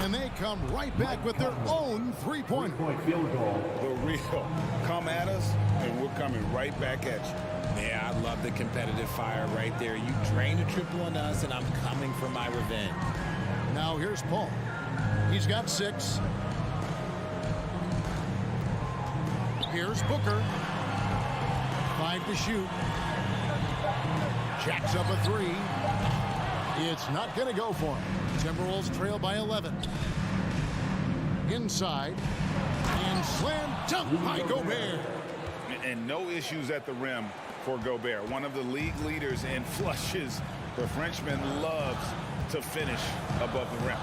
and they come right back with their own 3-point field goal. The real come at us, and we're coming right back at you. Yeah, I love the competitive fire right there. You drain a triple on us, and I'm coming for my revenge. Now here's Paul. He's got 6. Here's Booker. 5 to shoot. Jacks up a 3. It's not going to go for him. Timberwolves trail by 11. Inside. And slam dunk by Gobert. And no issues at the rim for Gobert. One of the league leaders in flushes. The Frenchman loves to finish above the rim.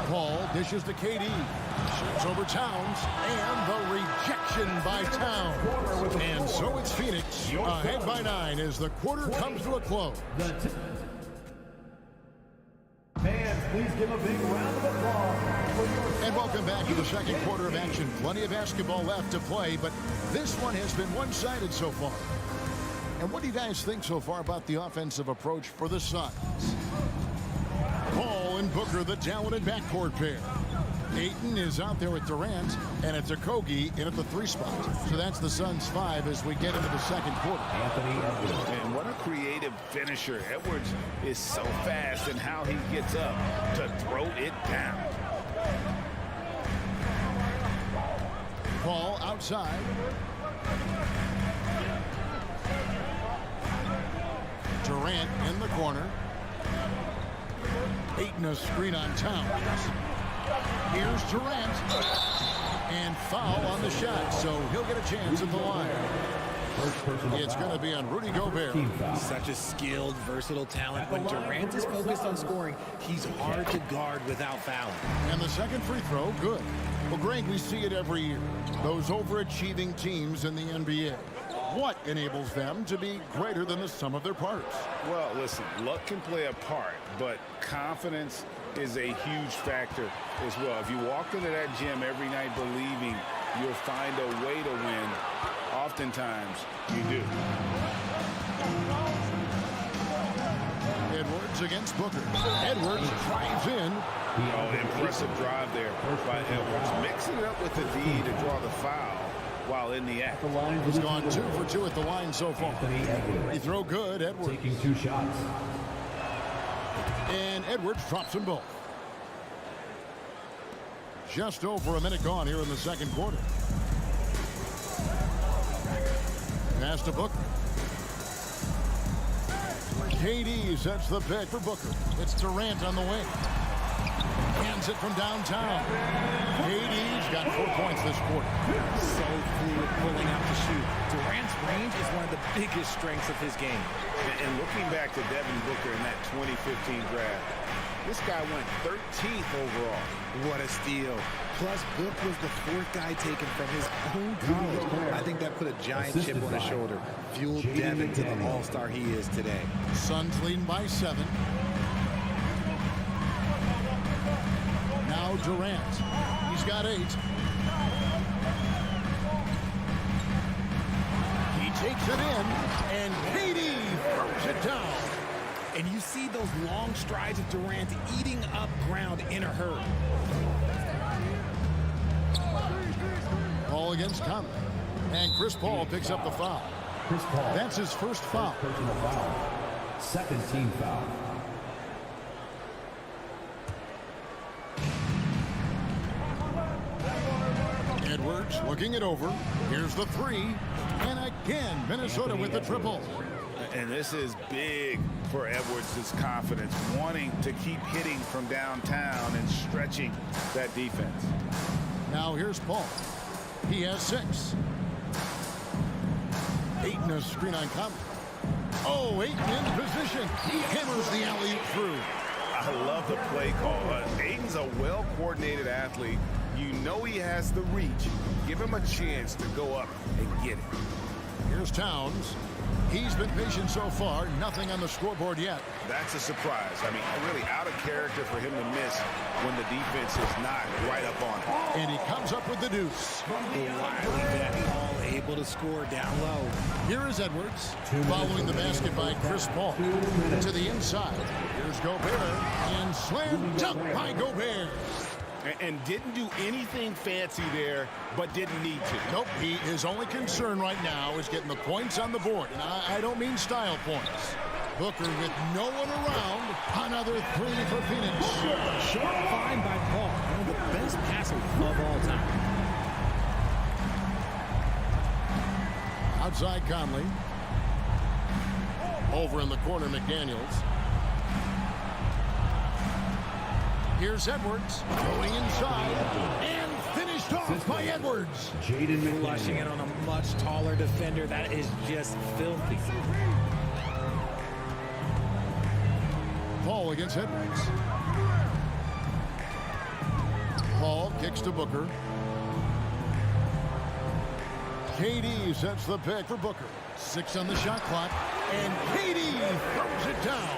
Paul dishes to KD. Shoots over Towns. And the rejection by Towns. And so it's Phoenix ahead by 9 as the quarter comes to a close. Fans, please give a big round of applause for your... And welcome back to the second quarter of action. Plenty of basketball left to play, but this one has been one-sided so far. And what do you guys think so far about the offensive approach for the Suns? Paul and Booker, the talented backcourt pair. Ayton is out there with Durant, and it's Okogie in at the 3 spot. So that's the Suns 5 as we get into the second quarter. And what a creative finisher. Edwards is so fast in how he gets up to throw it down. Paul outside. Durant in the corner. Ayton a screen on Towns. Here's Durant. And foul on the shot, so he'll get a chance at the line. It's going to be on Rudy Gobert. Such a skilled, versatile talent. When Durant is focused on scoring, he's hard to guard without fouling. And the second free throw, good. Well, Greg, we see it every year. Those overachieving teams in the NBA. What enables them to be greater than the sum of their parts? Well, listen, luck can play a part, but confidence is a huge factor as well. If you walk into that gym every night believing you'll find a way to win, oftentimes you do. Edwards against Booker. Edwards drives in. Oh, impressive drive there by Edwards. Mixing it up with the D to draw the foul while in the act. He's gone 2 for 2 at the line so far. He throw good, Edwards. Taking 2 shots. And Edwards drops them both. Just over a minute gone here in the second quarter. Pass to Booker. KD sets the pick for Booker. It's Durant on the wing. Hands it from downtown. KD's got 4 points this quarter. So fluid pulling out to shoot. Durant's range is one of the biggest strengths of his game. And looking back to Devin Booker in that 2015 draft, this guy went 13th overall. What a steal. Plus, Book was the 4th guy taken from his own college. I think that put a giant chip on his shoulder. Fueled Devin to the all-star he is today. Suns leading by 7. Now Durant. He's got 8. He takes it in, and KD throws it down. And you see those long strides of Durant eating up ground in a hurry. Paul against Conley. And Chris Paul picks up the foul. Chris Paul. That's his first foul. Personal foul. Second team foul. Edwards looking it over. Here's the 3. And again, Minnesota with the triple. And this is big for Edwards' confidence, wanting to keep hitting from downtown and stretching that defense. Now here's Paul. He has 6. Ayton a screen on Conley. Oh, Ayton in position. He hammers the alley-oop through. I love the play call. Ayton's a well-coordinated athlete. You know he has the reach. Give him a chance to go up and get it. Here's Towns. He's been patient so far. Nothing on the scoreboard yet. That's a surprise. I mean, really out of character for him to miss when the defense is not right up on him. And he comes up with the deuce. Wily that ball able to score down low. Here is Edwards following the basket by Chris Paul. To the inside. Here's Gobert. And slam dunk by Gobert. And didn't do anything fancy there, but didn't need to. Nope, his only concern right now is getting the points on the board. And I don't mean style points. Booker with no one around. Another 3 for Phoenix. Short find by Paul. One of the best passers of all time. Outside Conley. Over in the corner, McDaniels. Here's Edwards going inside and finished off by Edwards. Flushing it on a much taller defender. That is just filthy. Paul against Edwards. Paul kicks to Booker. KD sets the pick for Booker. 6 on the shot clock, and KD throws it down.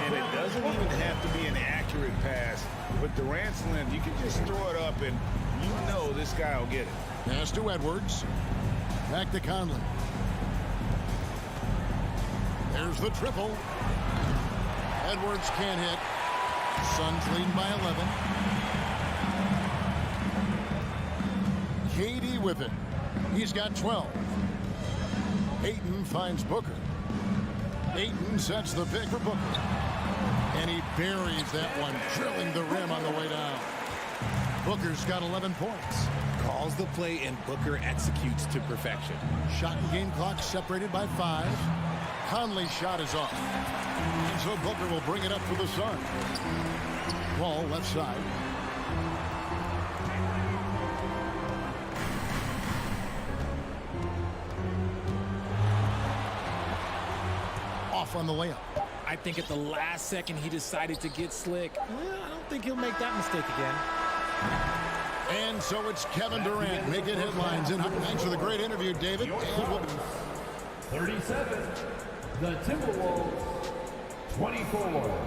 And it doesn't even have to be an accurate pass. With Durant's length, you can just throw it up, and you know this guy will get it. Pass to Edwards. Back to Conley. There's the triple. Edwards can't hit. Suns leading by 11. KD with it. He's got 12. Ayton finds Booker. Ayton sets the pick for Booker. And he buries that one, drilling the rim on the way down. Booker's got 11 points. Calls the play, and Booker executes to perfection. Shot and game clock separated by 5. Conley's shot is off. And so Booker will bring it up for the Suns. Ball left side. Off on the layup. I think at the last second he decided to get slick. I don't think he'll make that mistake again. And so it's Kevin Durant making headlines. And thanks for the great interview, David. And 37. The Timberwolves, 24.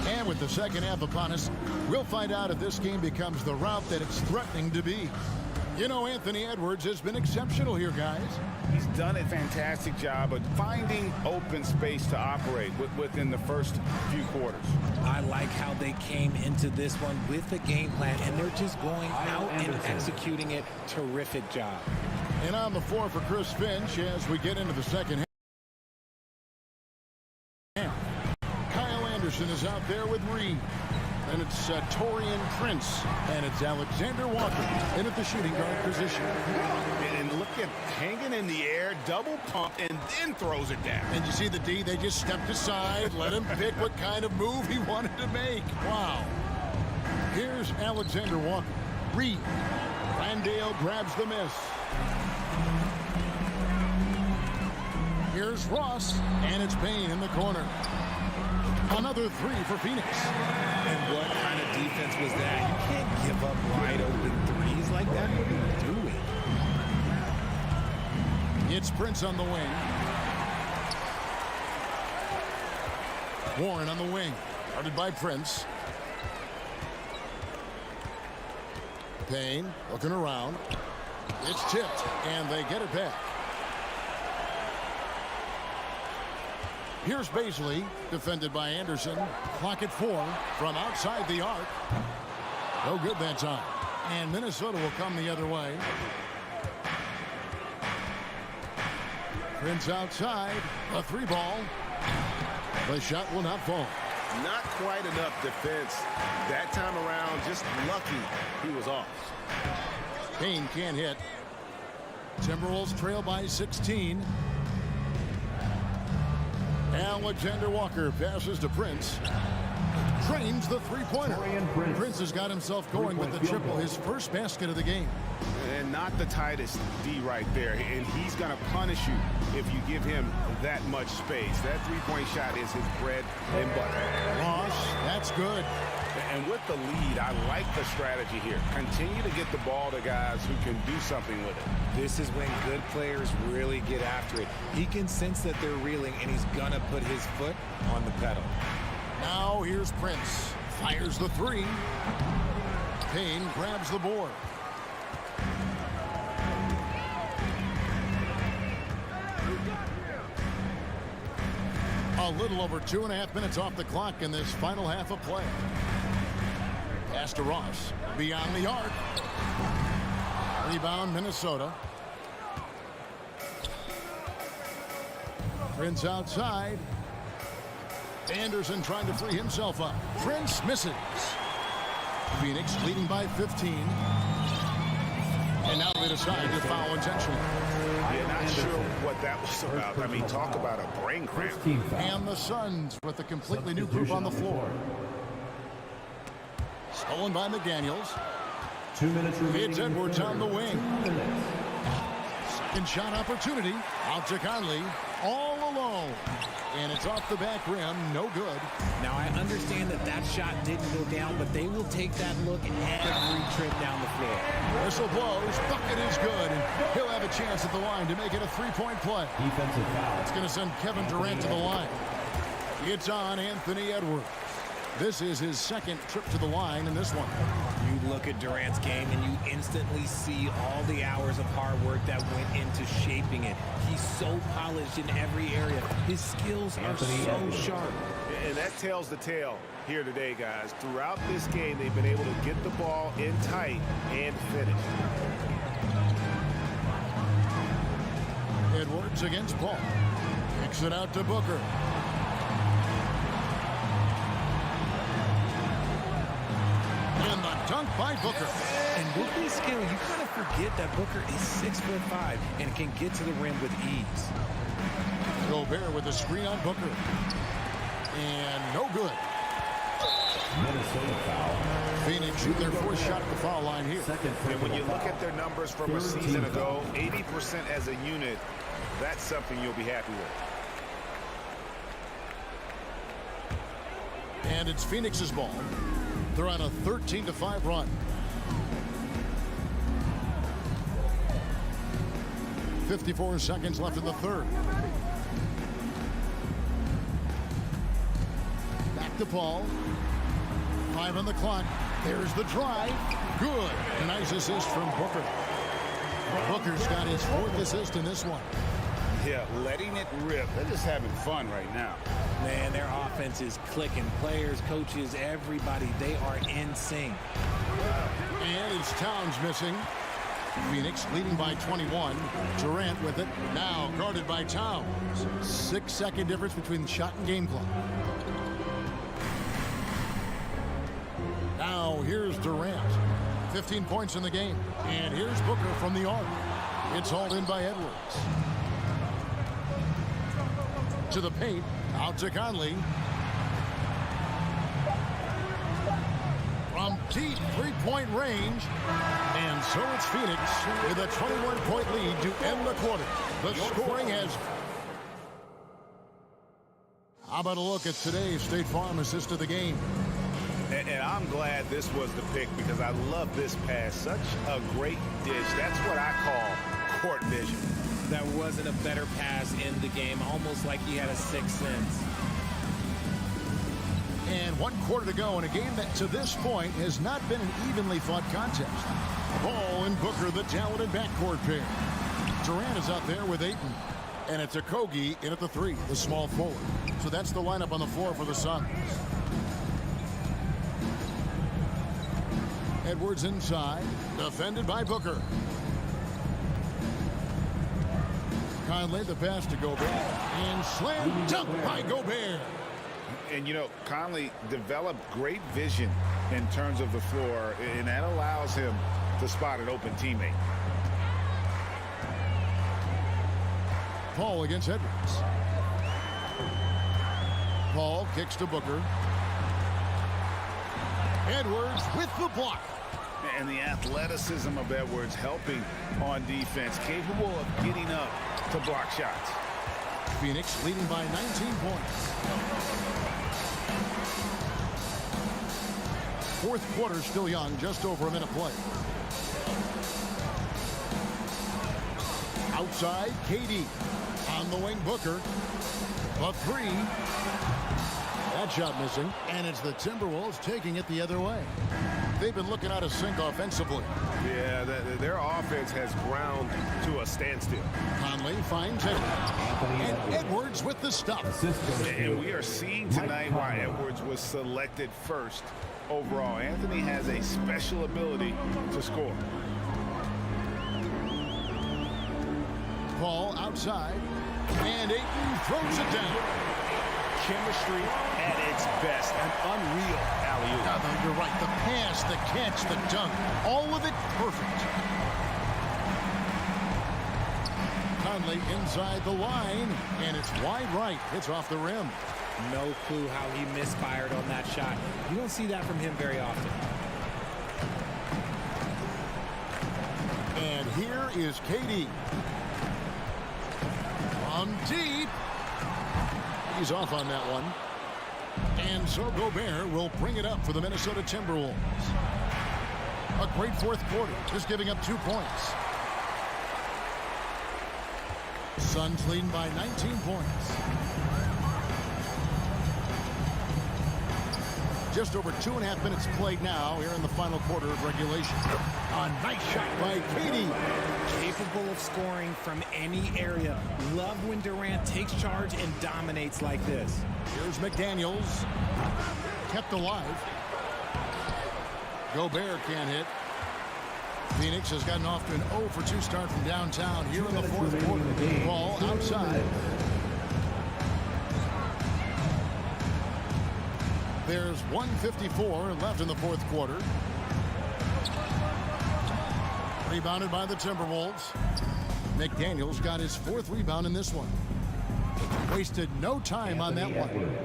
And with the second half upon us, we'll find out if this game becomes the route that it's threatening to be. You know, Anthony Edwards has been exceptional here, guys. He's done a fantastic job of finding open space to operate within the first few quarters. I like how they came into this one with a game plan, and they're just going out and executing it. Terrific job. And on the floor for Chris Finch as we get into the second half. Kyle Anderson is out there with Reed. And it's Taurean Prince. And it's Alexander Walker in at the shooting guard position. And look at hanging in the air, double pump, and then throws it down. And you see the D, they just stepped aside, let him pick what kind of move he wanted to make. Wow. Here's Alexander Walker. Reed. Randale grabs the miss. Here's Ross, and it's Payne in the corner. Another 3 for Phoenix. And what kind of defense was that? You can't give up wide open threes like that. What are you doing? It's Prince on the wing. Warren on the wing. Guarded by Prince. Payne looking around. It's tipped, and they get it back. Here's Baisley, defended by Anderson. Clock at 4 from outside the arc. No good that time. And Minnesota will come the other way. Prince outside. A 3 ball. The shot will not fall. Not quite enough defense that time around. Just lucky he was off. Payne can't hit. Timberwolves trail by 16. Alexander Walker passes to Prince. Trains the 3-pointer. Prince has got himself going with the triple, his first basket of the game. And not the tightest D right there. And he's going to punish you if you give him that much space. That 3-point shot is his bread and butter. Ross, that's good. And with the lead, I like the strategy here. Continue to get the ball to guys who can do something with it. This is when good players really get after it. He can sense that they're reeling, and he's going to put his foot on the pedal. Now here's Prince. Fires the 3. Payne grabs the board. A little over 2.5 minutes off the clock in this final half of play. Pass to Ross. Beyond the arc. Rebound, Minnesota. Prince outside. Anderson trying to free himself up. Prince misses. Phoenix leading by 15. And now they decide to foul intentionally. Yeah, not sure what that was about. I mean, talk about a brain cramp. And the Suns with a completely new group on the floor. Stolen by McDaniels. 2 minutes remaining. It's Edwards on the wing. Second shot opportunity. Out to Conley. All alone. And it's off the back rim. No good. Now, I understand that shot didn't go down, but they will take that look every trip down the floor. Whistle blows. Bucket is good. And he'll have a chance at the line to make it a three-point play. Defensive foul. It's going to send Kevin Durant to the line. It's on Anthony Edwards. This is his second trip to the line in this one. You look at Durant's game and you instantly see all the hours of hard work that went into shaping it. He's so polished in every area. His skills are so sharp. And that tells the tale here today, guys. Throughout this game, they've been able to get the ball in tight and finish. Edwards against Paul. Kicks it out to Booker. And the dunk by Booker. And with his skill, you kind of forget that Booker is 6'5" and can get to the rim with ease. Gobert with a screen on Booker. And no good. Minnesota foul. Phoenix shoot their fourth shot at the foul line here. And when you look at their numbers from a season ago, 80% as a unit, that's something you'll be happy with. And it's Phoenix's ball. They're on a 13-5 run. 54 seconds left in the third. Back to Paul. 5 on the clock. There's the drive. Good. Nice assist from Booker. Booker's got his fourth assist in this one. Yeah, letting it rip. They're just having fun right now. Man, their offense is clicking. Players, coaches, everybody, they are in sync. And it's Towns missing. Phoenix leading by 21. Durant with it. Now guarded by Towns. 6-second difference between the shot and game clock. Now here's Durant. 15 points in the game. And here's Booker from the arc. It's hauled in by Edwards. To the paint. Out to Conley. From deep three-point range. And so it's Phoenix with a 21-point lead to end the quarter. The scoring has... How about a look at today's State Farm assist of the game? And I'm glad this was the pick because I love this pass. Such a great dish. That's what I call court vision. That wasn't a better pass in the game, almost like he had a sixth sense. And 1 quarter to go in a game that to this point has not been an evenly fought contest. Ball and Booker, the talented backcourt pair. Durant is out there with Ayton. And it's Okogie in at the 3, the small forward. So that's the lineup on the floor for the Suns. Edwards inside, defended by Booker. Conley, the pass to Gobert. And slam dunk by Gobert. And, you know, Conley developed great vision in terms of the floor, and that allows him to spot an open teammate. Paul against Edwards. Paul kicks to Booker. Edwards with the block. And the athleticism of Edwards helping on defense, capable of getting up to block shots. Phoenix leading by 19 points. Fourth quarter still young, just over a minute play. Outside, KD. On the wing, Booker. A 3. That shot missing. And it's the Timberwolves taking it the other way. They've been looking out of sync offensively. Yeah, their offense has ground to a standstill. Conley finds it. And Edwards with the stop. And we are seeing tonight why Edwards was selected first overall. Anthony has a special ability to score. Paul outside. And Ayton throws it down. chemistry at its best. An unreal alley-oop. Yeah, no, you're right. The pass, the catch, the dunk, all of it perfect. Conley inside the line, and it's wide right. It's off the rim. No clue how he misfired on that shot. You don't see that from him very often. And here is KD. From deep. He's off on that one. And so Gobert will bring it up for the Minnesota Timberwolves. A great fourth quarter, just giving up 2 points. Suns leading by 19 points. Just over 2.5 minutes played now here in the final quarter of regulation. A nice shot by KD. Capable of scoring from any area. Love when Durant takes charge and dominates like this. Here's McDaniels. Kept alive. Gobert can't hit. Phoenix has gotten off to an 0 for 2 start from downtown here in the fourth quarter. Ball outside. There's 1:54 left in the fourth quarter. Rebounded by the Timberwolves. McDaniels got his 4th rebound in this one. Wasted no time on that one.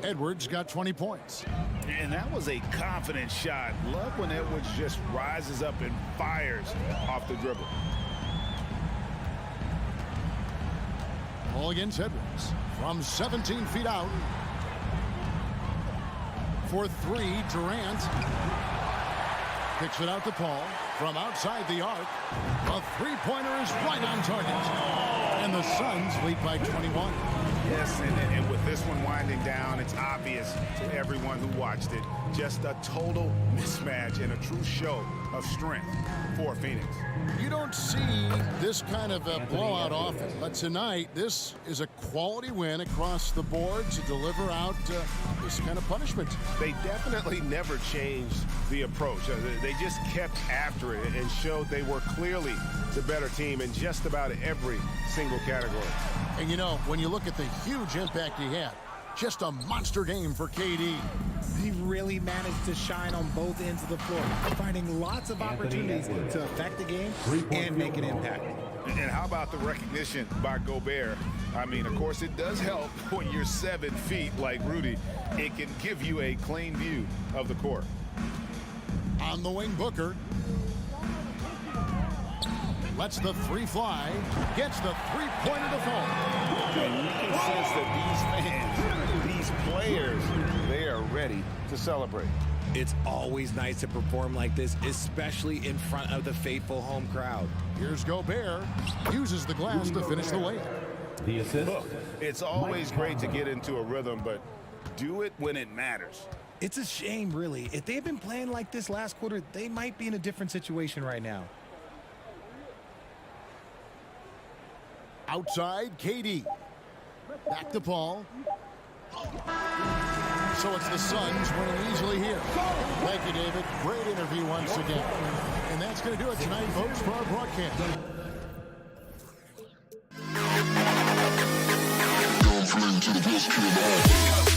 Edwards got 20 points. And that was a confident shot. Love when Edwards just rises up and fires off the dribble. Ball against Edwards from 17 feet out. For 3, Durant picks it out to Paul from outside the arc. A three-pointer is right on target. And the Suns lead by 21. Yes, and with this one winding down, it's obvious to everyone who watched it. Just a total mismatch and a true show of strength for Phoenix. You don't see this kind of a blowout often, but tonight this is a quality win across the board to deliver out this kind of punishment. They definitely never changed the approach. They just kept after it and showed they were clearly the better team in just about every single category. And you know, when you look at the huge impact he had, just a monster game for KD. He really managed to shine on both ends of the floor, finding lots of opportunities to affect the game and make an impact. And how about the recognition by Gobert? I mean, of course, it does help when you're 7 feet like Rudy. It can give you a clean view of the court. On the wing, Booker. Lets the 3 fly. Gets the three-pointer to fall. And you can sense that these fans, these players, they are ready to celebrate. It's always nice to perform like this, especially in front of the faithful home crowd. Here's Gobert. Uses the glass to finish the layup. The assist. Look, it's always great to get into a rhythm, but do it when it matters. It's a shame, really. If they had been playing like this last quarter, they might be in a different situation right now. Outside, KD. Back to Paul. So it's the Suns winning easily here. Thank you, David. Great interview once again. And that's going to do it tonight, folks, for our broadcast. To the best kid in the hall.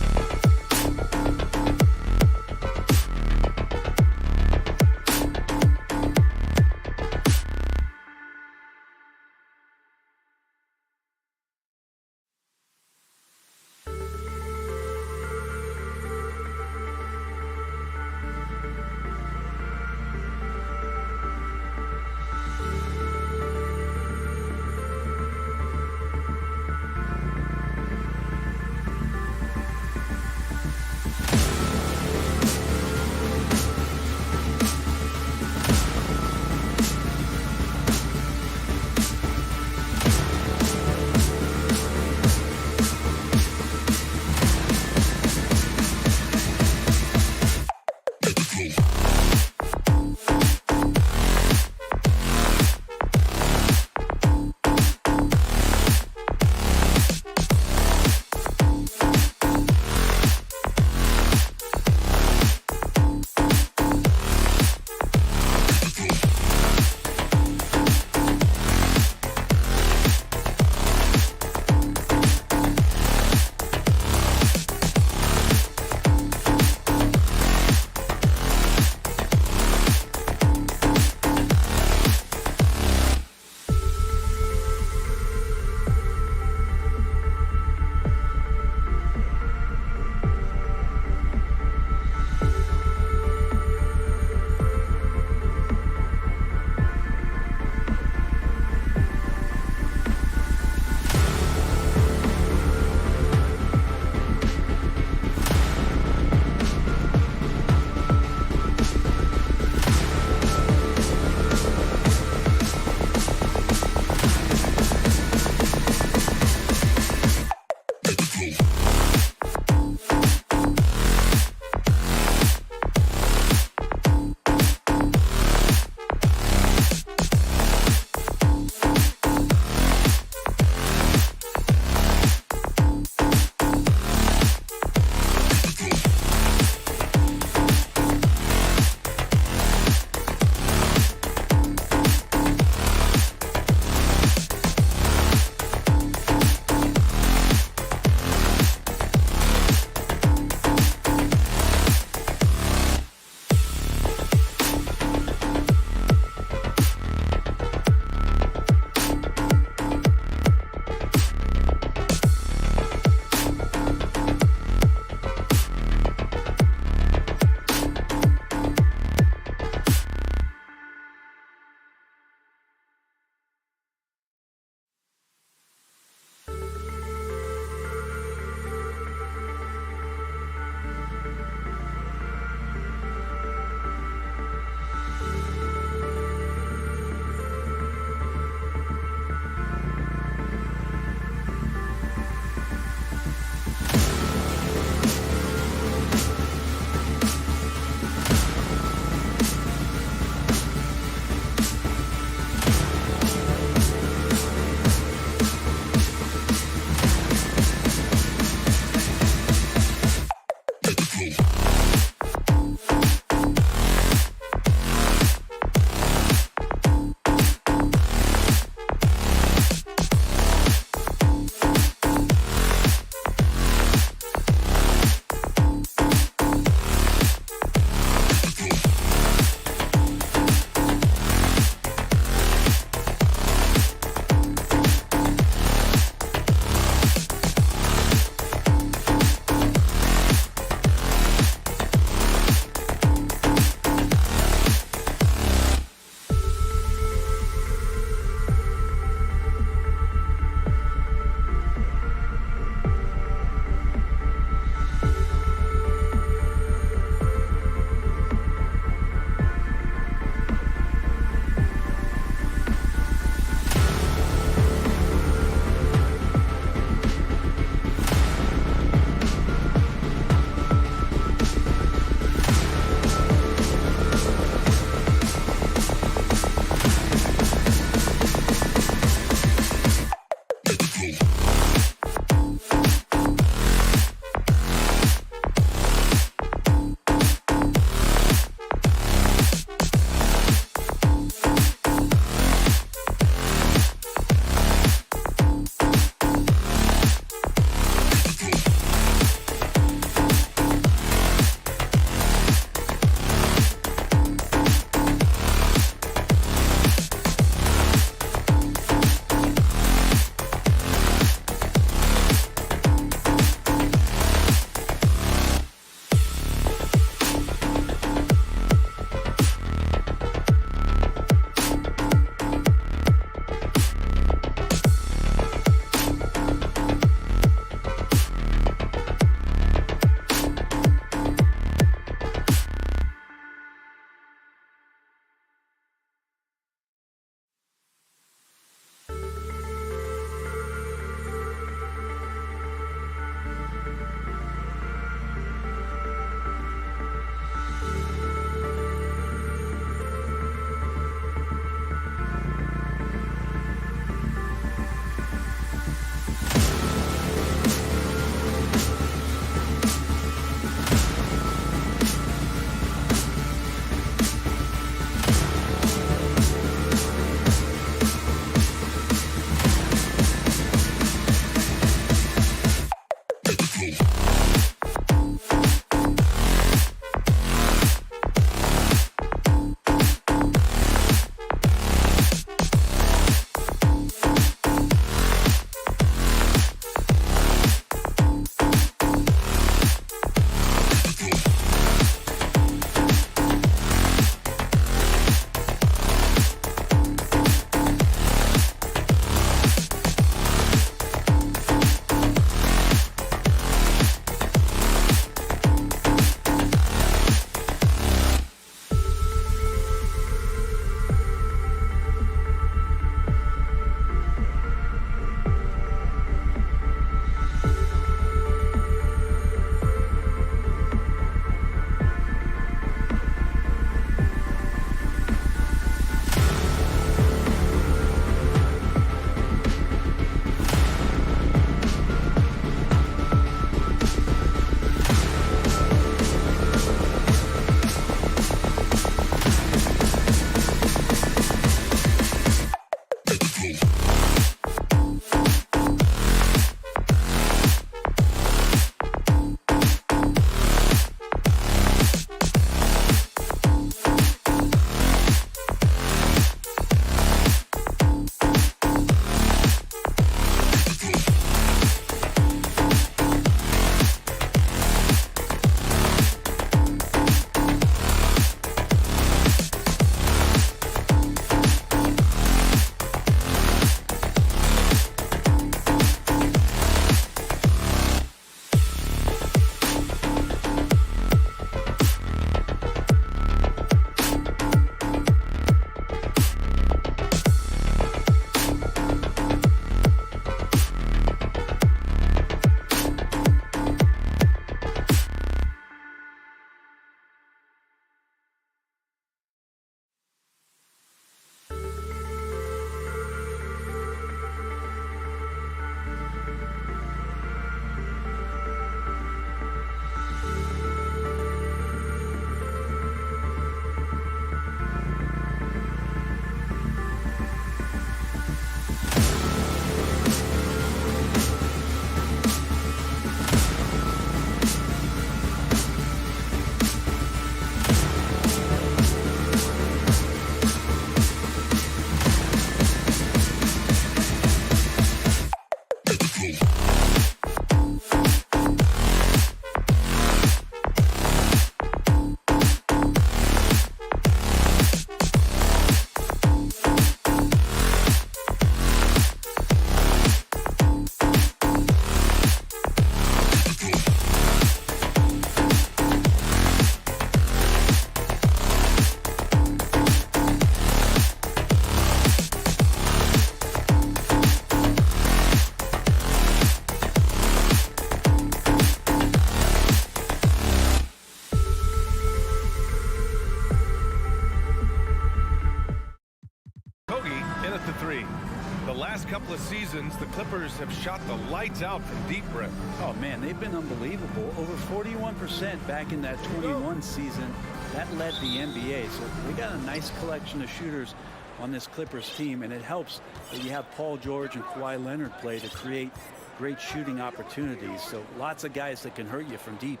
Couple of seasons, the Clippers have shot the lights out from deep breath. Oh man, they've been unbelievable. Over 41% back in that 21 season. That led the NBA. So we got a nice collection of shooters on this Clippers team, and it helps that you have Paul George and Kawhi Leonard play to create great shooting opportunities. So lots of guys that can hurt you from deep.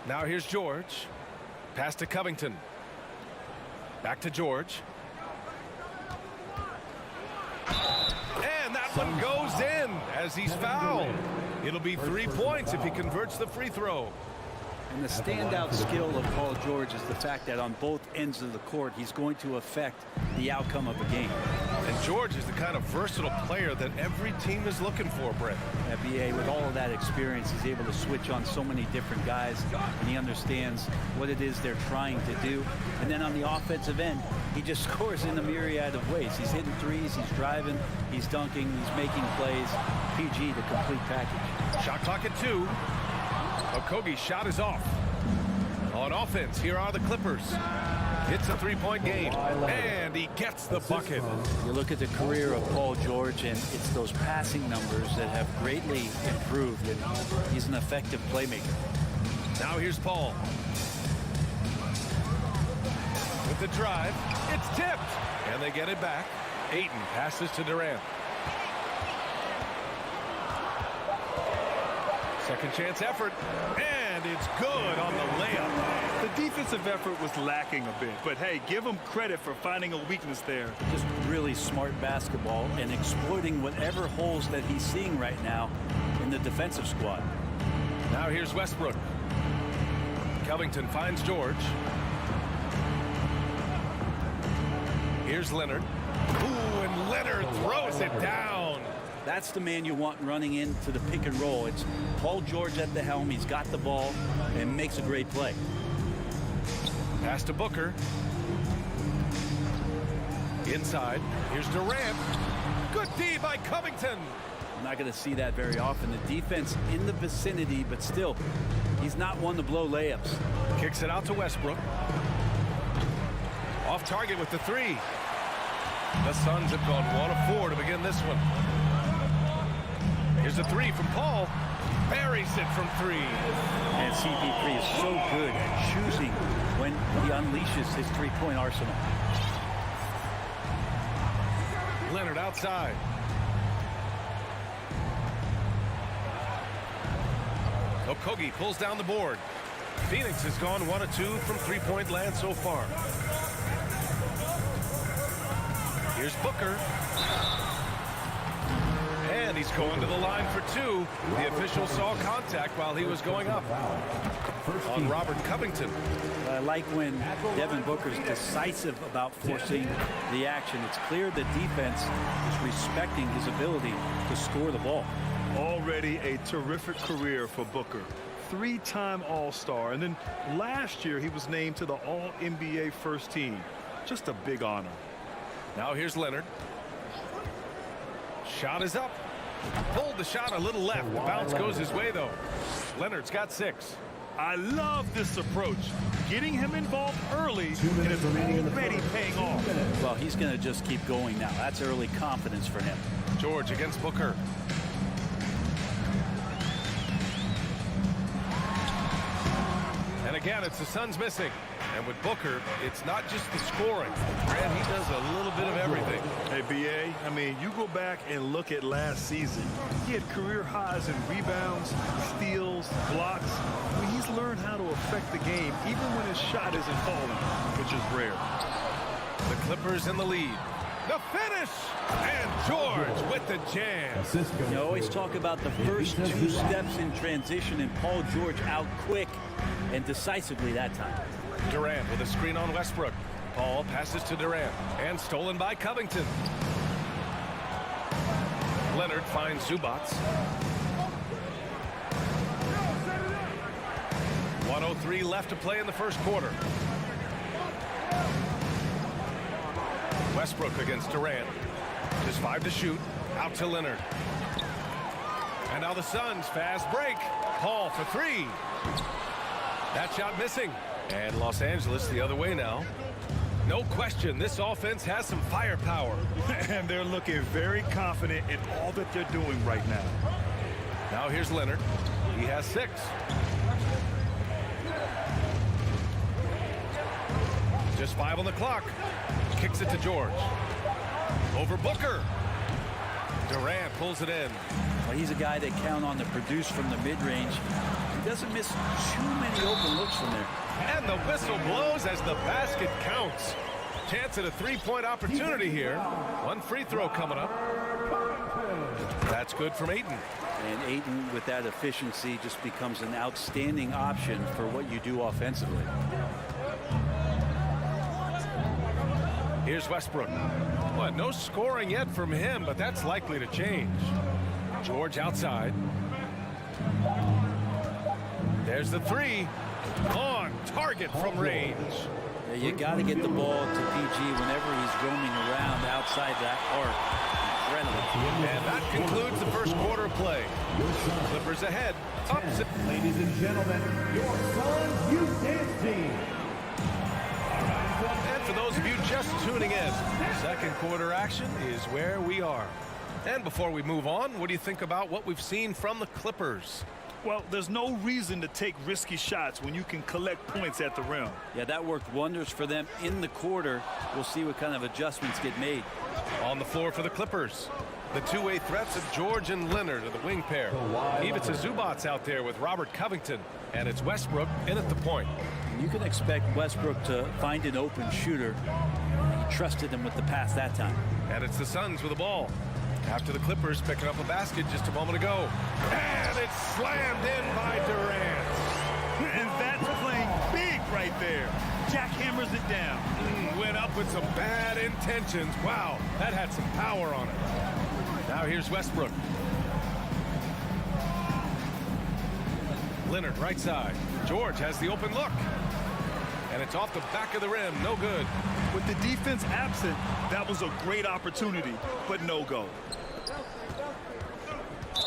Now here's George. Pass to Covington. Back to George. And that one goes in as he's fouled. It'll be 3 points if he converts the free throw. And the standout skill of Paul George is the fact that on both ends of the court, he's going to affect the outcome of a game. And George is the kind of versatile player that every team is looking for, Brett. BA, with all of that experience, he's able to switch on so many different guys, and he understands what it is they're trying to do. And then on the offensive end, he just scores in a myriad of ways. He's hitting threes, he's driving, he's dunking, he's making plays. PG, the complete package. Shot clock at 2. Okogie's shot is off. On offense, here are the Clippers. It's a three-point game, and he gets the bucket. You look at the career of Paul George, and it's those passing numbers that have greatly improved, and he's an effective playmaker. Now here's Paul. With the drive, it's tipped, and they get it back. Ayton passes to Durant. Second chance effort, and it's good on the layup. The defensive effort was lacking a bit, but hey, give him credit for finding a weakness there. Just really smart basketball and exploiting whatever holes that he's seeing right now in the defensive squad. Now here's Westbrook. Covington finds George. Here's Leonard. Ooh, and Leonard throws it down. That's the man you want running into the pick and roll. It's Paul George at the helm. He's got the ball and makes a great play. Pass to Booker. Inside. Here's Durant. Good D by Covington. I'm not going to see that very often. The defense in the vicinity, but still, he's not one to blow layups. Kicks it out to Westbrook. Off target with the three. The Suns have gone 1 of 4 to begin this one. Here's a three from Paul. Buries it from 3. And CP3 is so good at choosing when he unleashes his three-point arsenal. Leonard outside. Okogie pulls down the board. Phoenix has gone 1 of 2 from three-point land so far. Here's Booker. And he's going to the line for 2. The official saw contact while he was going up on Robert Covington. I like when Devin Booker's decisive about forcing the action. It's clear the defense is respecting his ability to score the ball. Already a terrific career for Booker. 3-time All-Star, and then last year he was named to the All-NBA first team. Just a big honor. Now here's Leonard. Shot is up. Pulled the shot a little left. The bounce goes his way, though. Leonard's got 6. I love this approach. Getting him involved early, and it's already paying off. Well, he's going to just keep going now. That's early confidence for him. George against Booker. And again, it's the Suns missing. And with Booker, it's not just the scoring. And he does a little bit of everything. Hey, BA, I mean, you go back and look at last season. He had career highs in rebounds, steals, blocks. I mean, he's learned how to affect the game, even when his shot isn't falling, which is rare. The Clippers in the lead. The finish! And George with the jam. You always talk about the first two steps in transition, and Paul George out quick and decisively that time. Durant with a screen on Westbrook. Paul passes to Durant, and stolen by Covington. Leonard finds Zubats. 1:03 left to play in the first quarter. Westbrook against Durant. Just 5 to shoot. Out to Leonard. And now the Suns fast break. Paul for 3. That shot missing. And Los Angeles the other way now. No question, this offense has some firepower. And they're looking very confident in all that they're doing right now. Now here's Leonard. He has 6. Just 5 on the clock. Kicks it to George. Over Booker. Durant pulls it in. Well, he's a guy they count on to produce from the mid-range. He doesn't miss too many open looks from there. And the whistle blows as the basket counts. Chance at a 3-point opportunity here. 1 free throw coming up. That's good from Ayton. And Ayton, with that efficiency, just becomes an outstanding option for what you do offensively. Here's Westbrook. Well, no scoring yet from him, but that's likely to change. George outside. There's the 3. On target from range. Yeah, you got to get the ball to PG whenever he's roaming around outside that arc. Incredible. And that concludes the first quarter of play. Clippers ahead. Upset. Ladies and gentlemen, your Suns Youth Dance Team. And for those of you just tuning in, second quarter action is where we are. And before we move on, what do you think about what we've seen from the Clippers? Well, there's no reason to take risky shots when you can collect points at the rim. Yeah, that worked wonders for them in the quarter. We'll see what kind of adjustments get made. On the floor for the Clippers, the two-way threats of George and Leonard are the wing pair. Ivica Zubats out there with Robert Covington, and it's Westbrook in at the point. You can expect Westbrook to find an open shooter. He trusted him with the pass that time. And it's the Suns with the ball. After the Clippers picking up a basket just a moment ago. And it's slammed in by Durant. And that's playing big right there. Jackhammers it down. Went up with some bad intentions. Wow, that had some power on it. Now here's Westbrook. Leonard right side. George has the open look. And it's off the back of the rim. No good. With the defense absent, that was a great opportunity, but no go.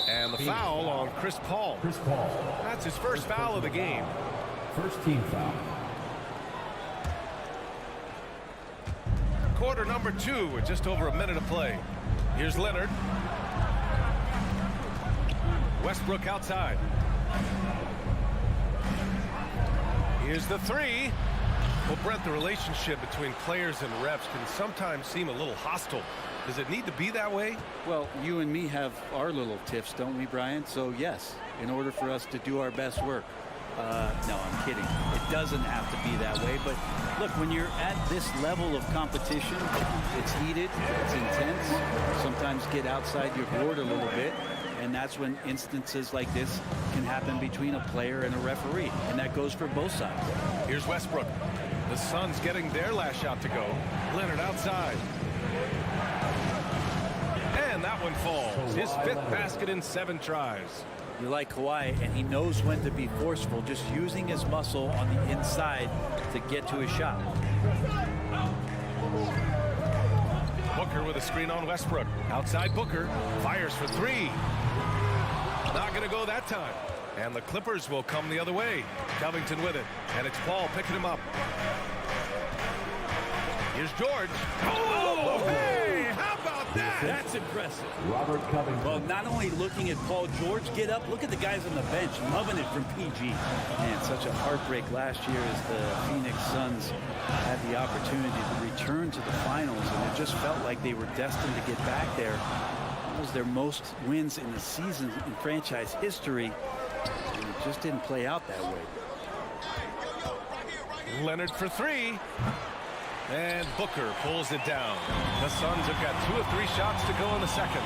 And the foul on Chris Paul. That's his first foul of the game. First team foul. Quarter number 2 with just over a minute of play. Here's Leonard. Westbrook outside. Here's the 3. Well, Brent, the relationship between players and refs can sometimes seem a little hostile. Does it need to be that way? Well, you and me have our little tiffs, don't we, Brian? So, yes, in order for us to do our best work. No, I'm kidding. It doesn't have to be that way. But, look, when you're at this level of competition, it's heated, it's intense. Sometimes get outside your board a little bit. And that's when instances like this can happen between a player and a referee. And that goes for both sides. Here's Westbrook. The Suns getting their last shot to go. Leonard outside. And that one falls. His 5th basket in 7 tries. You like Kawhi, and he knows when to be forceful, just using his muscle on the inside to get to his shot. Booker with a screen on Westbrook. Outside Booker. Fires for 3. Not going to go that time. And the Clippers will come the other way. Covington with it. And it's Paul picking him up. Here's George. Oh, hey, how about that? That's impressive. Robert Covington. Well, not only looking at Paul George get up, look at the guys on the bench loving it from PG. Man, such a heartbreak last year as the Phoenix Suns had the opportunity to return to the finals, and it just felt like they were destined to get back there. That was their most wins in the season in franchise history, and it just didn't play out that way. Leonard for 3. And Booker pulls it down. The Suns have got 2 of 3 shots to go in the second.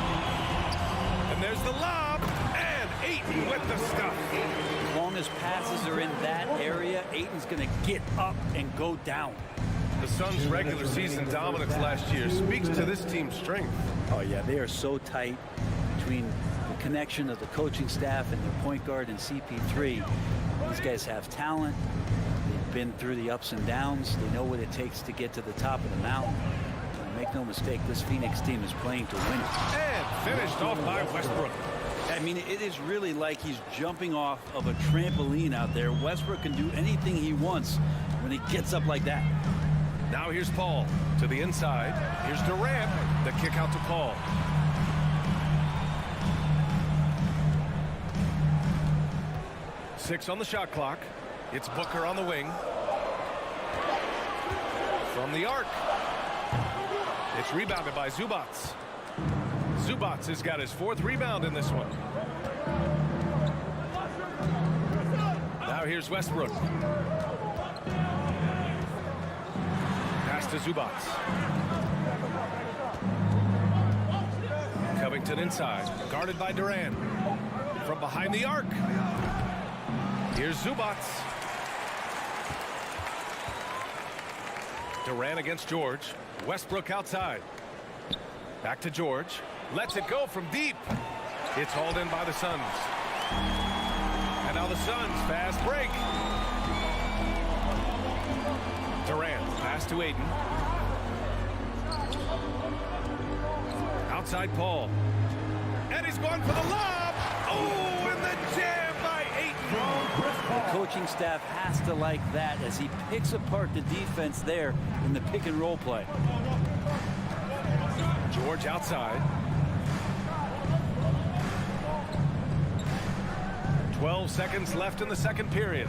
And there's the lob. And Ayton with the stuff. As long as passes are in that area, Ayton's going to get up and go down. The Suns' regular season dominance last year speaks to this team's strength. Oh, yeah, they are so tight between the connection of the coaching staff and their point guard and CP3. These guys have talent. They've been through the ups and downs. They know what it takes to get to the top of the mountain. And make no mistake, this Phoenix team is playing to win it. And finished off by Westbrook. I mean, it is really like he's jumping off of a trampoline out there. Westbrook can do anything he wants when he gets up like that. Now here's Paul to the inside. Here's Durant. The kick out to Paul. Six on the shot clock. It's Booker on the wing. From the arc. It's rebounded by Zubats. Zubats has got his 4th rebound in this one. Now here's Westbrook. Pass to Zubats. Covington inside. Guarded by Durant. From behind the arc. Here's Zubats. Durant against George. Westbrook outside. Back to George. Lets it go from deep. It's hauled in by the Suns. And now the Suns fast break. Durant pass to Ayton. Outside Paul. And he's going for the lob. Oh, and the jam by Ayton. The coaching staff has to like that as he picks apart the defense there in the pick and roll play. George outside. 12 seconds left in the second period.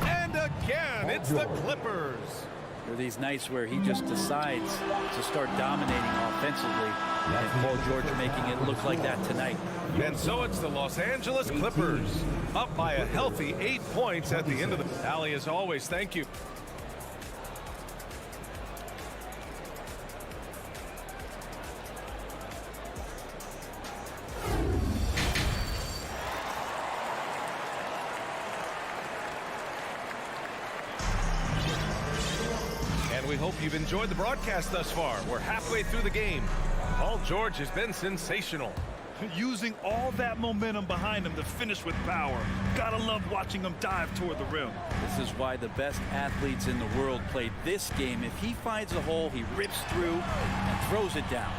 And again, it's the Clippers. There are these nights where he just decides to start dominating offensively, and Paul George making it look like that tonight. And so it's the Los Angeles Clippers up by a healthy 8 points at the end of the... Allie, as always, thank you. And we hope you've enjoyed the broadcast thus far. We're halfway through the game. Paul George has been sensational. Using all that momentum behind him to finish with power. Gotta love watching him dive toward the rim. This is why the best athletes in the world play this game. If he finds a hole, he rips through and throws it down.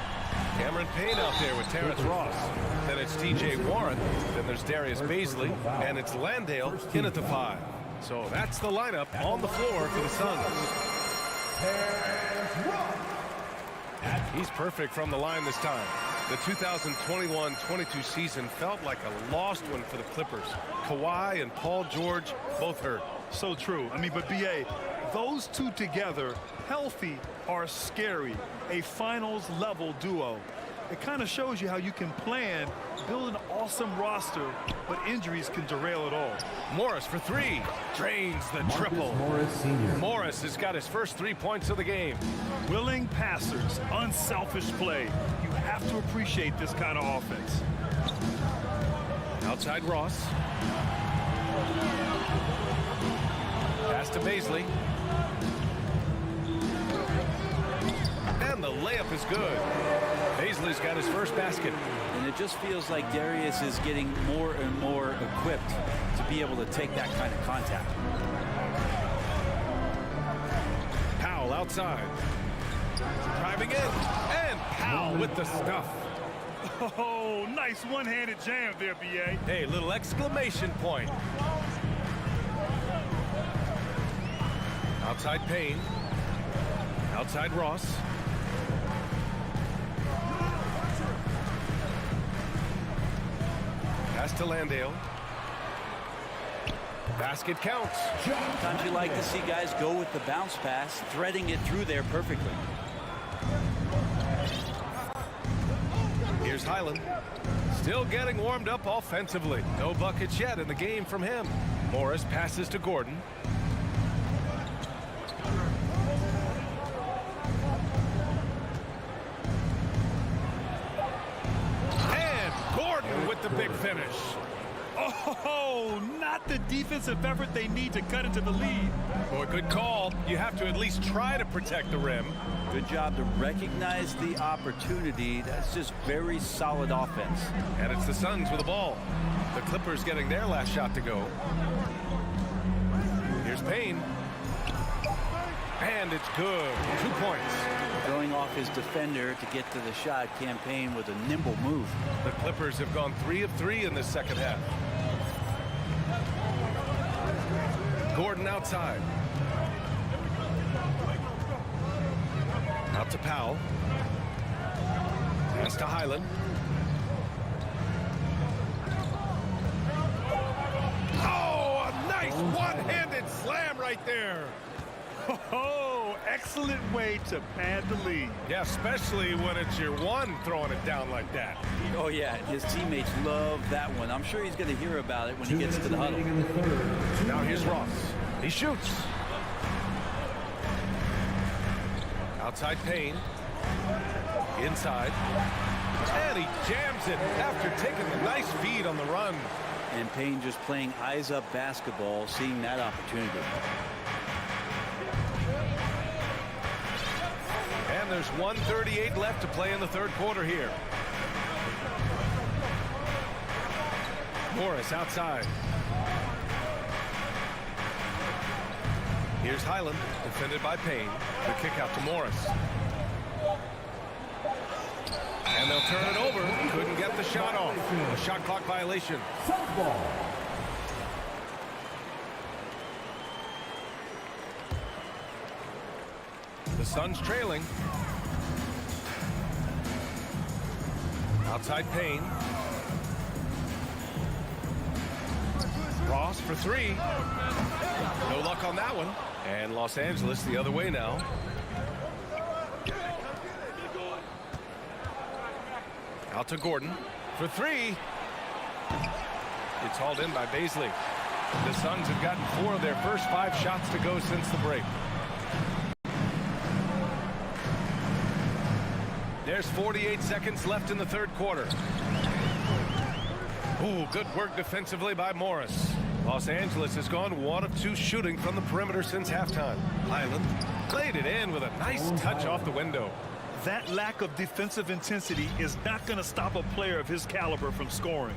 Cameron Payne out there with Terrence Ross. Then it's T.J. Warren. Then there's Darius Baisley. And it's Landale in at the 5. So that's the lineup on the floor for the Suns. He's perfect from the line this time. The 2021-22 season felt like a lost one for the Clippers. Kawhi and Paul George both hurt. So true. I mean, but B.A., those two together, healthy, are scary. A finals-level duo. It kind of shows you how you can plan, build an awesome roster, but injuries can derail it all. Morris for 3. Drains the triple. Morris has got his first 3 points of the game. Willing passers, unselfish play. You have to appreciate this kind of offense. Outside Ross. Pass to Baisley. And the layup is good. Baisley's got his first basket. And it just feels like Darius is getting more and more equipped to be able to take that kind of contact. Powell outside. Driving in. And Powell with the stuff. Oh, nice one-handed jam there, B.A. Hey, little exclamation point. Outside Payne. Outside Ross. Pass to Landale. Basket counts. Sometimes you like to see guys go with the bounce pass, threading it through there perfectly. Here's Highland. Still getting warmed up offensively. No buckets yet in the game from him. Morris passes to Gordon. And Gordon with the big finish. Oh, not the defensive effort they need to cut into the lead. Boy, good call. You have to at least try to protect the rim. Good job to recognize the opportunity. That's just very solid offense. And it's the Suns with the ball. The Clippers getting their last shot to go. Here's Payne. And it's good. 2 points. Throwing off his defender to get to the shot. Campaign with a nimble move. The Clippers have gone 3 of 3 in this second half. Gordon outside. Out to Powell. Pass to Highland. Oh, a nice one-handed slam right there. Oh, excellent way to pad the lead. Yeah, especially when it's your one throwing it down like that. Oh, yeah, his teammates love that one. I'm sure he's going to hear about it when he gets to the huddle. Now here's Ross. He shoots. Outside Payne. Inside. And he jams it after taking the nice feed on the run. And Payne just playing eyes-up basketball, seeing that opportunity. And there's 1:38 left to play in the third quarter here. Morris outside. Here's Highland, defended by Payne. The kick out to Morris. And they'll turn it over. Couldn't get the shot off. A shot clock violation. The Suns trailing. Outside Payne. Ross for three. No luck on that one. And Los Angeles the other way now. Out to Gordon for three. It's hauled in by Baisley. The Suns have gotten 4 of their first 5 shots to go since the break. There's 48 seconds left in the third quarter. Ooh, good work defensively by Morris. Los Angeles has gone 1 of 2 shooting from the perimeter since halftime. Highland played it in with a nice touch off the window. That lack of defensive intensity is not going to stop a player of his caliber from scoring.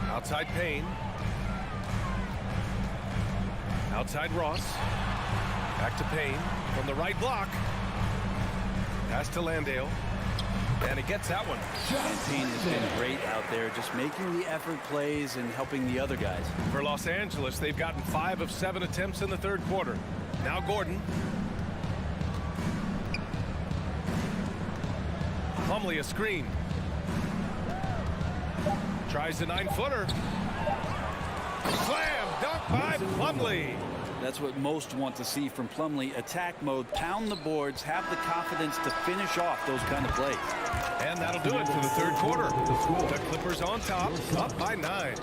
Outside Payne. Outside Ross. Back to Payne from the right block. Pass to Landale. And he gets that one. Payne has been great out there, just making the effort plays and helping the other guys. For Los Angeles, they've gotten 5 of 7 attempts in the third quarter. Now Gordon. Plumlee a screen. Tries the 9-footer. Slam dunk by Plumlee. That's what most want to see from Plumlee. Attack mode, pound the boards, have the confidence to finish off those kind of plays. And that'll do it for the third quarter. The Clippers on top, up by 9.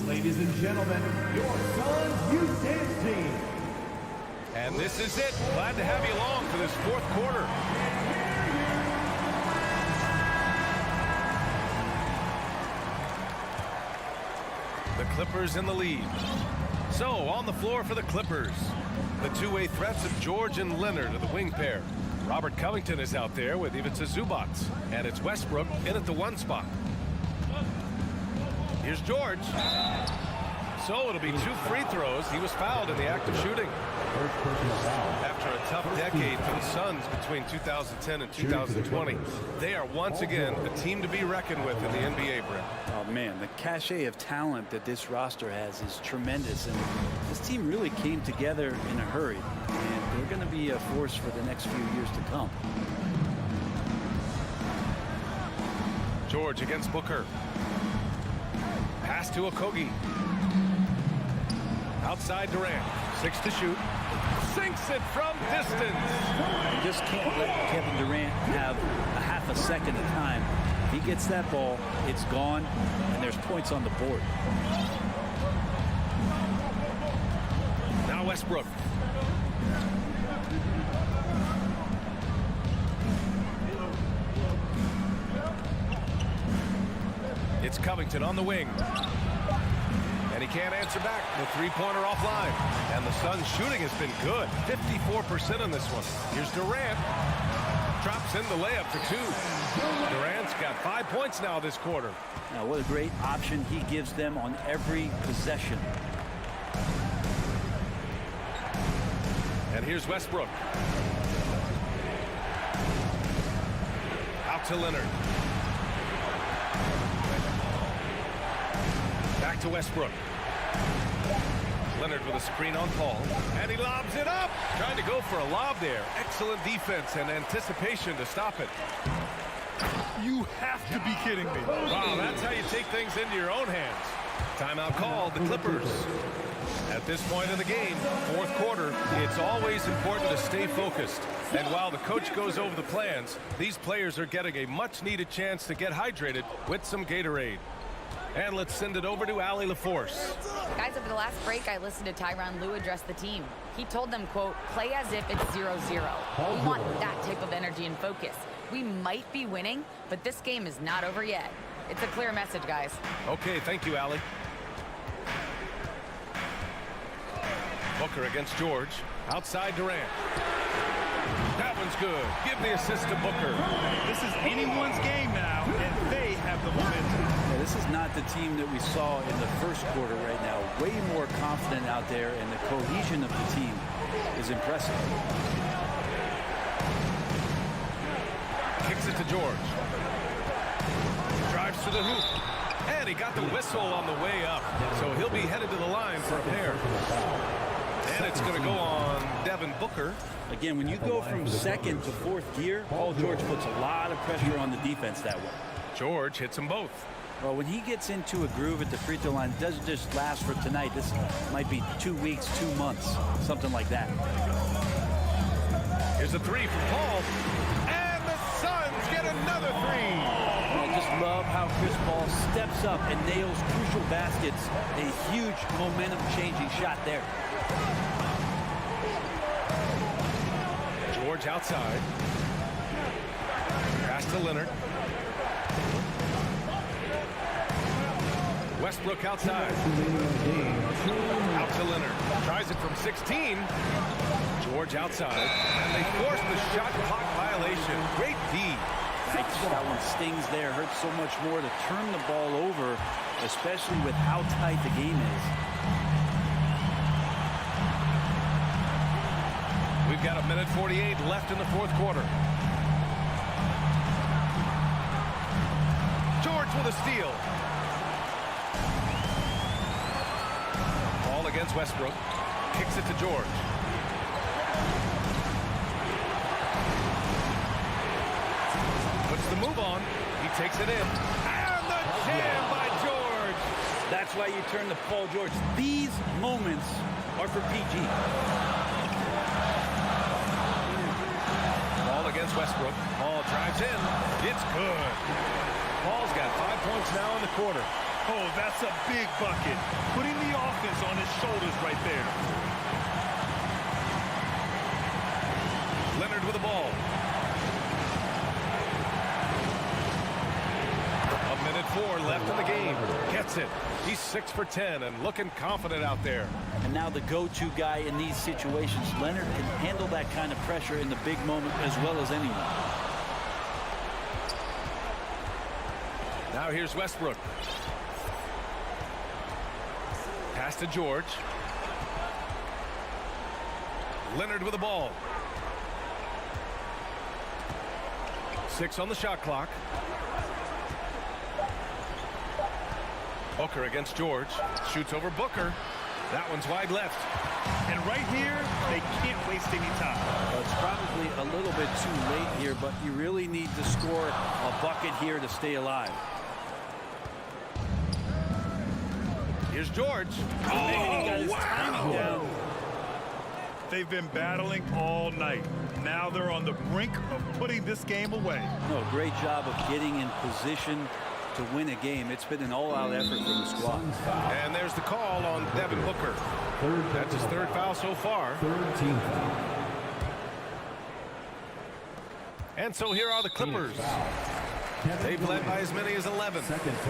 Ladies and gentlemen, your Suns Youth Dance Team. And this is it. Glad to have you along for this fourth quarter. The Clippers in the lead. So, on the floor for the Clippers, the two-way threats of George and Leonard are the wing pair. Robert Covington is out there with Ivica Zubac, and it's Westbrook in at the 1 spot. Here's George. So it'll be 2 free throws. He was fouled in the act of shooting. After a tough decade for the Suns between 2010 and 2020, they are once again a team to be reckoned with in the NBA, Brent. Oh, man, the cachet of talent that this roster has is tremendous, and this team really came together in a hurry, and they're going to be a force for the next few years to come. George against Booker. Pass to Okogie. Outside Durant. 6 to shoot. sinks it from distance. You just can't let Kevin Durant have a half a second of time. If he gets that ball, it's gone, and there's points on the board. Now Westbrook. It's Covington on the wing. And he can't answer back. The three-pointer offline. And the Suns' shooting has been good. 54% on this one. Here's Durant. Drops in the layup for two. Durant's got 5 points now this quarter. Now, what a great option he gives them on every possession. And here's Westbrook. Out to Leonard. Back to Westbrook. Leonard with a screen on Paul. And he lobs it up. Trying to go for a lob there. Excellent defense and anticipation to stop it. You have to be kidding me. Wow, that's how you take things into your own hands. Timeout called, the Clippers. At this point in the game, fourth quarter, it's always important to stay focused. And while the coach goes over the plans, these players are getting a much-needed chance to get hydrated with some Gatorade. And let's send it over to Allie LaForce. Guys, over the last break, I listened to Tyronn Lue address the team. He told them, quote, play as if it's 0-0. We want that type of energy and focus. We might be winning, but this game is not over yet. It's a clear message, guys. Okay, thank you, Allie. Booker against George. Outside Durant. That one's good. Give the assist to Booker. This is anyone's game now, and they have the momentum. Yeah, this is not the team that we saw in the first quarter right now. Way more confident out there, and the cohesion of the team is impressive. Kicks it to George. Drives to the hoop. And he got the whistle on the way up. So he'll be headed to the line for a pair. And it's going to go on Devin Booker. Again, when you go from second to fourth gear, Paul George puts a lot of pressure on the defense that way. George hits them both. Well, when he gets into a groove at the free throw line, it doesn't just last for tonight. This might be 2 weeks, 2 months, something like that. Here's a three from Paul. And the Suns get another three. I just love how Chris Paul steps up and nails crucial baskets. A huge momentum-changing shot there. George outside. Pass to Leonard. Westbrook outside. Out to Leonard. Tries it from 16. George outside. And they force the shot clock violation. Great D. That one stings there. Hurts so much more to turn the ball over, especially with how tight the game is. We've got 1:48 left in the fourth quarter. George with a steal. Ball against Westbrook. Kicks it to George. Puts the move on. He takes it in. And the jam by George. That's why you turn to Paul George. These moments are for PG. Against Westbrook. Paul drives in. It's good. Paul's got 5 points now in the quarter. Oh, that's a big bucket. Putting the offense on his shoulders right there. Leonard with the ball. 1:04 left in the game. Gets it. He's 6 for 10 and looking confident out there. And now the go-to guy in these situations. Leonard can handle that kind of pressure in the big moment as well as anyone. Now here's Westbrook. Pass to George. Leonard with the ball. 6 on the shot clock. Booker against George. Shoots over Booker. That one's wide left. And right here, they can't waste any time. Well, it's probably a little bit too late here, but you really need to score a bucket here to stay alive. Here's George. Oh, he got his timing down. They've been battling all night. Now they're on the brink of putting this game away. No, great job of getting in position to win a game. It's been an all-out effort from the squad. And there's the call on Devin Booker. That's his third foul so far. And so here are the Clippers. They've led by as many as 11.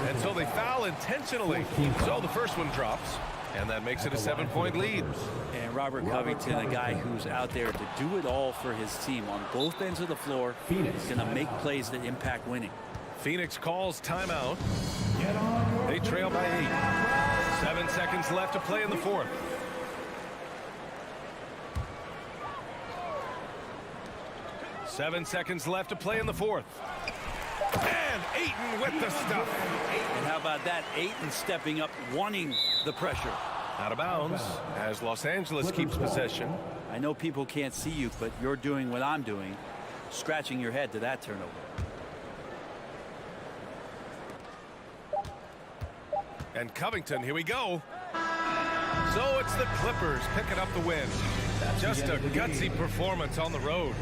And so they foul intentionally. So the first one drops. And that makes it a 7-point lead. And Robert Covington, a guy who's out there to do it all for his team on both ends of the floor, is going to make plays that impact winning. Phoenix calls timeout. They trail by 8. 7 seconds left to play in the fourth. Seven seconds left to play in the fourth. And Ayton with the stuff. And how about that? Ayton stepping up, wanting the pressure. Out of bounds as Los Angeles keeps possession. I know people can't see you, but you're doing what I'm doing, scratching your head to that turnover. And Covington, here we go. So it's the Clippers picking up the win. Just a gutsy performance on the road.